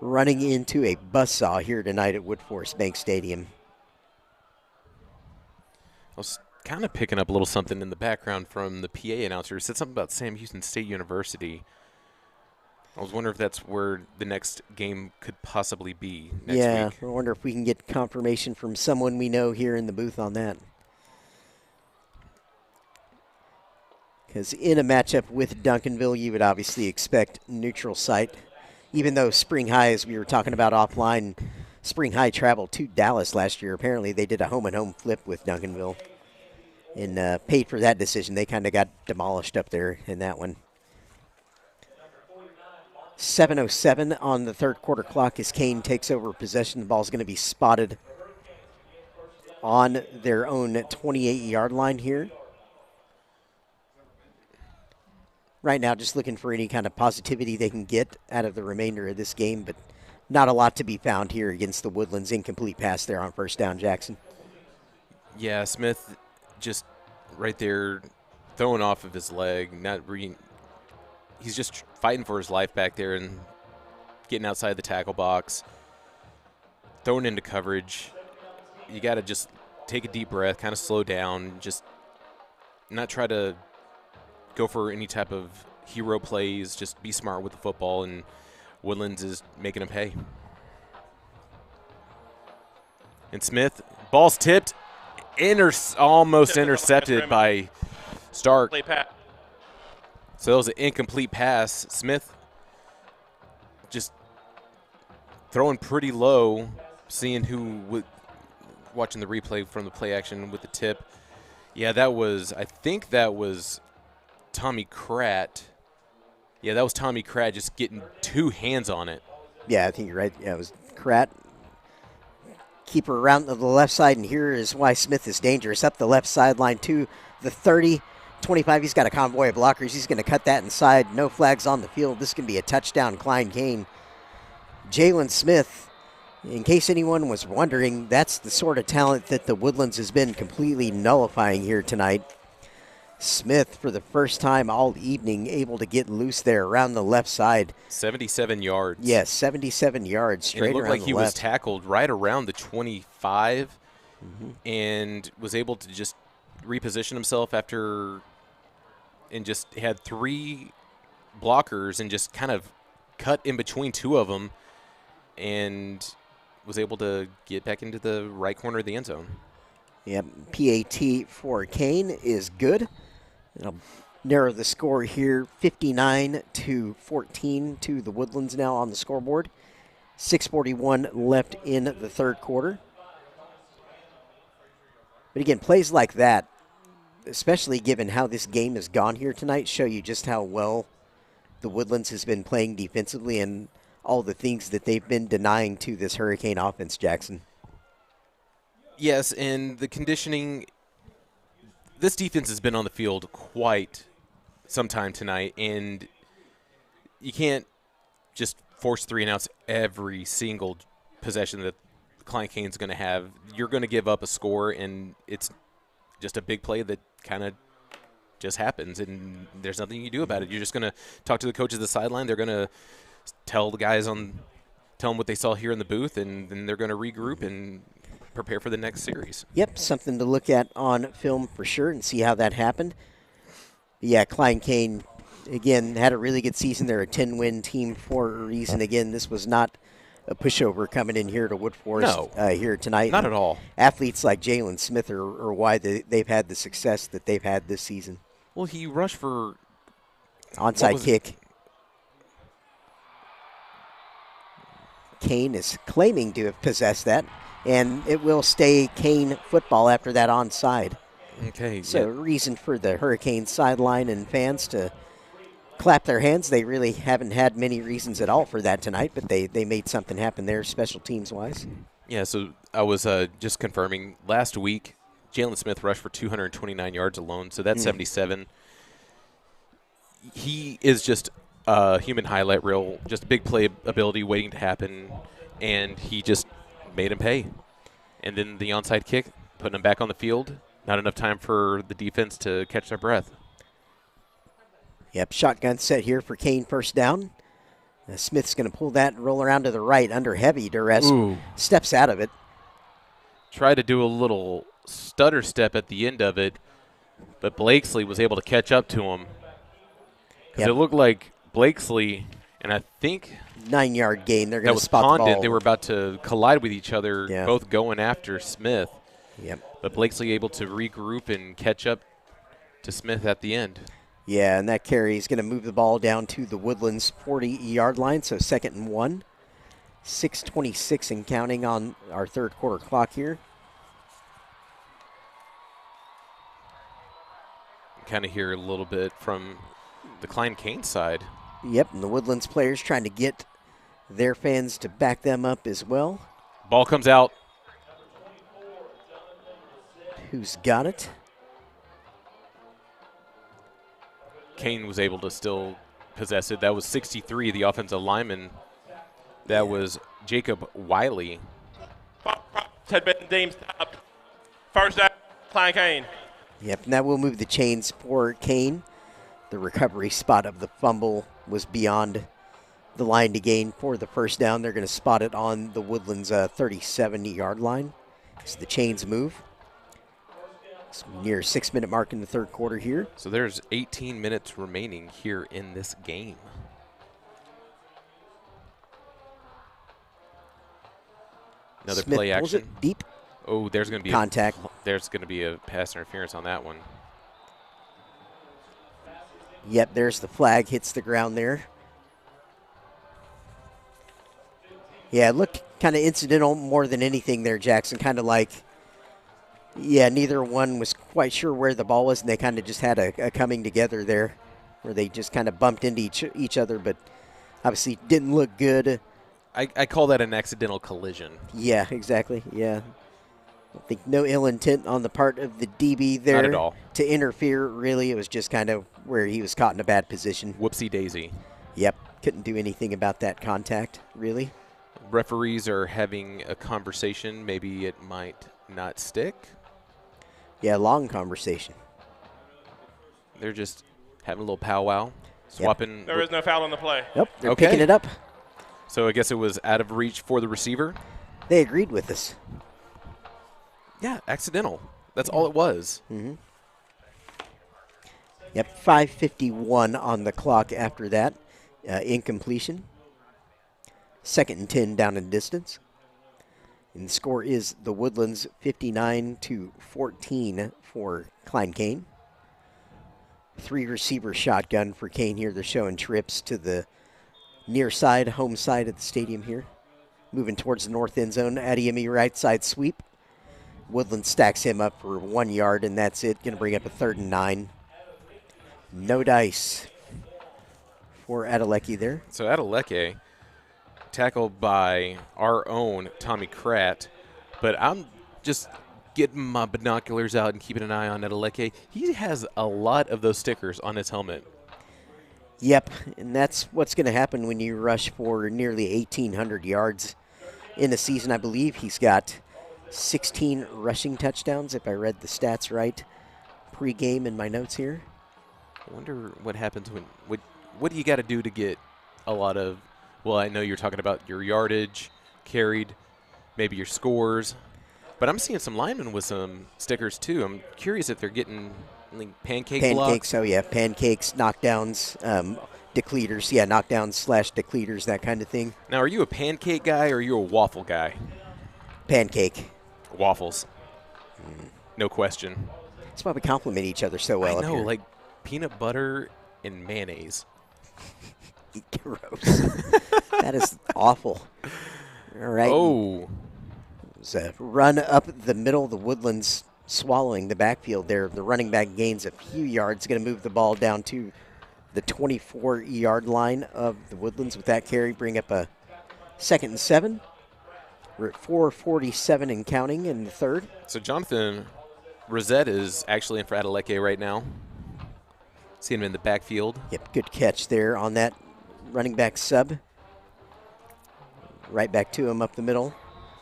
running into a buzzsaw here tonight at Woodforest Bank Stadium. I was kind of picking up a little something in the background from the PA announcer. He said something about Sam Houston State University. I was wondering if that's where the next game could possibly be next week. I wonder if we can get confirmation from someone we know here in the booth on that. Because in a matchup with Duncanville, you would obviously expect neutral site. Even though Spring High, as we were talking about offline, Spring High traveled to Dallas last year. Apparently they did a home-and-home flip with Duncanville and paid for that decision. They kind of got demolished up there in that one. 7:07 on the third quarter clock as Cain takes over possession. The ball's going to be spotted on their own 28-yard line here. Right now, just looking for any kind of positivity they can get out of the remainder of this game, but not a lot to be found here against the Woodlands. Incomplete pass there on first down, Jackson. Yeah, Smith just right there throwing off of his leg. He's just fighting for his life back there and getting outside the tackle box, throwing into coverage. You got to just take a deep breath, kind of slow down, just not try to go for any type of hero plays, just be smart with the football, and Woodlands is making him pay. And Smith, ball's tipped, almost intercepted by Stark. So that was an incomplete pass. Smith just throwing pretty low, seeing who would, watching the replay from the play action with the tip. Yeah, I think that was Tommy Kratt Yeah, that was Tommy Kratt just getting 2 hands on it. Yeah, I think you're right. Yeah, it was Kratt. Keeper around to the left side, and here is why Smith is dangerous. Up the left sideline to the 30, 25. He's got a convoy of blockers. He's going to cut that inside. No flags on the field. This can be a touchdown, Klein Cain. Jalen Smith, in case anyone was wondering, that's the sort of talent that the Woodlands has been completely nullifying here tonight. Smith, for the first time all evening, able to get loose there around the left side. 77 yards. Yes, 77 yards straight and it looked around like he the left. was tackled right around the 25 and was able to just reposition himself after and just had 3 blockers and just kind of cut in between 2 of them and was able to get back into the right corner of the end zone. Yep, PAT for Cain is good. It'll narrow the score here, 59-14 to the Woodlands now on the scoreboard. 6:41 left in the third quarter. But again, plays like that, especially given how this game has gone here tonight, show you just how well the Woodlands has been playing defensively and all the things that they've been denying to this Hurricane offense, Jackson. Yes, and the conditioning, this defense has been on the field quite some time tonight, and you can't just force 3 and outs every single possession that Klein Cain's going to have. You're going to give up a score, and it's just a big play that kind of just happens, and there's nothing you can do about it. You're just going to talk to the coaches at the sideline. They're going to tell the guys tell them what they saw here in the booth, and then they're going to regroup and prepare for the next series. Yep, something to look at on film for sure and see how that happened. Yeah, Klein Cain, again, had a really good season. They're a 10-win team for a reason. Again, this was not a pushover coming in here to Wood Forest here tonight. Not at all. Athletes like Jalen Smith are why they've had the success that they've had this season. Well, he rushed for onside kick. Cain is claiming to have possessed that, and it will stay Cain football after that onside. Okay. So reason for the Hurricane sideline and fans to clap their hands. They really haven't had many reasons at all for that tonight, but they made something happen there special teams-wise. Yeah, so I was just confirming. Last week, Jalen Smith rushed for 229 yards alone, so that's 77. He is just a human highlight reel, just big play ability waiting to happen, and he just made him pay. And then the onside kick, putting him back on the field. Not enough time for the defense to catch their breath. Yep, shotgun set here for Cain, first down. Smith's going to pull that and roll around to the right under heavy duress. Ooh. Steps out of it. Tried to do a little stutter step at the end of it, but Blakesley was able to catch up to him. Because it looked like Blakesley, and I think 9-yard gain. They're going to spot the ball. They were about to collide with each other, both going after Smith. Yep. But Blakesley able to regroup and catch up to Smith at the end. Yeah, and that carry is going to move the ball down to the Woodlands 40-yard line, so 2nd and 1. 6:26 and counting on our third quarter clock here. Kind of hear a little bit from the Klein Cain side. Yep, and the Woodlands players trying to get their fans to back them up as well. Ball comes out. Who's got it? Cain was able to still possess it. That was 63, the offensive lineman. That was Jacob Wiley. Had been deemed stopped. First down, Klein Cain. Yep, and that will move the chains for Cain. The recovery spot of the fumble was beyond the line to gain for the first down. They're going to spot it on the Woodlands 37-yard line. So the chains move. It's near 6-minute mark in the third quarter here. So there's 18 minutes remaining here in this game. Another Smith play pulls action. It deep. Oh, there's going to be contact. There's going to be a pass interference on that one. Yep, there's the flag. Hits the ground there. Yeah, it looked kind of incidental more than anything there, Jackson. Kind of like, yeah, neither one was quite sure where the ball was, and they kind of just had a coming together there. where they just kind of bumped into each other, but obviously didn't look good. I call that an accidental collision. Yeah, exactly. Yeah. I think no ill intent on the part of the DB there. Not at all. To interfere, really. It was just kind of where he was caught in a bad position. Whoopsie daisy. Yep. Couldn't do anything about that contact, really. Referees are having a conversation. Maybe it might not stick. Yeah, long conversation. They're just having a little powwow, swapping. Yep. There is no foul on the play. Yep, they're picking it up. So I guess it was out of reach for the receiver. They agreed with us. Yeah, accidental. That's all it was. Mm-hmm. Yep, 5:51 on the clock after that. Incompletion. 2nd and 10 down in distance. And the score is the Woodlands 59-14 for Klein Cain. 3 receiver shotgun for Cain here. They're showing trips to the near side, home side of the stadium here. Moving towards the north end zone. Adiemi right side sweep. Woodland stacks him up for 1 yard, and that's it. Going to bring up a 3rd and 9. No dice for Adeleke there. So Adeleke, tackled by our own Tommy Kratt, but I'm just getting my binoculars out and keeping an eye on Adeleke. He has a lot of those stickers on his helmet. Yep, and that's what's going to happen when you rush for nearly 1,800 yards in the season. I believe he's got 16 rushing touchdowns, if I read the stats right, pre-game in my notes here. I wonder what happens when what do you got to do to get a lot of, well, I know you're talking about your yardage carried, maybe your scores, but I'm seeing some linemen with some stickers too. I'm curious if they're getting pancakes, blocks. Oh, yeah, pancakes, knockdowns, decleters. Yeah, knockdowns / decleters, that kind of thing. Now, are you a pancake guy or are you a waffle guy? Pancake. Waffles. No question. That's why we compliment each other so well. I know, up here. like peanut butter and mayonnaise. Gross. That is awful. All right. Oh. It was a run up the middle. The Woodlands swallowing the backfield there. The running back gains a few yards. Going to move the ball down to the 24-yard line of the Woodlands with that carry. Bring up a 2nd and 7. We're at 4:47 and counting in the third. So Jonathan Rosette is actually in for Adeleke right now. See him in the backfield. Yep, good catch there on that running back sub. Right back to him up the middle.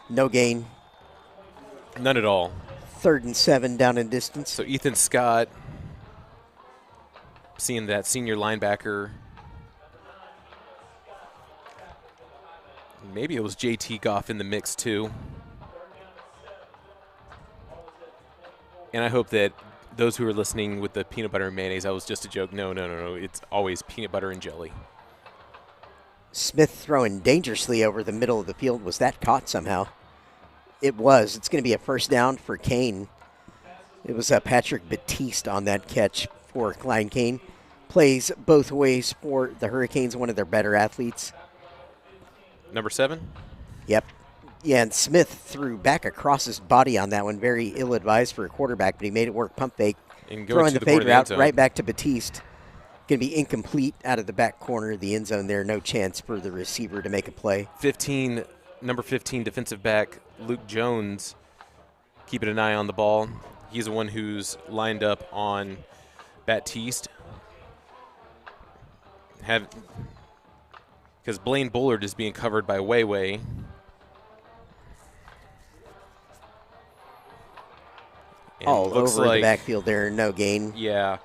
No gain. None at all. 3rd and 7 down in distance. So Ethan Scott, seeing that senior linebacker. Maybe it was JT Goff in the mix too. And I hope that those who are listening with the peanut butter and mayonnaise, that was just a joke. No. It's always peanut butter and jelly. Smith throwing dangerously over the middle of the field. Was that caught somehow? It was. It's going to be a 1st down for Cain. It was Patrick Batiste on that catch for Klein Cain. Plays both ways for the Hurricanes, one of their better athletes. Number 7? Yep. Yeah, and Smith threw back across his body on that one. Very ill-advised for a quarterback, but he made it work. Pump fake. And throwing the fade route right back to Batiste. Going to be incomplete out of the back corner of the end zone there. No chance for the receiver to make a play. Number 15 defensive back Luke Jones keeping an eye on the ball. He's the one who's lined up on Batiste. Because Blaine Bullard is being covered by Wayway. All over the backfield there, no gain. Yeah.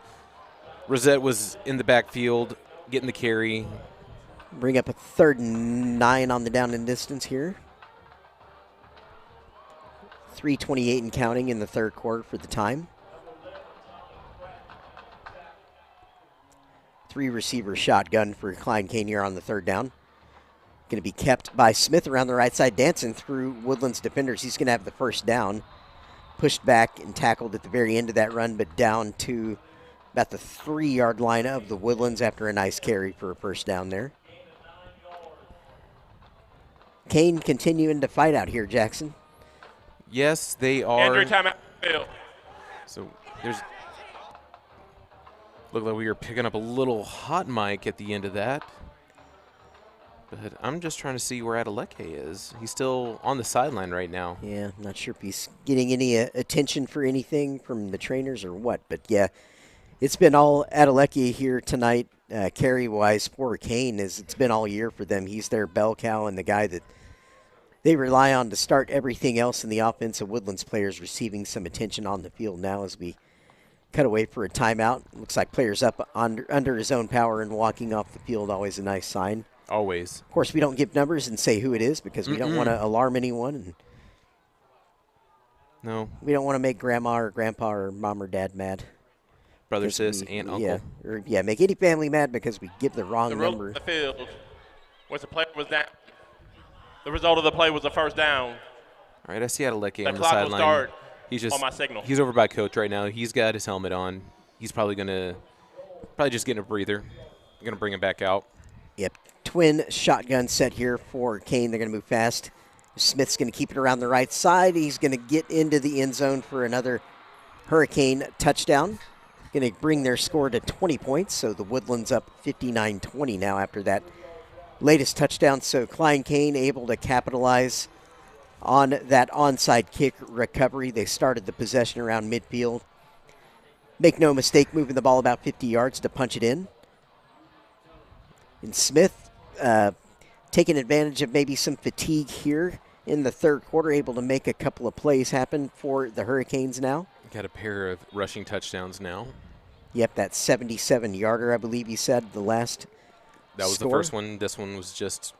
Rosette was in the backfield, getting the carry. Bring up a 3rd and 9 on the down and distance here. 3:28 and counting in the third quarter for the time. 3 receiver shotgun for Klein Cain here on the 3rd down. Going to be kept by Smith around the right side, dancing through Woodlands defenders. He's going to have the 1st down. Pushed back and tackled at the very end of that run, but down to about the 3-yard line of the Woodlands after a nice carry for a 1st down there. Cain continuing to fight out here, Jackson. Yes, they are. Andrew, timeout. So there's Looked like we were picking up a little hot mic at the end of that. But I'm just trying to see where Adeleke is. He's still on the sideline right now. Yeah, I'm not sure if he's getting any attention for anything from the trainers or what. But, yeah, it's been all Adeleke here tonight, carry-wise for Cain, as it's been all year for them. He's their bell cow and the guy that they rely on to start everything else in the offense. Of Woodlands players receiving some attention on the field now as we cut away for a timeout. Looks like players up under his own power and walking off the field, always a nice sign. Always. Of course, we don't give numbers and say who it is because we don't want to alarm anyone. And no. We don't want to make grandma or grandpa or mom or dad mad. Brother, sis, aunt, uncle. Yeah, make any family mad because we give the wrong number. The field, once the play was down, the result of the play was a first down. All right, I see Adeleke on the clock will sideline. start He's just on my signal. He's over by coach right now. He's got his helmet on. He's probably just getting a breather. Going to bring him back out. Yep, twin shotgun set here for Cain. They're going to move fast. Smith's going to keep it around the right side. He's going to get into the end zone for another Hurricane touchdown. Going to bring their score to 20 points, so the Woodlands up 59-20 now after that latest touchdown. So Klein Cain able to capitalize on that onside kick recovery. They started the possession around midfield. Make no mistake, moving the ball about 50 yards to punch it in. And Smith taking advantage of maybe some fatigue here in the third quarter, able to make a couple of plays happen for the Hurricanes now. Got a pair of rushing touchdowns now. Yep, that 77-yarder, I believe he said, the last That was score. The first one. This one was just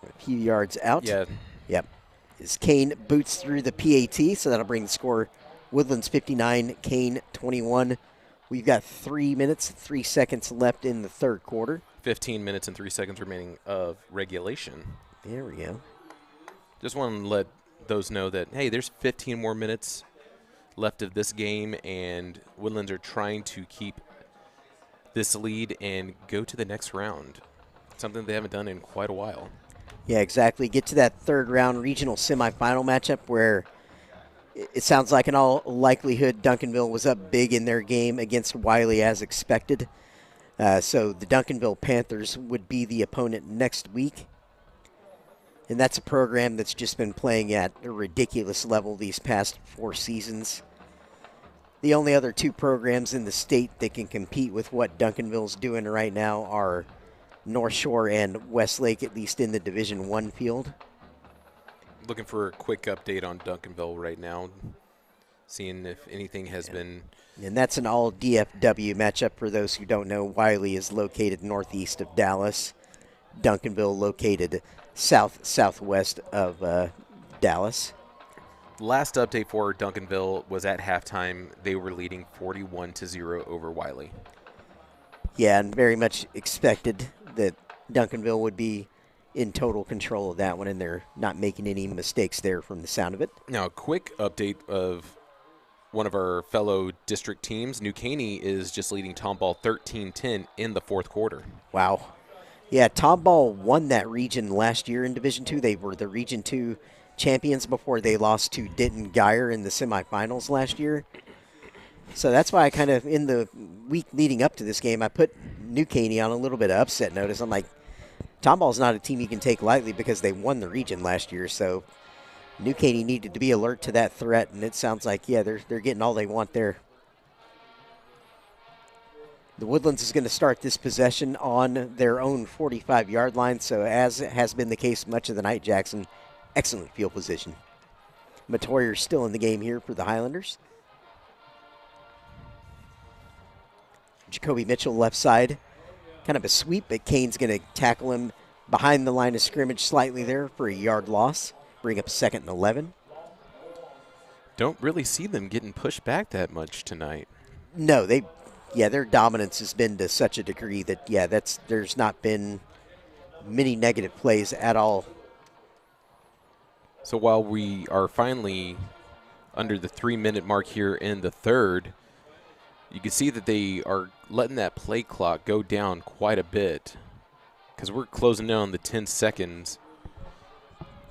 a few yards out. Yeah. Yep. As Cain boots through the PAT, so that'll bring the score Woodlands 59, Cain 21. We've got 3 minutes, 3 seconds left in the third quarter. 15 minutes and 3 seconds remaining of regulation. There we go. Just want to let those know that, hey, there's 15 more minutes left of this game, and Woodlands are trying to keep this lead and go to the next round, something they haven't done in quite a while. Yeah, exactly. Get to that third round regional semifinal matchup where it sounds like in all likelihood Duncanville was up big in their game against Wiley as expected. So the Duncanville Panthers would be the opponent next week. And that's a program that's just been playing at a ridiculous level these past 4 seasons. The only other 2 programs in the state that can compete with what Duncanville's doing right now are North Shore and Westlake, at least in the Division I field. Looking for a quick update on Duncanville right now, seeing if anything has been. And that's an all DFW matchup. For those who don't know, Wiley is located northeast of Dallas. Duncanville located southwest of Dallas. Last update for Duncanville was at halftime. They were leading 41-0 over Wiley. Yeah, and very much expected that Duncanville would be in total control of that one, and they're not making any mistakes there from the sound of it. Now, a quick update of one of our fellow district teams. New Caney is just leading Tomball 13-10 in the fourth quarter. Wow. Yeah, Tomball won that region last year in Division II. They were the Region II champions before they lost to Denton Geyer in the semifinals last year. So that's why I kind of, in the week leading up to this game, I put New Caney on a little bit of upset notice. I'm like, Tomball's not a team you can take lightly because they won the region last year. So New Caney needed to be alert to that threat, and it sounds like, yeah, they're getting all they want there. The Woodlands is going to start this possession on their own 45-yard line. So as has been the case much of the night, Jackson, excellent field position. Matoyer's still in the game here for the Highlanders. Jacoby Mitchell left side. Kind of a sweep, but Cain's going to tackle him behind the line of scrimmage slightly there for a yard loss. Bring up 2nd and 11. Don't really see them getting pushed back that much tonight. No, their dominance has been to such a degree that, there's not been many negative plays at all. So while we are finally under the 3-minute mark here in the third, you can see that they are letting that play clock go down quite a bit because we're closing in on the 10 seconds.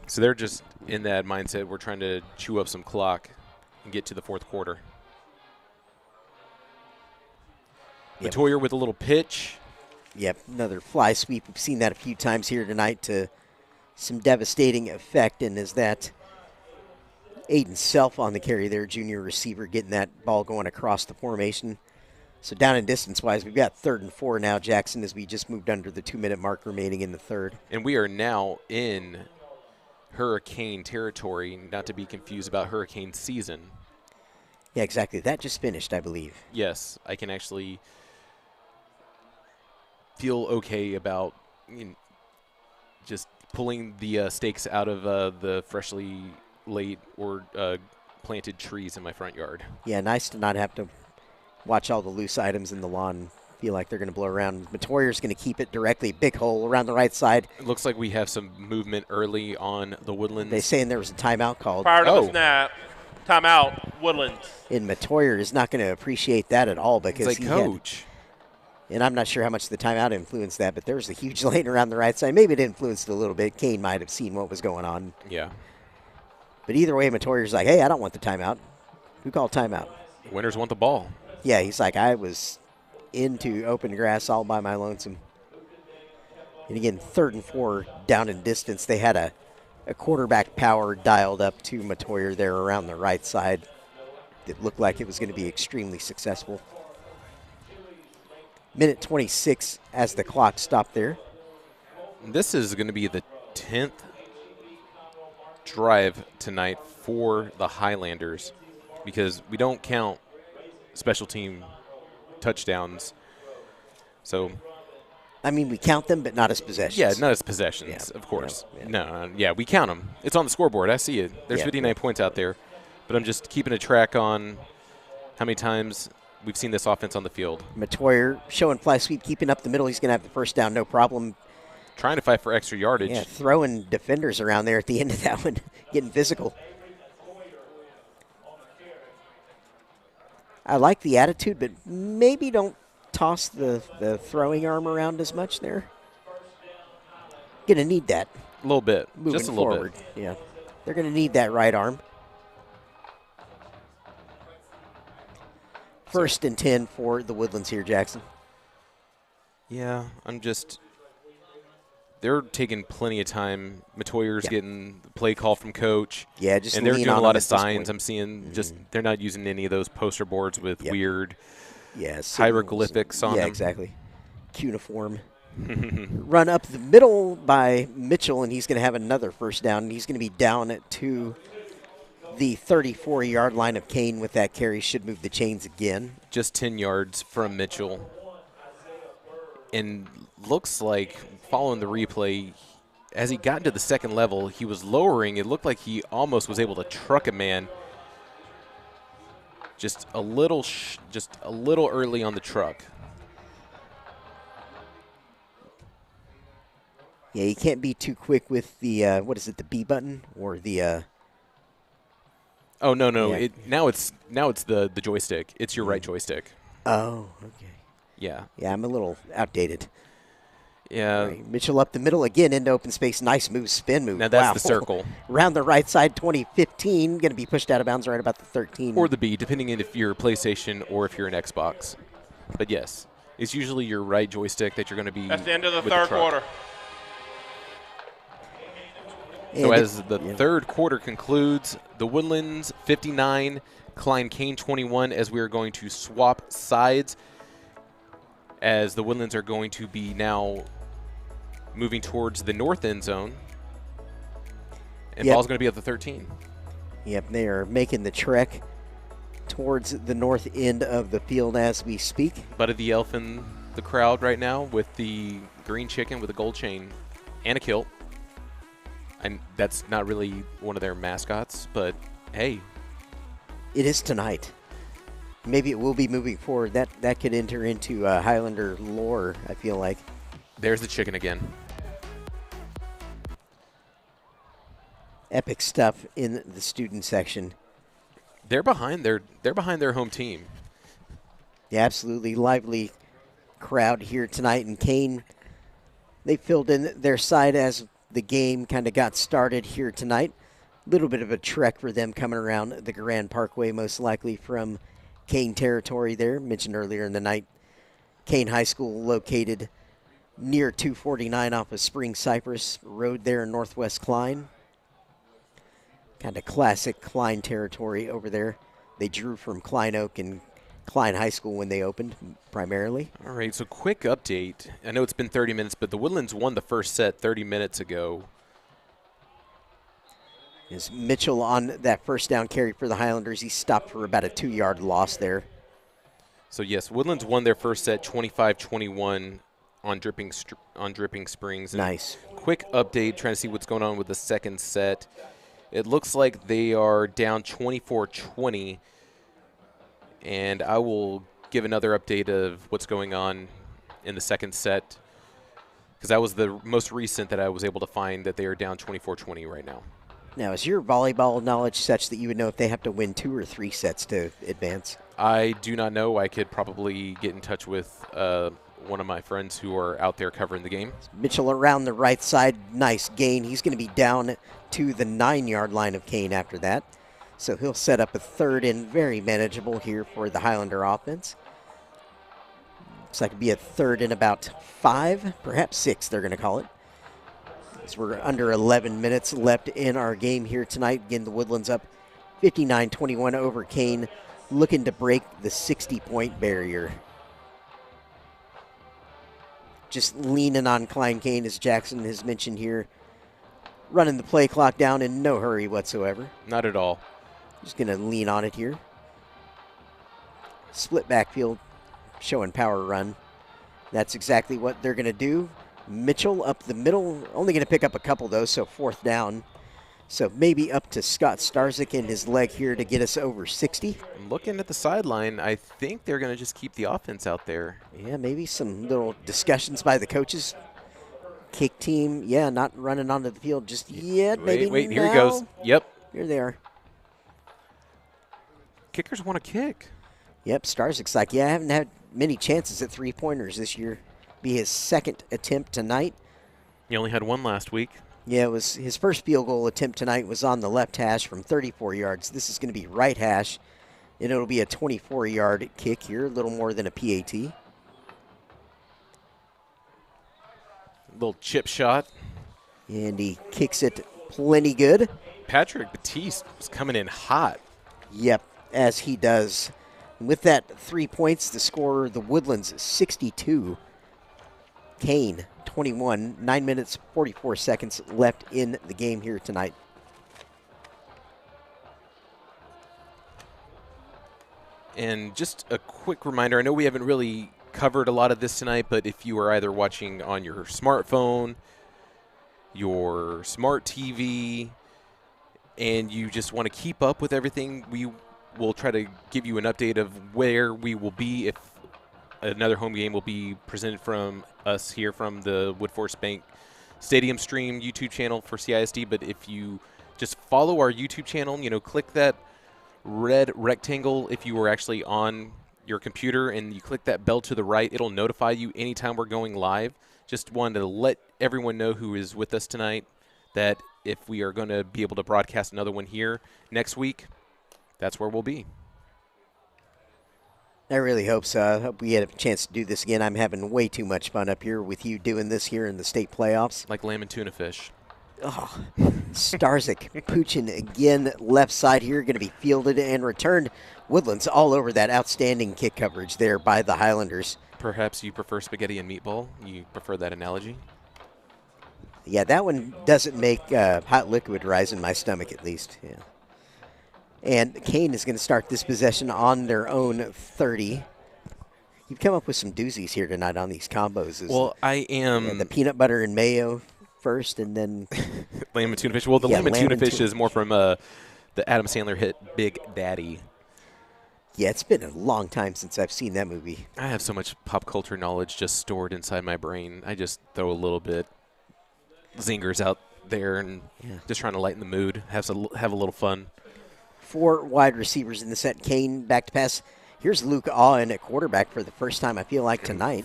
So they're just in that mindset. We're trying to chew up some clock and get to the fourth quarter. Yep. Matoyer with a little pitch. Yep, another fly sweep. We've seen that a few times here tonight to some devastating effect, and is that Aiden Self on the carry there, junior receiver, getting that ball going across the formation. So down and distance-wise, we've got 3rd and 4 now, Jackson, as we just moved under the 2-minute mark remaining in the third. And we are now in hurricane territory, not to be confused about hurricane season. Yeah, exactly. That just finished, I believe. Yes, I can actually feel okay about just pulling the stakes out of the freshly laid or planted trees in my front yard. Yeah, nice to not have to watch all the loose items in the lawn. Feel like they're going to blow around. Matoyer's going to keep it directly. Big hole around the right side. It looks like we have some movement early on the Woodlands. They're saying there was a timeout called. Prior to the snap, timeout, Woodlands. And Matoyer is not going to appreciate that at all because it's like, coach. And I'm not sure how much the timeout influenced that, but there was a huge lane around the right side. Maybe it influenced it a little bit. Cain might have seen what was going on. Yeah. But either way, Matoyer's like, hey, I don't want the timeout. Who called timeout? Winners want the ball. Yeah, he's like, I was into open grass all by my lonesome. And again, 3rd and 4 down in distance. They had a quarterback power dialed up to Matoyer there around the right side. It looked like it was going to be extremely successful. Minute 26 as the clock stopped there. This is going to be the 10th drive tonight for the Highlanders because we don't count special team touchdowns. So, I mean, we count them, but not as possessions. Yeah, not as possessions, of course. No, we count them. It's on the scoreboard. I see it. There's 59 points out there. But I'm just keeping a track on how many times we've seen this offense on the field. Matoyer showing fly sweep, keeping up the middle. He's going to have the first down, no problem. Trying to fight for extra yardage. Yeah, throwing defenders around there at the end of that one, getting physical. I like the attitude, but maybe don't toss the throwing arm around as much there. Going to need that. A little bit. Moving Just a little forward. bit. Yeah. They're going to need that right arm. 1st and 10 for the Woodlands here, Jackson. Yeah, they're taking plenty of time. Matoyer's getting the play call from coach. Yeah, just and they're lean doing a on lot him of at this signs. point. I'm seeing just they're not using any of those poster boards with weird hieroglyphics on them. Yeah, exactly. Cuneiform. Run up the middle by Mitchell, and he's going to have another first down. And he's going to be down to the 34-yard line of Cain with that carry. Should move the chains again. Just 10 yards from Mitchell. And looks like, following the replay, as he got into the second level, he was lowering. It looked like he almost was able to truck a man just a little early on the truck. Yeah, you can't be too quick with the, what is it, the B button or the Oh, no. Yeah. Now it's the joystick. It's your right joystick. Oh, okay. Yeah. Yeah, I'm a little outdated. Yeah. Right. Mitchell up the middle again into open space. Nice move, spin move. Now that's the circle. Around the right side, 2015. Going to be pushed out of bounds right about the 13. Or the B, depending on if you're PlayStation or if you're an Xbox. But yes, it's usually your right joystick that you're going to be. That's the end of the with third truck. quarter. So as the third quarter concludes, the Woodlands 59, Klein Cain 21, as we are going to swap sides, as the Woodlands are going to be now moving towards the north end zone. And ball's going to be at the 13. Yep, they are making the trek towards the north end of the field as we speak. Buddy the Elf in the crowd right now with the green chicken with a gold chain and a kilt. And that's not really one of their mascots, but hey. It is tonight. Maybe it will be moving forward. That could enter into Highlander lore, I feel like. There's the chicken again. Epic stuff in the student section. They're behind their home team. Yeah, absolutely lively crowd here tonight. And Cain, they filled in their side as the game kind of got started here tonight. A little bit of a trek for them coming around the Grand Parkway, most likely from Cain territory there. Mentioned earlier in the night, Cain High School located near 249 off of Spring Cypress Road there in Northwest Klein. Kind of classic Klein territory over there. They drew from Klein Oak and Klein High School when they opened, primarily. All right, so quick update. I know it's been 30 minutes, but the Woodlands won the first set 30 minutes ago. Is Mitchell on that first down carry for the Highlanders. He stopped for about a 2-yard loss there. So, yes, Woodlands won their first set 25-21 on Dripping Springs. And nice. Quick update, trying to see what's going on with the second set. It looks like they are down 24-20, and I will give another update of what's going on in the second set, because that was the most recent that I was able to find, that they are down 24-20 right now. Now, is your volleyball knowledge such that you would know if they have to win 2 or 3 sets to advance? I do not know. I could probably get in touch with one of my friends who are out there covering the game. Mitchell around the right side. Nice gain. He's going to be down to the 9-yard line of Cain after that. So he'll set up a third and very manageable here for the Highlander offense. Looks like it'd be a third and about 5, perhaps 6 they're going to call it. As we're under 11 minutes left in our game here tonight. Again, the Woodlands up 59-21 over Cain, looking to break the 60-point barrier. Just leaning on Klein Cain, as Jackson has mentioned here. Running the play clock down in no hurry whatsoever. Not at all. Just going to lean on it here. Split backfield, showing power run. That's exactly what they're going to do. Mitchell up the middle, only going to pick up a couple, though, so 4th down. So maybe up to Scott Starzyk and his leg here to get us over 60. Looking at the sideline, I think they're going to just keep the offense out there. Yeah, maybe some little discussions by the coaches. Kick team, yeah, not running onto the field just yet. Wait, here he goes. Yep. Here they are. Kickers want to kick. Yep, Starzyk's like, yeah, I haven't had many chances at 3-pointers this year. Be his 2nd attempt tonight. He only had 1 last week. Yeah, it was his first field goal attempt tonight was on the left hash from 34 yards. This is going to be right hash, and it'll be a 24-yard kick here, a little more than a PAT. Little chip shot. And he kicks it plenty good. Patrick Batiste was coming in hot. Yep, as he does. With that 3 points, the score, the Woodlands 62. Cain 21, 9 minutes, 44 seconds left in the game here tonight. And just a quick reminder, I know we haven't really covered a lot of this tonight, but if you are either watching on your smartphone, your smart TV, and you just want to keep up with everything, we will try to give you an update of where we will be if another home game will be presented from us here from the Woodforest Bank Stadium Stream YouTube channel for CISD. But if you just follow our YouTube channel, click that red rectangle if you were actually on your computer, and you click that bell to the right, it'll notify you anytime we're going live. Just wanted to let everyone know who is with us tonight that if we are going to be able to broadcast another one here next week, that's where we'll be. I really hope so. I hope we get a chance to do this again. I'm having way too much fun up here with you doing this here in the state playoffs. Like lamb and tuna fish. Oh, Starzyk pooching again left side here, going to be fielded and returned. Woodlands all over that outstanding kick coverage there by the Highlanders. Perhaps you prefer spaghetti and meatball? You prefer that analogy? Yeah, that one doesn't make hot liquid rise in my stomach, at least. Yeah. And Cain is going to start this possession on their own 30. You've come up with some doozies here tonight on these combos. Well, I am. Yeah, the peanut butter and mayo first, and then lamb and tuna fish. Well, the lamb and tuna fish is more from the Adam Sandler hit Big Daddy. Yeah, it's been a long time since I've seen that movie. I have so much pop culture knowledge just stored inside my brain. I just throw a little bit zingers out there and just trying to lighten the mood, have a little fun. 4 wide receivers in the set. Cain back to pass. Here's Luke Awen at quarterback for the first time, I feel like, tonight.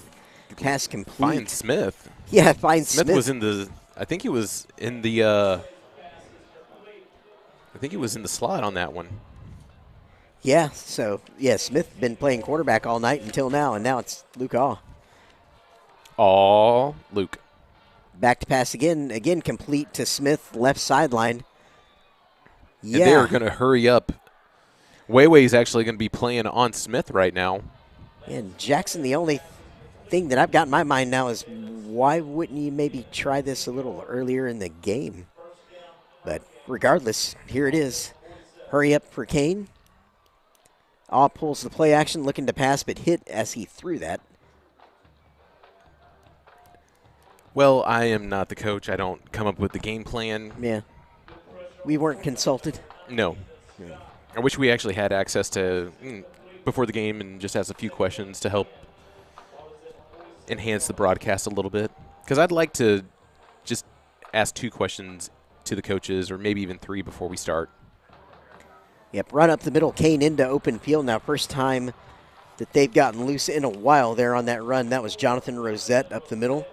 Pass complete. Find Smith. Yeah, find Smith. Smith was in the – I think he was in the I think he was in the slot on that one. Yeah, so, yeah, Smith been playing quarterback all night until now, and now it's Luke Awe. Aw, Luke. Back to pass again. Again, complete to Smith, left sideline. Yeah. And they're going to hurry up. Weiwei's actually going to be playing on Smith right now. And Jackson, the only thing that I've got in my mind now is why wouldn't you maybe try this a little earlier in the game? But regardless, here it is. Hurry up for Cain. Aw pulls the play action, looking to pass, but hit as he threw that. Well, I am not the coach. I don't come up with the game plan. Yeah. We weren't consulted. No. Yeah. I wish we actually had access to before the game and just ask a few questions to help enhance the broadcast a little bit. Because I'd like to just ask 2 questions to the coaches, or maybe even 3 before we start. Yep, run up the middle, Cain into open field. Now, first time that they've gotten loose in a while there on that run. That was Jonathan Rosette up the middle.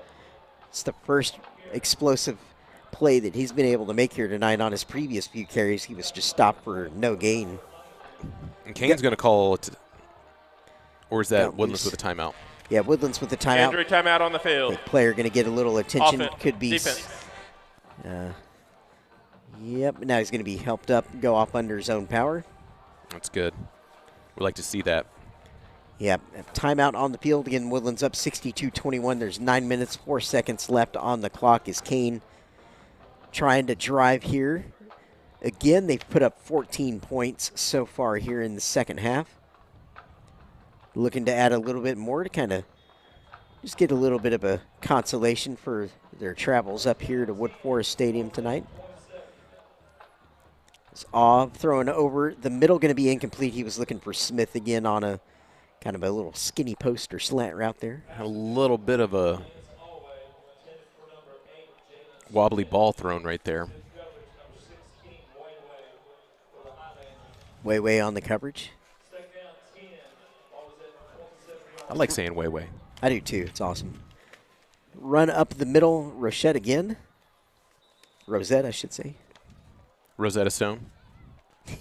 It's the first explosive play that he's been able to make here tonight. On his previous few carries, he was just stopped for no gain. And Cain's going to call it, or is that Woodlands with a timeout? Yeah, Woodlands with the timeout. Injury timeout on the field. The player going to get a little attention. Offense, could be. defense. Yep, now he's going to be helped up, go off under his own power. That's good. We'd like to see that. Yep, timeout on the field. Again, Woodlands up 62-21. There's 9 minutes, 4 seconds left on the clock as Cain trying to drive here. Again, they've put up 14 points so far here in the second half. Looking to add a little bit more to kind of just get a little bit of a consolation for their travels up here to Wood Forest Stadium tonight. It's Aw throwing over the middle, going to be incomplete. He was looking for Smith again on a kind of a little skinny post or slant route there. A little bit of a wobbly ball thrown right there. Way on the coverage. I like saying way. I do too. It's awesome. Run up the middle, Rosette again. Rosette, I should say. Rosetta Stone.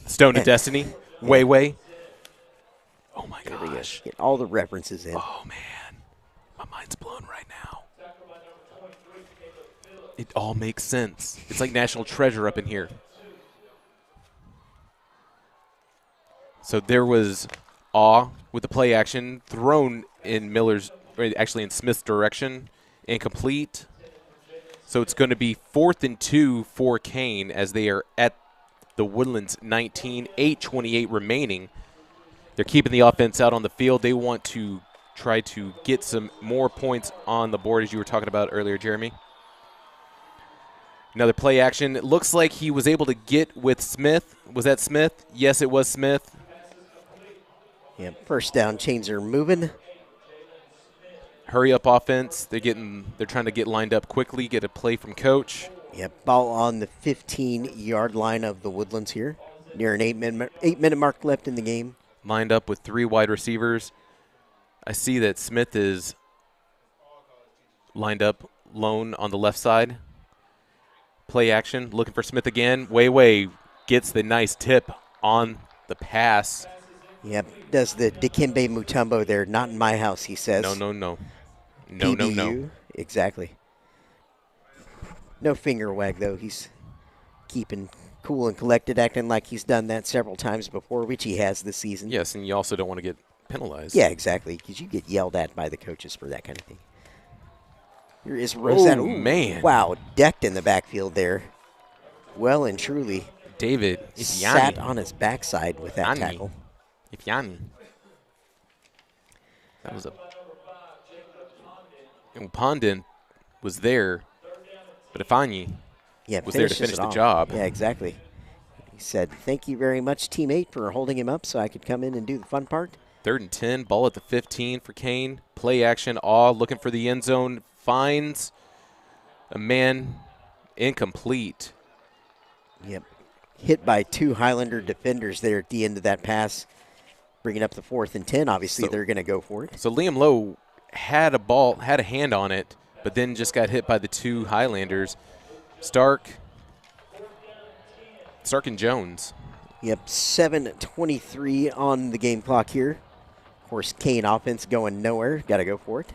Stone of Destiny. Way. Oh, my gosh. Get all the references in. Oh, man. My mind's blown right now. It all makes sense. It's like National Treasure up in here. So there was Aw with the play action thrown in in Smith's direction, incomplete. So it's going to be 4th and 2 for Cain as they are at the Woodlands 19, 8:28 remaining. They're keeping the offense out on the field. They want to try to get some more points on the board, as you were talking about earlier, Jeremy. Another play action. It looks like he was able to get with Smith. Was that Smith? Yes, it was Smith. Yeah, first down, chains are moving. Hurry up offense. They're trying to get lined up quickly, get a play from coach. Yep, ball on the 15-yard line of the Woodlands here. Near an 8-minute mark left in the game. Lined up with 3 wide receivers. I see that Smith is lined up lone on the left side. Play action, looking for Smith again. Way gets the nice tip on the pass. Yep, does the Dikembe Mutombo there. Not in my house, he says. No. PBU, exactly. No finger wag, though. He's keeping cool and collected, acting like he's done that several times before, which he has this season. Yes, and you also don't want to get penalized. Yeah, exactly, because you get yelled at by the coaches for that kind of thing. Here is Rosette. Oh, man. Wow, decked in the backfield there. Well and truly. David sat on his backside with that tackle. Ifyani. That was Pondon was there, but Ifani was there to finish the job. Yeah, exactly. He said, "Thank you very much, teammate, for holding him up so I could come in and do the fun part." 3rd and 10, ball at the 15 for Cain. Play action, Aw looking for the end zone. Finds a man, incomplete. Yep. Hit by 2 Highlander defenders there at the end of that pass. Bringing up the 4th and 10, obviously they're going to go for it. So Liam Lowe had a hand on it, but then just got hit by the 2 Highlanders. Stark and Jones. Yep, 7:23 on the game clock here. Of course, Cain offense going nowhere. Got to go for it.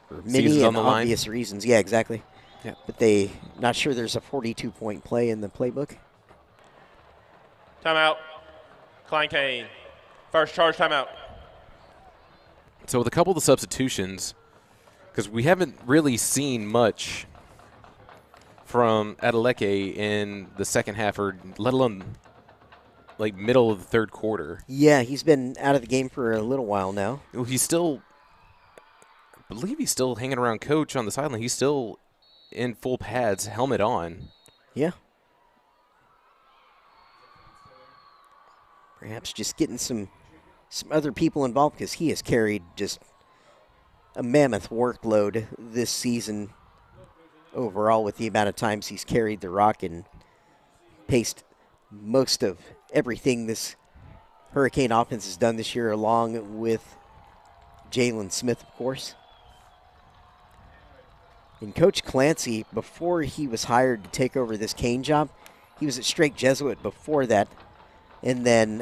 For Season's many on and the line. obvious reasons. Yeah, exactly. Yeah. But not sure there's a 42-point play in the playbook. Timeout. Klein Cain. First charge timeout. So with a couple of the substitutions, because we haven't really seen much from Adeleke in the second half, or let alone like middle of the third quarter. Yeah, he's been out of the game for a little while now. Well, he's still, I believe he's still hanging around coach on the sideline. He's still in full pads, helmet on. Yeah. Perhaps just getting some other people involved, because he has carried just a mammoth workload this season overall with the amount of times he's carried the rock and paced most of everything this Hurricane offense has done this year, along with Jalen Smith, of course. And Coach Clancy, before he was hired to take over this Cain job, he was at Strake Jesuit before that. And then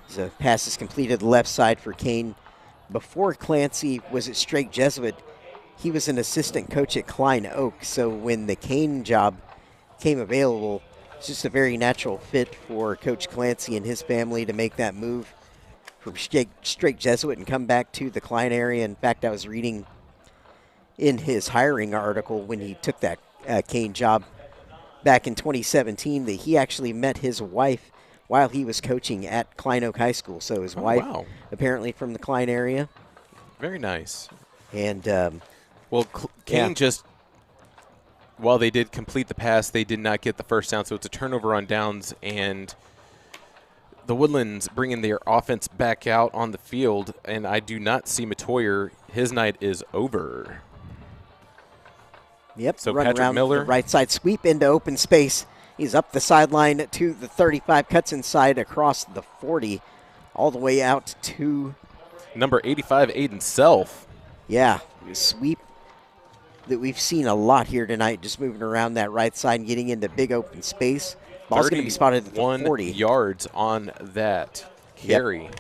the pass is completed left side for Cain. Before Clancy was at Strake Jesuit, he was an assistant coach at Klein Oak. So when the Cain job came available, it's just a very natural fit for Coach Clancy and his family to make that move from Strake Jesuit and come back to the Klein area. In fact, I was reading in his hiring article when he took that Cain job back in 2017 that he actually met his wife while he was coaching at Klein Oak High School. So his wife, apparently from the Klein area. Very nice. And Cain just, while they did complete the pass, they did not get the first down, so it's a turnover on downs, and the Woodlands bringing their offense back out on the field, and I do not see Matoyer. His night is over. Yep, so run Patrick around Miller, the right side, sweep into open space. He's up the sideline to the 35, cuts inside across the 40, all the way out to number 85, Aiden Self. Yeah, sweep that we've seen a lot here tonight, just moving around that right side and getting into big open space. Ball's going to be spotted at the 40. Yards on that carry. Yep.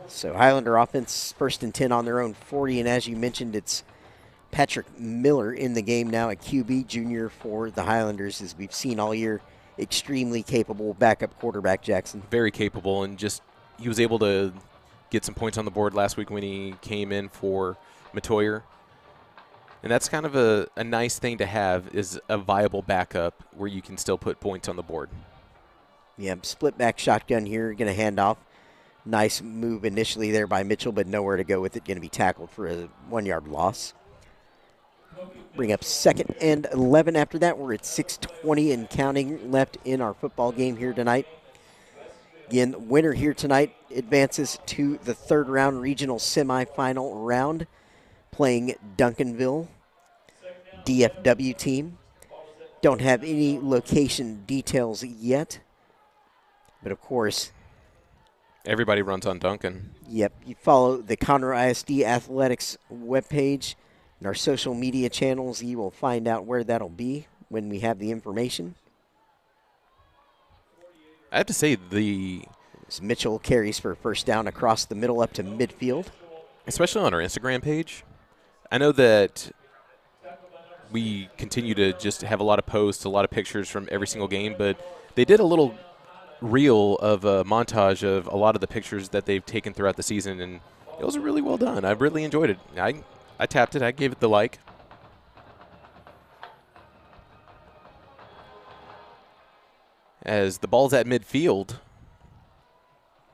So Highlander offense first and 10 on their own 40, and as you mentioned, it's Patrick Miller in the game now at QB, junior for the Highlanders, as we've seen all year. Extremely capable backup quarterback, Jackson. Very capable, and just he was able to get some points on the board last week when he came in for Matoyer. And that's kind of a nice thing to have, is a viable backup where you can still put points on the board. Yeah, split back shotgun here, going to hand off. Nice move initially there by Mitchell, but nowhere to go with it. Going to be tackled for a 1-yard loss. Bring up 2nd and 11 after that. We're at 6:20 and counting left in our football game here tonight. Again, winner here tonight advances to the 3rd round regional semifinal round, playing Duncanville DFW team. Don't have any location details yet, but of course, everybody runs on Duncan. Yep, you follow the Conroe ISD Athletics webpage and our social media channels. You will find out where that'll be when we have the information. I have to say, as Mitchell carries for a first down across the middle up to midfield. Especially on our Instagram page. I know that we continue to just have a lot of posts, a lot of pictures from every single game, but they did a little reel of a montage of a lot of the pictures that they've taken throughout the season, and it was really well done. I really enjoyed it. I tapped it. I gave it the like. As the ball's at midfield.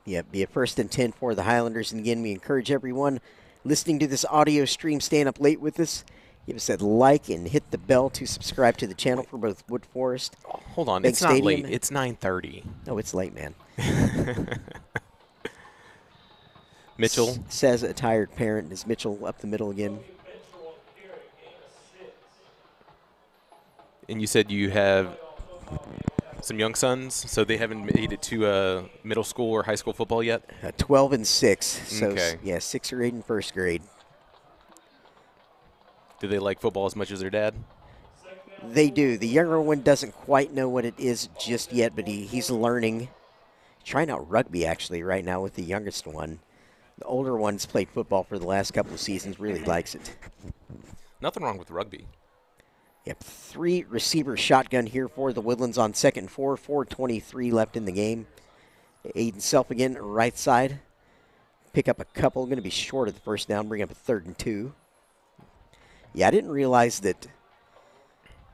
Yeah, be a 1st and 10 for the Highlanders. And again, we encourage everyone listening to this audio stream, staying up late with us. Give us that like and hit the bell to subscribe to the channel for both Wood Forest. Hold on, Bank it's Stadium. not late. It's 9:30. No, it's late, man. Mitchell says a tired parent. Is Mitchell up the middle again? And you said you have some young sons, so they haven't made it to middle school or high school football yet? 12 and 6. So, okay. Yeah, 6 or 8 in 1st grade. Do they like football as much as their dad? They do. The younger one doesn't quite know what it is just yet, but he's learning. Trying out rugby, actually, right now with the youngest one. The older ones played football for the last couple of seasons, really likes it. Nothing wrong with rugby. Yep, 3 receiver shotgun here for the Woodlands on 2nd and 4. 4:23 left in the game. Aiden Self again, right side. Pick up a couple, going to be short of the first down, bring up a 3rd and 2. Yeah, I didn't realize that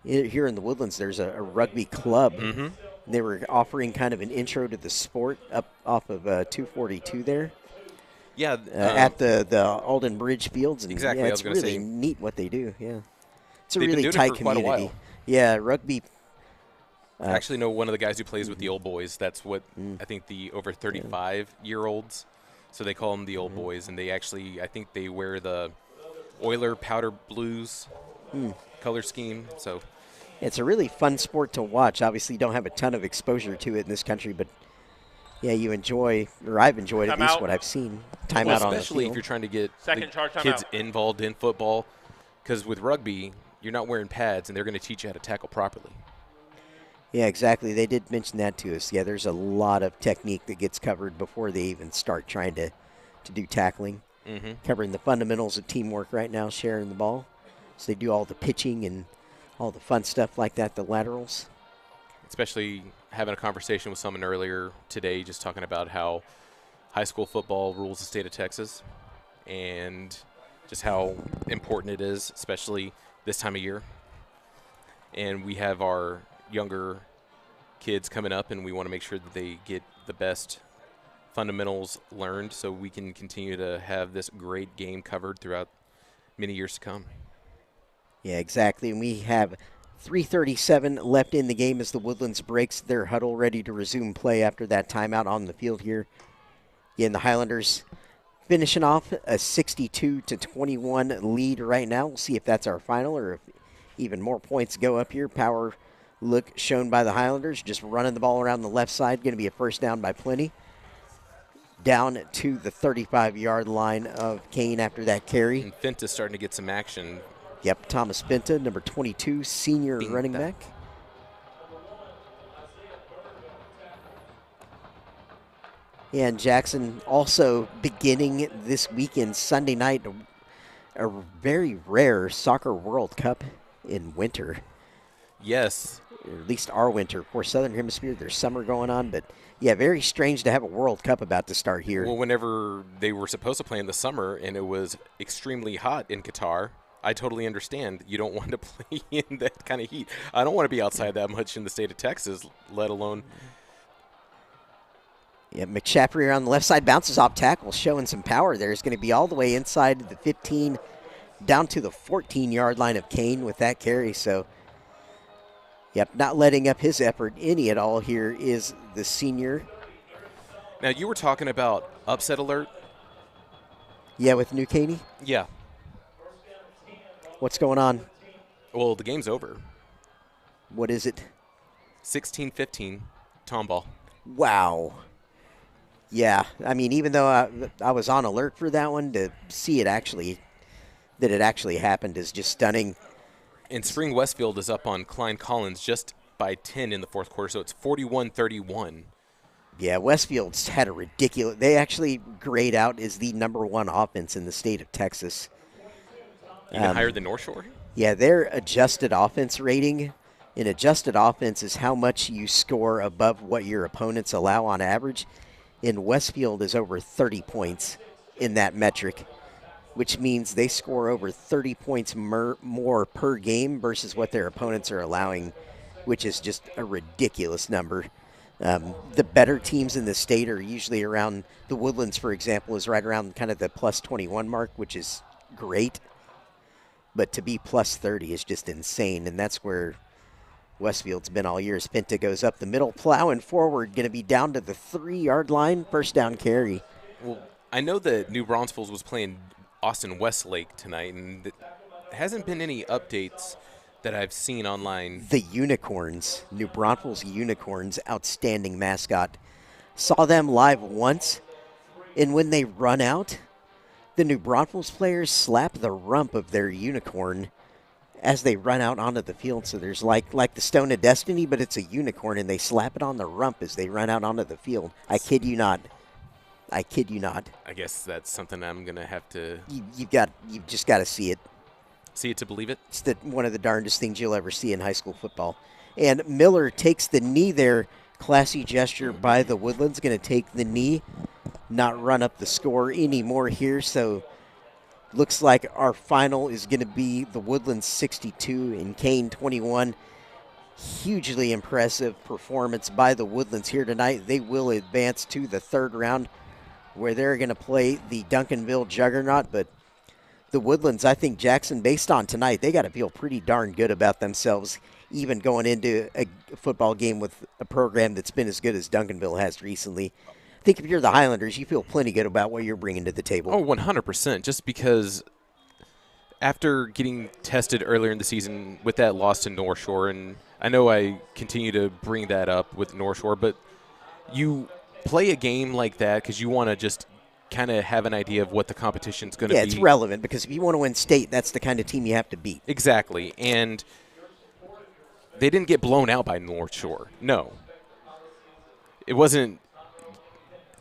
here in the Woodlands there's a rugby club. Mm-hmm. They were offering kind of an intro to the sport up off of 242 there. Yeah. At the Alden Bridge Fields. And exactly, yeah, I was it's going to really say. neat what they do, yeah. It's a They've been really doing it tight for quite a community. while. Yeah, rugby. I actually know one of the guys who plays with the old boys. That's what I think the over 35-year-olds. So they call them the old boys, and they actually, I think they wear the Oiler powder blues color scheme. So it's a really fun sport to watch. Obviously, you don't have a ton of exposure to it in this country, but yeah, you enjoy, or I've enjoyed at least what I've seen. Timeout on the field. Especially if you're trying to get charge, kids involved in football, because with rugby, you're not wearing pads, and they're going to teach you how to tackle properly. Yeah, exactly. They did mention that to us. Yeah, there's a lot of technique that gets covered before they even start trying to do tackling. Mm-hmm. Covering the fundamentals of teamwork right now, sharing the ball. So they do all the pitching and all the fun stuff like that, the laterals. Especially having a conversation with someone earlier today just talking about how high school football rules the state of Texas and just how important it is, especially this time of year. And we have our younger kids coming up, and we want to make sure that they get the best fundamentals learned so we can continue to have this great game covered throughout many years to come. Yeah, exactly. And we have 3:37 left in the game as the Woodlands breaks their huddle, ready to resume play after that timeout on the field here. Again, the Highlanders finishing off a 62-21 lead right now. We'll see if that's our final or if even more points go up here. Power look shown by the Highlanders, just running the ball around the left side. Going to be a first down by plenty. Down to the 35-yard line of Cain after that carry. And Finta's starting to get some action. Yep, Thomas Finta, number 22, senior running back. Yeah, and Jackson also beginning this weekend, Sunday night, a very rare soccer World Cup in winter. Yes. Or at least our winter. For Southern Hemisphere, there's summer going on, but yeah, very strange to have a World Cup about to start here. Well, whenever they were supposed to play in the summer and it was extremely hot in Qatar, I totally understand. You don't want to play in that kind of heat. I don't want to be outside that much in the state of Texas, let alone. Yeah, McShaffrey on the left side bounces off tackle, showing some power there. He's going to be all the way inside the 15, down to the 14-yard line of Cain with that carry. So, yep, not letting up his effort any at all here is the senior. Now, you were talking about upset alert. Yeah, with New Caney? Yeah. What's going on? Well, the game's over. What is it? 16-15, Tomball. Wow. Yeah, I mean, even though I was on alert for that one, to see it actually happened is just stunning. And Spring Westfield is up on Klein Collins just by 10 in the fourth quarter, so it's 41-31. Yeah, Westfield's had a ridiculous – they actually grade out as the #1 offense in the state of Texas. Even higher than North Shore? Yeah, their adjusted offense rating. An adjusted offense is how much you score above what your opponents allow on average. And Westfield is over 30 points in that metric, which means they score over 30 points more per game versus what their opponents are allowing, which is just a ridiculous number. The better teams in the state are usually around – the Woodlands, for example, is right around kind of the plus 21 mark, which is great. But to be plus 30 is just insane, and that's where Westfield's been all year. Pinta goes up the middle, plowing forward, going to be down to the 3-yard line, first down carry. Well, I know that New Braunfels was playing Austin Westlake tonight, and there hasn't been any updates that I've seen online. The Unicorns, New Braunfels Unicorns, outstanding mascot. Saw them live once, and when they run out, the New Braunfels players slap the rump of their unicorn as they run out onto the field. So there's like the Stone of Destiny, but it's a unicorn, and they slap it on the rump as they run out onto the field. I kid you not. I kid you not. I guess that's something I'm going to have to You've just got to see it. see it to believe it. It's one of the darndest things you'll ever see in high school football. And Miller takes the knee there. Classy gesture by the Woodlands. Going to take the knee, not run up the score anymore here. So looks like our final is going to be the Woodlands 62 and Cain 21. Hugely impressive performance by the Woodlands here tonight. They will advance to the third round where they're going to play the Duncanville Juggernaut. But the Woodlands, I think, Jackson, based on tonight, they got to feel pretty darn good about themselves, even going into a football game with a program that's been as good as Duncanville has recently. I think if you're the Highlanders, you feel plenty good about what you're bringing to the table. Oh, 100%. Just because after getting tested earlier in the season with that loss to North Shore, and I know I continue to bring that up with North Shore, but you play a game like that because you want to just kind of have an idea of what the competition's going to be. Yeah, it's relevant because if you want to win state, that's the kind of team you have to beat. Exactly. And they didn't get blown out by North Shore. No. It wasn't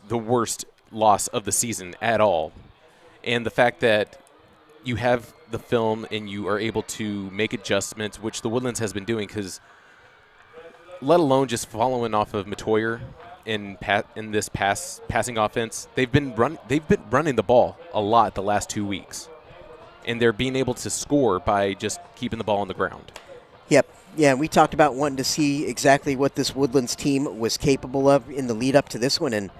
the worst loss of the season at all. And the fact that you have the film and you are able to make adjustments, which the Woodlands has been doing, because let alone just following off of Matoyer in this passing offense, they've been running the ball a lot the last 2 weeks. And they're being able to score by just keeping the ball on the ground. Yep. Yeah, we talked about wanting to see exactly what this Woodlands team was capable of in the lead up to this one, and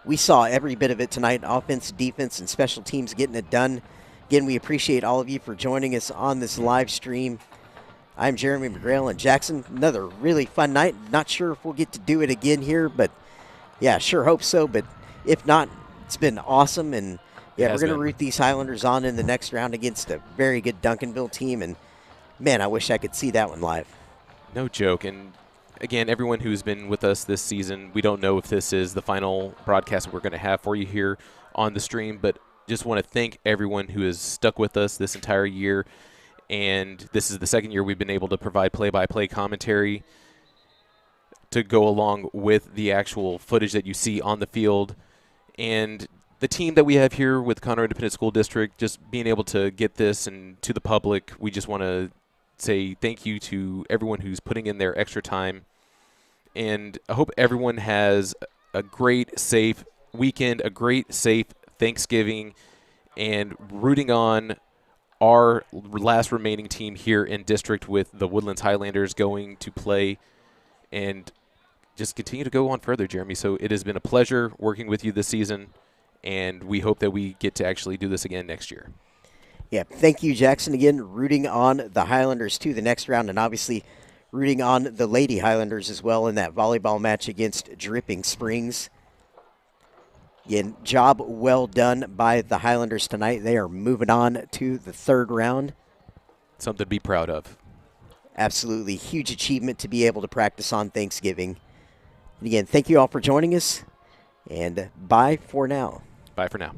we saw every bit of it tonight, offense, defense, and special teams getting it done. Again, we appreciate all of you for joining us on this live stream. I'm Jeremy McGrail and Jackson. Another really fun night. Not sure if we'll get to do it again here, but yeah, sure hope so. But if not, it's been awesome. And yeah, we're going to root these Highlanders on in the next round against a very good Duncanville team. And man, I wish I could see that one live. No joke. And again, everyone who's been with us this season, we don't know if this is the final broadcast we're going to have for you here on the stream, but just want to thank everyone who has stuck with us this entire year. And this is the second year we've been able to provide play-by-play commentary to go along with the actual footage that you see on the field. And the team that we have here with Conroe Independent School District, just being able to get this and to the public, we just want to say thank you to everyone who's putting in their extra time. And I hope everyone has a great, safe weekend, a great, safe Thanksgiving, and rooting on our last remaining team here in district with the Woodlands Highlanders going to play and just continue to go on further, Jeremy. So it has been a pleasure working with you this season, and we hope that we get to actually do this again next year. Yeah, thank you, Jackson. Again, rooting on the Highlanders to the next round, and obviously rooting on the Lady Highlanders as well in that volleyball match against Dripping Springs. Again, job well done by the Highlanders tonight. They are moving on to the third round. Something to be proud of. Absolutely. Huge achievement to be able to practice on Thanksgiving. And again, thank you all for joining us, and bye for now. Bye for now.